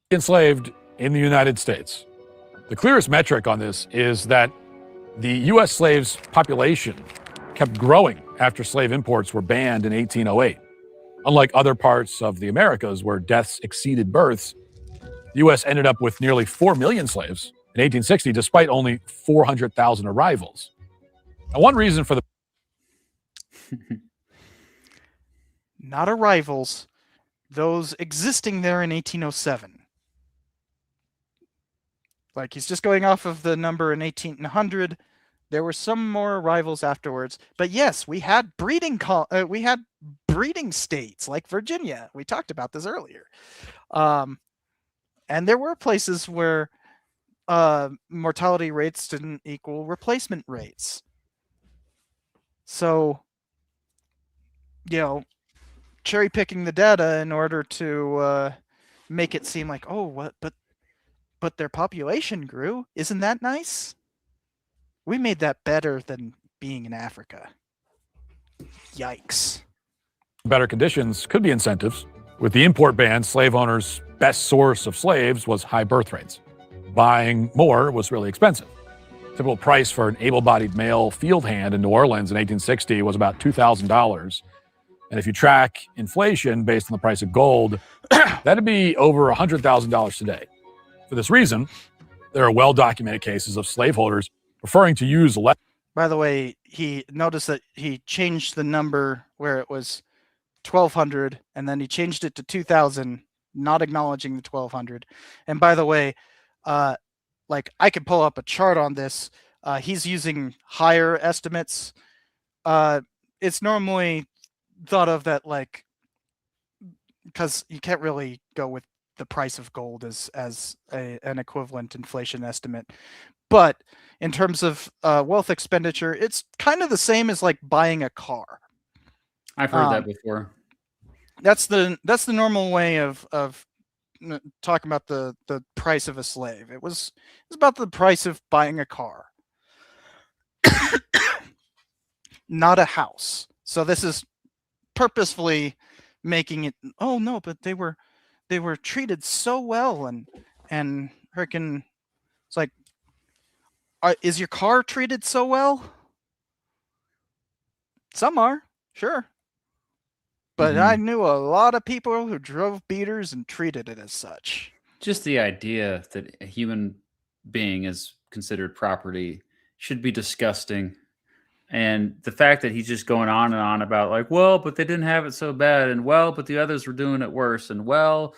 Enslaved in the United States. The clearest metric on this is that the U.S. slaves' population kept growing after slave imports were banned in 1808. Unlike other parts of the Americas where deaths exceeded births, the U.S. ended up with nearly 4 million slaves in 1860, despite only 400,000 arrivals. Now, one reason for the not arrivals, those existing there in 1807. Like, he's just going off of the number in 1800. There were some more arrivals afterwards, but yes, we had breeding states like Virginia. We talked about this earlier, and there were places where mortality rates didn't equal replacement rates. So, cherry picking the data in order to make it seem like, oh, what, but their population grew. Isn't that nice? We made that better than being in Africa. Yikes. better conditions could be incentives. With the import ban, slave owners' best source of slaves was high birth rates. Buying more was really expensive. Typical price for an able-bodied male field hand in New Orleans in 1860 was about $2,000. And if you track inflation based on the price of gold, that'd be over $100,000 today. For this reason, there are well-documented cases of slaveholders preferring to use less. By the way, he noticed that he changed the number where it was 1,200, and then he changed it to 2,000, not acknowledging the 1,200. And by the way, like, I could pull up a chart on this. He's using higher estimates. It's normally thought of that, like, because you can't really go with the price of gold as an equivalent inflation estimate. But in terms of wealth expenditure, it's kind of the same as like buying a car. I've heard that before. That's the normal way of talking about the price of a slave. It's about the price of buying a car, not a house. So this is purposefully making it. Oh no, but they were treated so well, and freaking, it's like, is your car treated so well? Some are, sure. But I knew a lot of people who drove beaters and treated it as such. Just the idea that a human being is considered property should be disgusting. And the fact that he's just going on and on about, like, well, but they didn't have it so bad, and well, but the others were doing it worse, and well,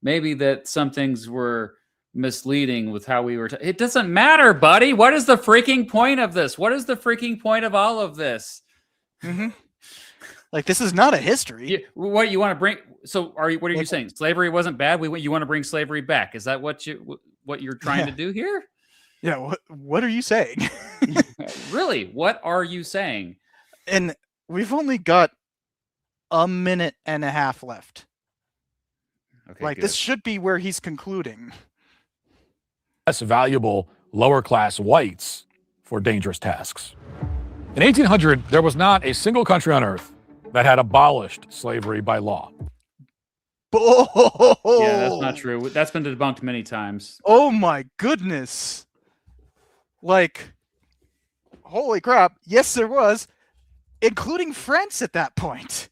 maybe that some things were misleading with how we were. It doesn't matter, buddy. What is the freaking point of this? What is the freaking point of all of this? Mm-hmm. Like, this is not a history. What you want to bring? So, what are you saying? Slavery wasn't bad. You want to bring slavery back? Is that what you're trying to do here? Yeah. What are you saying? Really? What are you saying? And we've only got a minute and a half left. Okay, like, good. This should be where he's concluding. Less valuable lower-class whites for dangerous tasks. In 1800, there was not a single country on earth that had abolished slavery by law. Oh! Yeah, that's not true. That's been debunked many times. Oh my goodness. Like, holy crap. Yes, there was, including France at that point.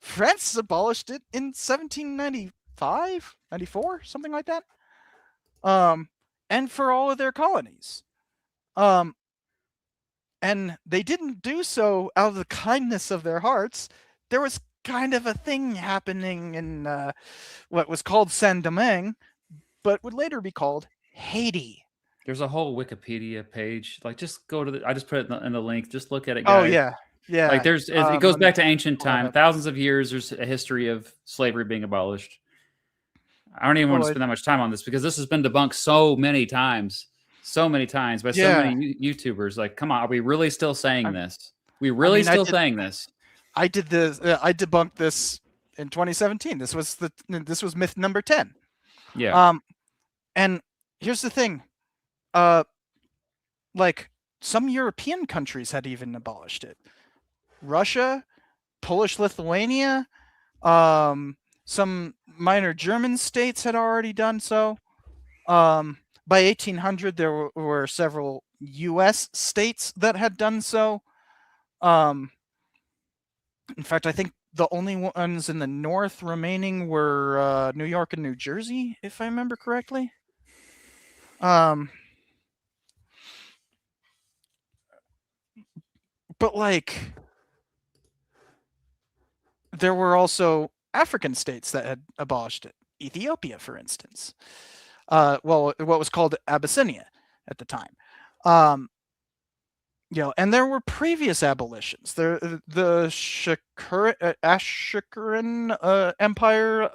France abolished it in 1795, 94, something like that. And for all of their colonies. And they didn't do so out of the kindness of their hearts. There was kind of a thing happening in what was called Saint-Domingue, but would later be called Haiti. There's a whole Wikipedia page. Like, just go to I just put it in the link. Just look at it, Oh guys. yeah, yeah. Like, it goes back to ancient pull that time, up. thousands of years. There's a history of slavery being abolished. I don't even want to spend that much time on this because this has been debunked so many times by so many YouTubers. Like, come on, are we really still saying this? We really still saying this? I did this. I debunked this in 2017. This was myth number 10. Yeah. And here's the thing. Like, some European countries had even abolished it. Russia, Polish Lithuania, some minor German states had already done so. By 1800, there were several U.S. states that had done so. In fact, I think the only ones in the north remaining were New York and New Jersey, if I remember correctly. But like, there were also African states that had abolished it. Ethiopia, for instance. Well, what was called Abyssinia at the time. And there were previous abolitions. The Ashokaran Empire,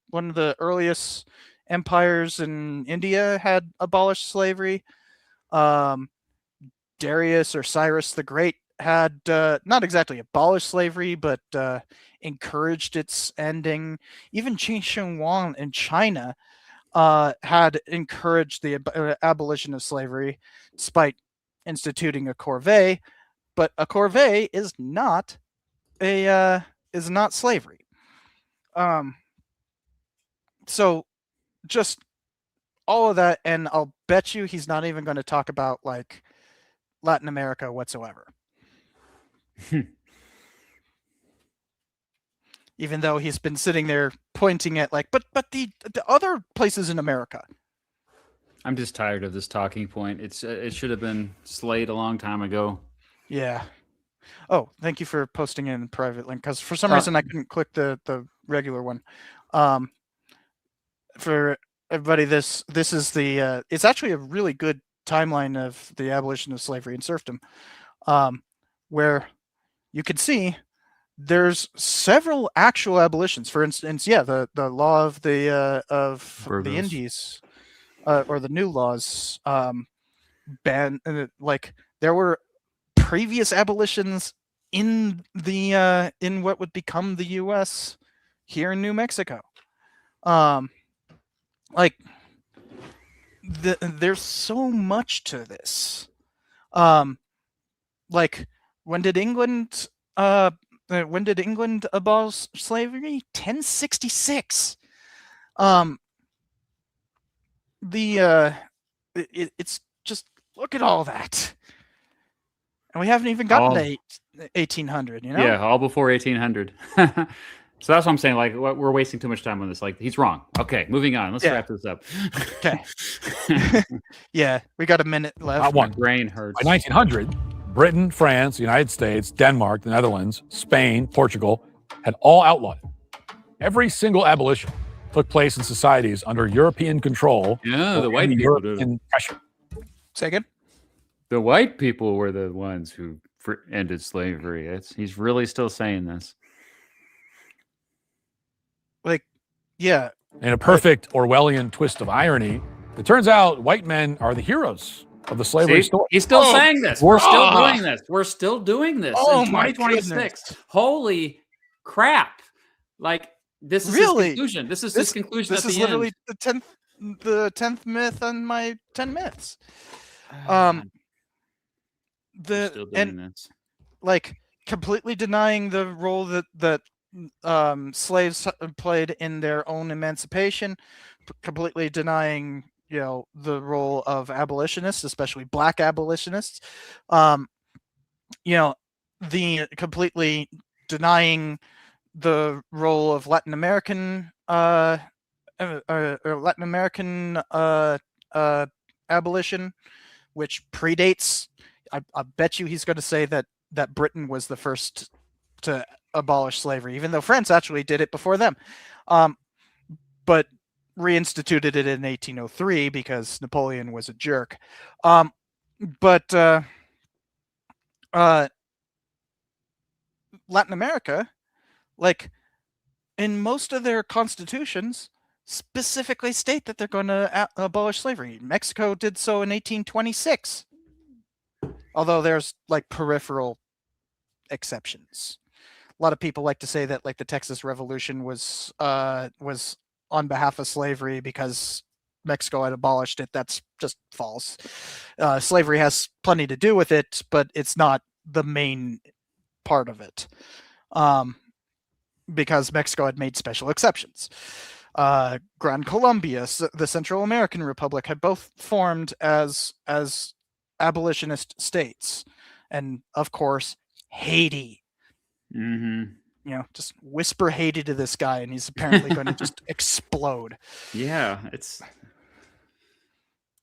one of the earliest empires in India, had abolished slavery. Darius or Cyrus the Great had not exactly abolished slavery, but encouraged its ending. Even Qin Shi Huang in China had encouraged the abolition of slavery, despite instituting a corvée. But a corvée is not slavery. So just all of that, and I'll bet you he's not even going to talk about like Latin America whatsoever. Even though he's been sitting there pointing at like, but the other places in America. I'm just tired of this talking point. It should have been slayed a long time ago. Yeah. Oh, thank you for posting in private link, because for some reason I couldn't click the regular one. For everybody, this is the it's actually a really good timeline of the abolition of slavery and serfdom, where you can see there's several actual abolitions. For instance, the law of the Indies, or the new laws, ban like there were previous abolitions in the in what would become the U.S. here in New Mexico. Like there's so much to this. Like when did England abolish slavery? 1066. It's just, look at all that, and we haven't even gotten to 1800. You know? Yeah, all before 1800. So that's what I'm saying. Like, we're wasting too much time on this. Like, he's wrong. Okay, moving on. Let's wrap this up. Okay. Yeah, we got a minute left. Not one. My brain hurts. By 1900, Britain, France, the United States, Denmark, the Netherlands, Spain, Portugal had all outlawed it. Every single abolition took place in societies under European control. Yeah, the white people did it. Pressure. Say again? The white people were the ones who ended slavery. He's really still saying this. Like, yeah. In a perfect Orwellian twist of irony, it turns out white men are the heroes of the slavery story. He's still saying this. We're still doing this. We're still doing this in 2026. Holy crap. Like, this is his conclusion. This is his conclusion at the end. This is literally the 10th myth on my 10 myths. Still doing this. Like, completely denying the role that slaves played in their own emancipation, completely denying the role of abolitionists, especially black abolitionists, the completely denying the role of Latin American abolition, which predates. I bet you he's going to say that Britain was the first to abolish slavery, even though France actually did it before them, but reinstituted it in 1803 because Napoleon was a jerk. But Latin America, like, in most of their constitutions, specifically state that they're going to abolish slavery. Mexico did so in 1826, although there's like peripheral exceptions. A lot of people like to say that like the Texas Revolution was on behalf of slavery because Mexico had abolished it. That's just false. Slavery has plenty to do with it, but it's not the main part of it, because Mexico had made special exceptions. Gran Colombia, the Central American Republic, had both formed as abolitionist states, and of course Haiti. Mm-hmm. You know, just whisper Haiti to this guy, and he's apparently going to just explode. Yeah, it's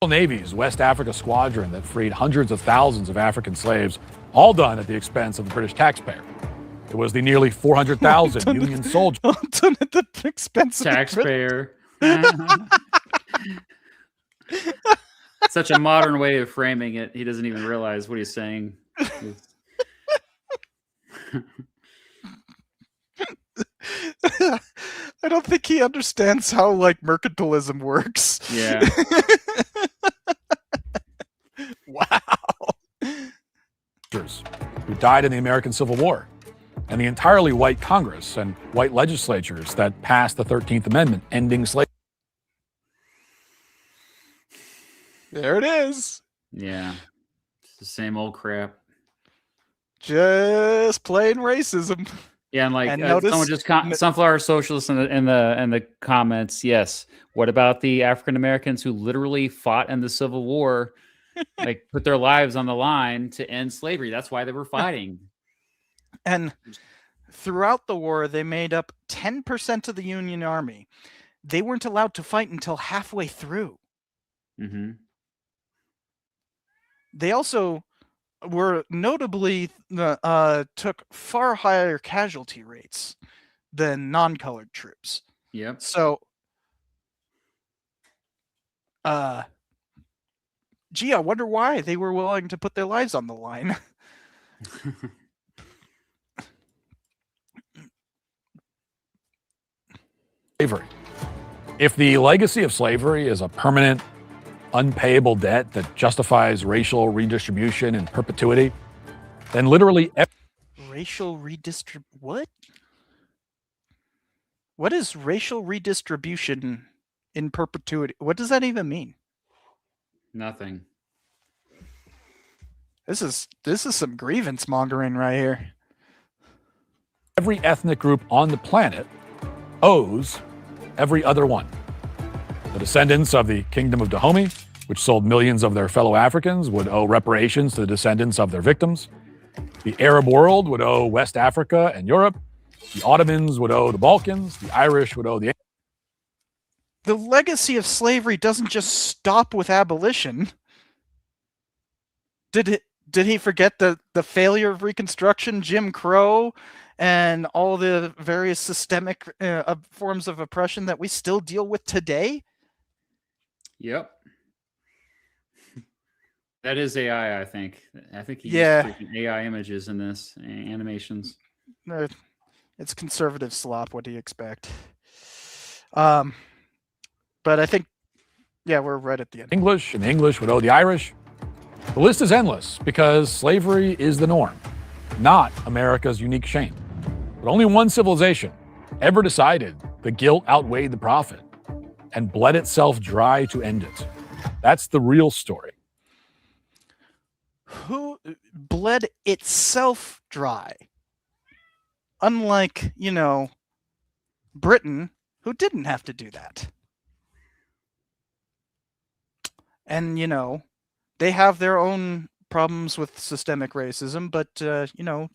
Navy's West Africa squadron that freed hundreds of thousands of African slaves, all done at the expense of the British taxpayer. It was the nearly 400,000 Union soldiers. All done at the expense of taxpayer. Such a modern way of framing it. He doesn't even realize what he's saying. I don't think he understands how like mercantilism works. Yeah. Wow. Who died in the American Civil War, and the entirely white Congress and white legislatures that passed the 13th Amendment ending slavery. There it is. Yeah. It's the same old crap. Just plain racism. Yeah, and like notice, someone just Sunflower Socialists in the comments. Yes. What about the African Americans who literally fought in the Civil War, like put their lives on the line to end slavery? That's why they were fighting. And throughout the war, they made up 10% of the Union Army. They weren't allowed to fight until halfway through. Mm-hmm. They also were notably took far higher casualty rates than non-colored troops. Yep. So, gee, I wonder why they were willing to put their lives on the line. Slavery. If the legacy of slavery is a permanent, unpayable debt that justifies racial redistribution in perpetuity, then literally racial what? What is racial redistribution in perpetuity? What does that even mean? Nothing. This is some grievance mongering right here. every ethnic group on the planet owes every other one. The descendants of the Kingdom of Dahomey, which sold millions of their fellow Africans, would owe reparations to the descendants of their victims. The Arab world would owe West Africa and Europe. The Ottomans would owe the Balkans. The Irish would owe the... The legacy of slavery doesn't just stop with abolition. Did he forget the failure of Reconstruction, Jim Crow, and all the various systemic forms of oppression that we still deal with today? Yep. That is AI, I think. I think he Yeah. used AI images in this, animations. It's conservative slop. What do you expect? But I think, yeah, we're right at the end. English, and the English would owe the Irish. The list is endless because slavery is the norm, not America's unique shame. But only one civilization ever decided the guilt outweighed the profit and bled itself dry to end it. That's the real story. Who bled itself dry? Unlike, Britain, who didn't have to do that. And, they have their own problems with systemic racism, but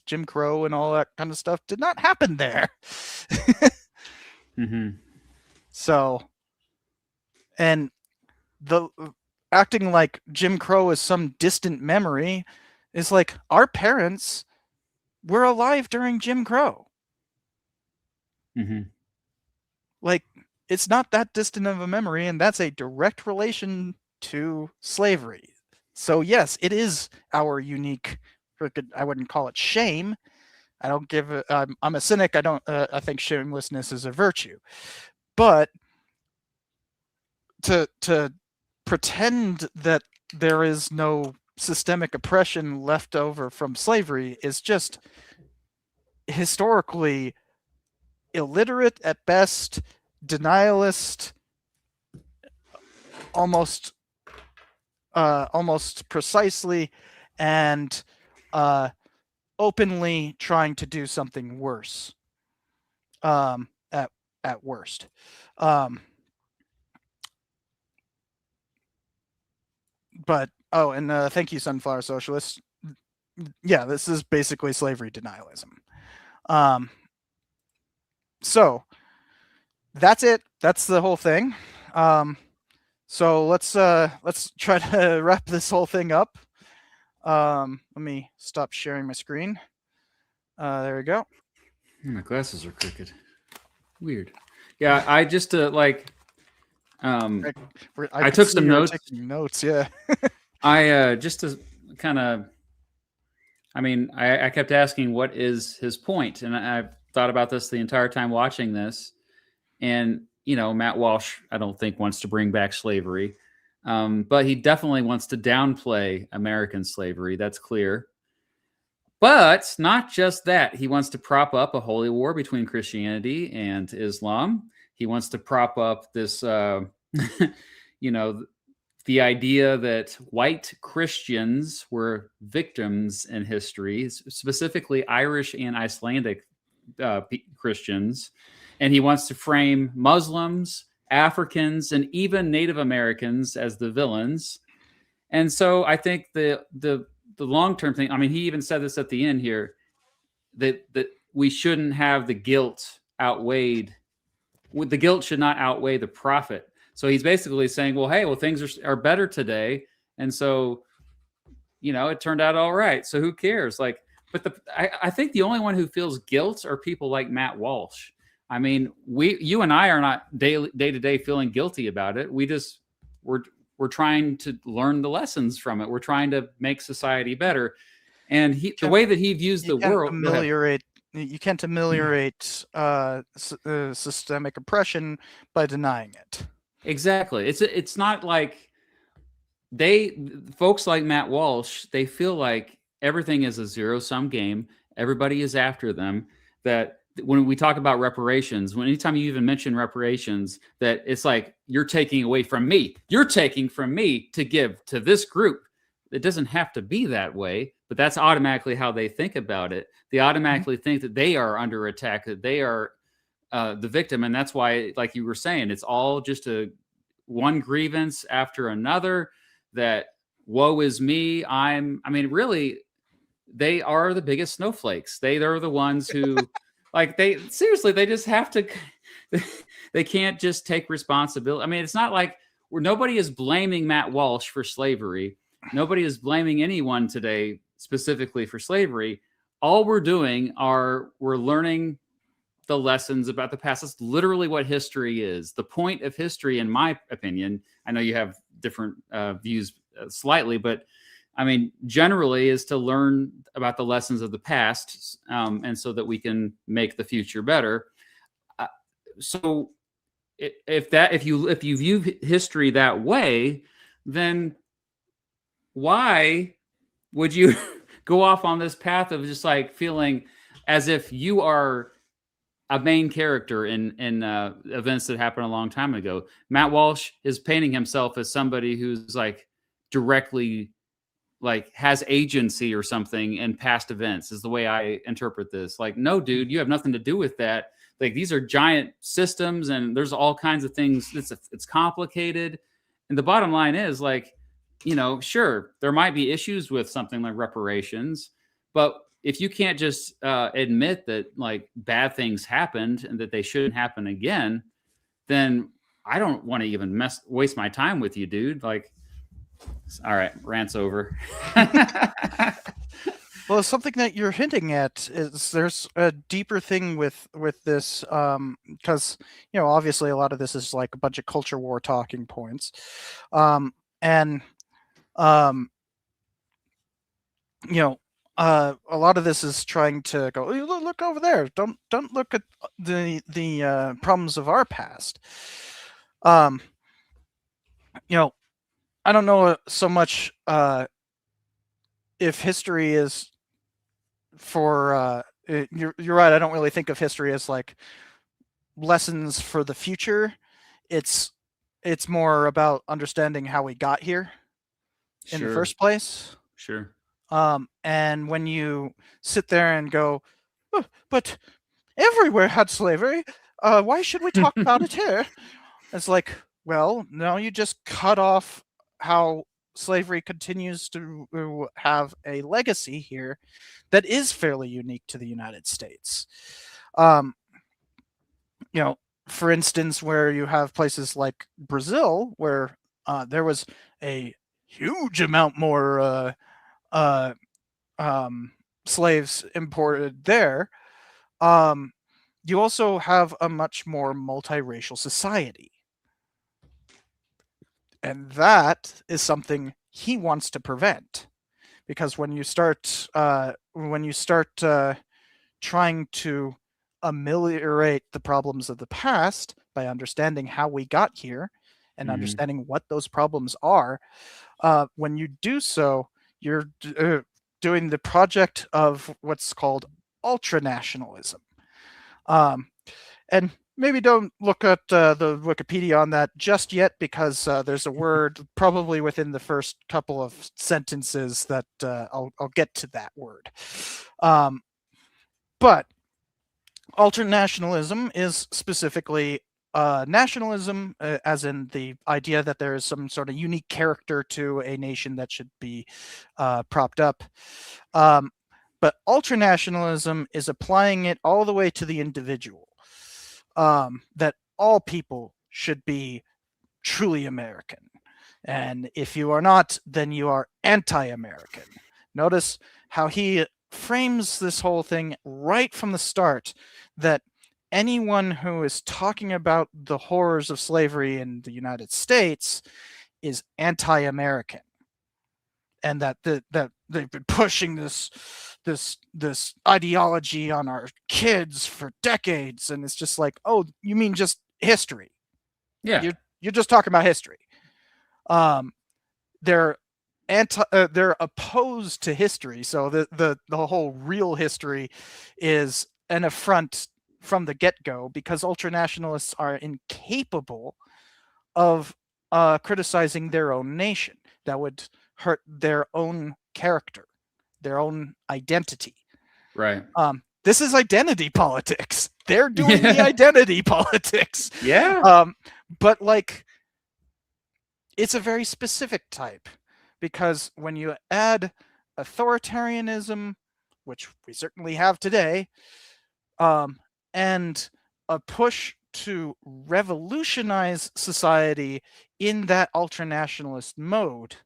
Jim Crow and all that kind of stuff did not happen there. So, and the acting like Jim Crow is some distant memory is like our parents were alive during Jim Crow. Like, it's not that distant of a memory, and that's a direct relation to slavery. So yes, it is our unique, I wouldn't call it shame. I don't give it, I'm a cynic. I think shamelessness is a virtue. But to pretend that there is no systemic oppression left over from slavery is just historically illiterate at best, denialist, almost precisely, and openly trying to do something worse. At worst. But thank you, Sunflower Socialists. Yeah, this is basically slavery denialism. So that's it. That's the whole thing. So let's try to wrap this whole thing up. Let me stop sharing my screen. There we go. My glasses are crooked. Weird. Yeah, I just I took some notes. Taking notes, yeah. I just to kind of, I kept asking what is his point, and I've thought about this the entire time watching this. And Matt Walsh, I don't think wants to bring back slavery, but he definitely wants to downplay American slavery. That's clear. But not just that. He wants to prop up a holy war between Christianity and Islam. He wants to prop up this, the idea that white Christians were victims in history, specifically Irish and Icelandic Christians. And he wants to frame Muslims, Africans, and even Native Americans as the villains. And so I think the long-term thing, he even said this at the end here, that we shouldn't have the guilt outweighed. The guilt should not outweigh the profit. So he's basically saying, things are better today. And so, it turned out all right. So who cares? But I think the only one who feels guilt are people like Matt Walsh. You and I are not day to day feeling guilty about it. We're trying to learn the lessons from it. We're trying to make society better. And the way that he views the world. You can't ameliorate systemic oppression by denying it. Exactly. It's not like folks like Matt Walsh, they feel like everything is a zero-sum game. Everybody is after them. That when we talk about reparations, anytime you even mention reparations, that it's like you're taking away from me. You're taking from me to give to this group. It doesn't have to be that way, but that's automatically how they think about it. They automatically think that they are under attack, that they are the victim. And that's why, like you were saying, it's all just one grievance after another, that woe is me. Really, they are the biggest snowflakes. They're the ones who they just have to, they can't just take responsibility. It's not like nobody is blaming Matt Walsh for slavery. Nobody is blaming anyone today specifically for slavery. All we're doing we're learning the lessons about the past. That's literally what history is. The point of history, in my opinion, I know you have different views slightly, but generally is to learn about the lessons of the past, and so that we can make the future better. So if you view history that way, then why would you go off on this path of just feeling as if you are a main character in events that happened a long time ago? Matt Walsh is painting himself as somebody who's directly has agency or something in past events, is the way I interpret this. No, dude, you have nothing to do with that. These are giant systems, and there's all kinds of things. It's complicated. And the bottom line is sure, there might be issues with something like reparations, but if you can't just admit that like bad things happened and that they shouldn't happen again, then I don't want to even waste my time with you, dude. Like, all right, rant's over. Well, something that you're hinting at is there's a deeper thing with this, because obviously a lot of this is like a bunch of culture war talking points, and a lot of this is trying to go, look over there. Don't look at the problems of our past. I don't know so much if history is for you're right. I don't really think of history as like lessons for the future. It's more about understanding how we got here in the first place. Sure. And when you sit there and go, oh, but everywhere had slavery, why should we talk about it here? It's like, well, no, you just cut off how slavery continues to have a legacy here that is fairly unique to the United States. For instance, where you have places like Brazil, where there was a huge amount more slaves imported there, you also have a much more multiracial society. And that is something he wants to prevent, because when you start trying to ameliorate the problems of the past by understanding how we got here and understanding what those problems are, when you do so, you're doing the project of what's called ultranationalism. And maybe don't look at the Wikipedia on that just yet, because there's a word probably within the first couple of sentences that I'll get to that word. But ultranationalism is specifically nationalism, as in the idea that there is some sort of unique character to a nation that should be propped up. But ultranationalism is applying it all the way to the individual. That all people should be truly American. And if you are not, then you are anti-American. Notice how he frames this whole thing right from the start, that anyone who is talking about the horrors of slavery in the United States is anti-American. And that they've been pushing this ideology on our kids for decades, and it's just like, oh, you mean just history? Yeah, you're just talking about history. They're opposed to history, so the whole real history is an affront from the get-go, because ultranationalists are incapable of criticizing their own nation. That would hurt their own character, their own identity. Right. This is identity politics. They're doing the identity politics. Yeah. But like, it's a very specific type, because when you add authoritarianism, which we certainly have today, and a push to revolutionize society in that ultranationalist mode,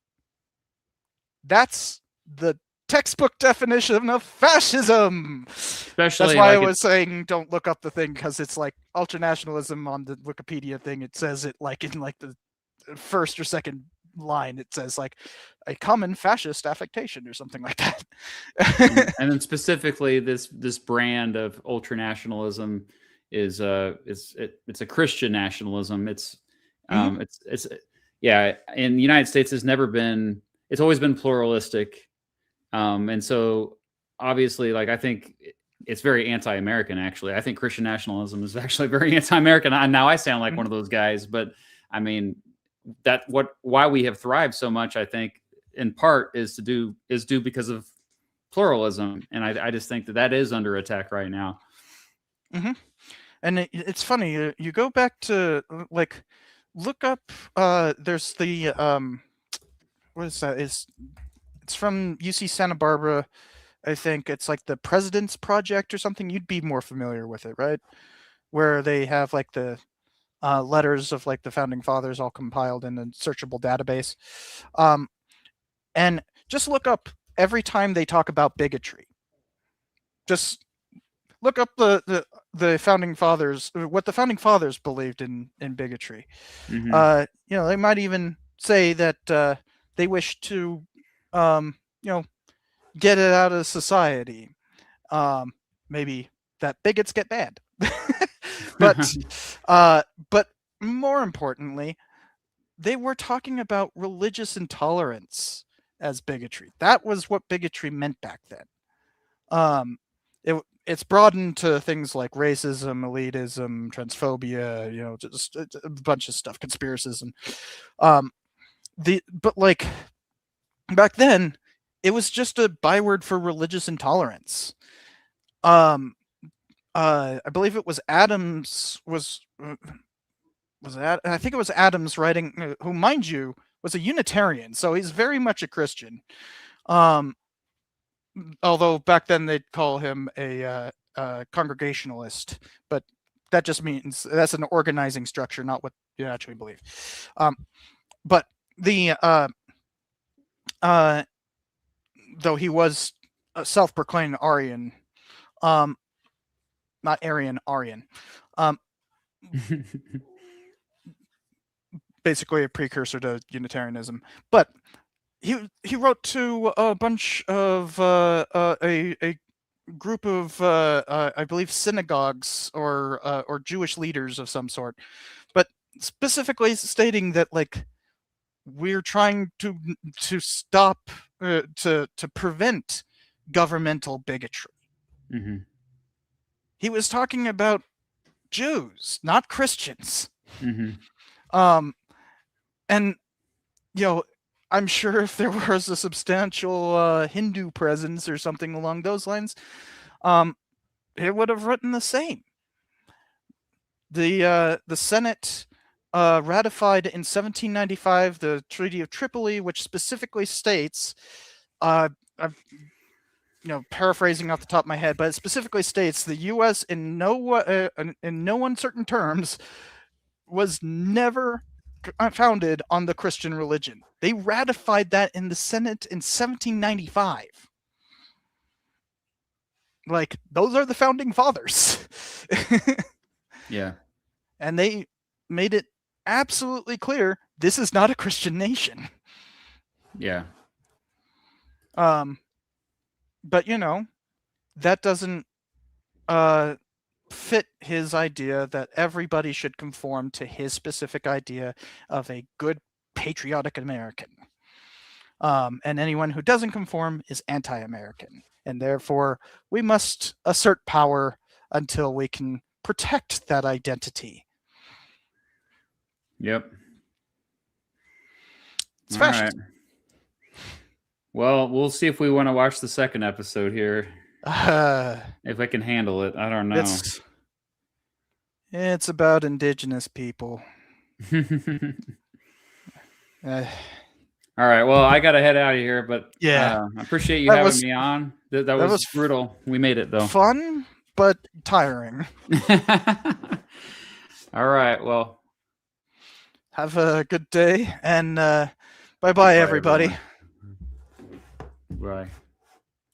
that's the textbook definition of fascism. Especially that's why like I was saying don't look up the thing, because it's like ultranationalism on the Wikipedia thing. It says it like in like the first or second line. It says like a common fascist affectation or something like that. and then specifically this brand of ultranationalism is it's a Christian nationalism. It's yeah, in the United States it's always been pluralistic. And so obviously, like, I think it's very anti-American, actually. I think Christian nationalism is actually very anti-American. Now I sound like one of those guys, but I mean, why we have thrived so much, I think, in part is due because of pluralism. And I just think that is under attack right now. Mm-hmm. And it's funny, you go back to like, look up, there's the, what is that? It's from UC Santa Barbara. I think it's like the President's Project or something. You'd be more familiar with it, right? Where they have like the letters of like the founding fathers all compiled in a searchable database. And just look up every time they talk about bigotry. Just look up the founding fathers, what the founding fathers believed in bigotry. Mhm. They might even say that they wish to, get it out of society. Maybe that bigots get bad. But more importantly, they were talking about religious intolerance as bigotry. That was what bigotry meant back then. It's broadened to things like racism, elitism, transphobia, just a bunch of stuff, conspiracism. But like back then, it was just a byword for religious intolerance. I believe it was Adams I think it was Adams writing, who, mind you, was a Unitarian, so he's very much a Christian. Although back then they'd call him a Congregationalist, but that just means that's an organizing structure, not what you actually believe. But the though he was a self-proclaimed Aryan, not Aryan, Aryan. Basically a precursor to Unitarianism, but he wrote to a bunch of a group of I believe synagogues or Jewish leaders of some sort, but specifically stating that like we're trying to stop to prevent governmental bigotry. Mm-hmm. He was talking about Jews, not Christians. Mm-hmm. And I'm sure if there was a substantial Hindu presence or something along those lines, it would have written the same. The Senate ratified in 1795 the Treaty of Tripoli, which specifically states, I'm paraphrasing off the top of my head, but it specifically states the U.S. in no uncertain terms was never founded on the Christian religion. They ratified that in the Senate in 1795. Like, those are the founding fathers. Yeah. And they made it absolutely clear this is not a Christian nation. Yeah. But that doesn't fit his idea that everybody should conform to his specific idea of a good patriotic American. And anyone who doesn't conform is anti-American. And therefore, we must assert power until we can protect that identity. Yep. It's fascist. Right. Well, we'll see if we want to watch the second episode here. If I can handle it. I don't know. It's about indigenous people. All right. Well, I got to head out of here, but yeah, I appreciate you having me on. That was brutal. We made it, though. Fun, but tiring. All right. Well, have a good day, and bye-bye, everybody. Bye.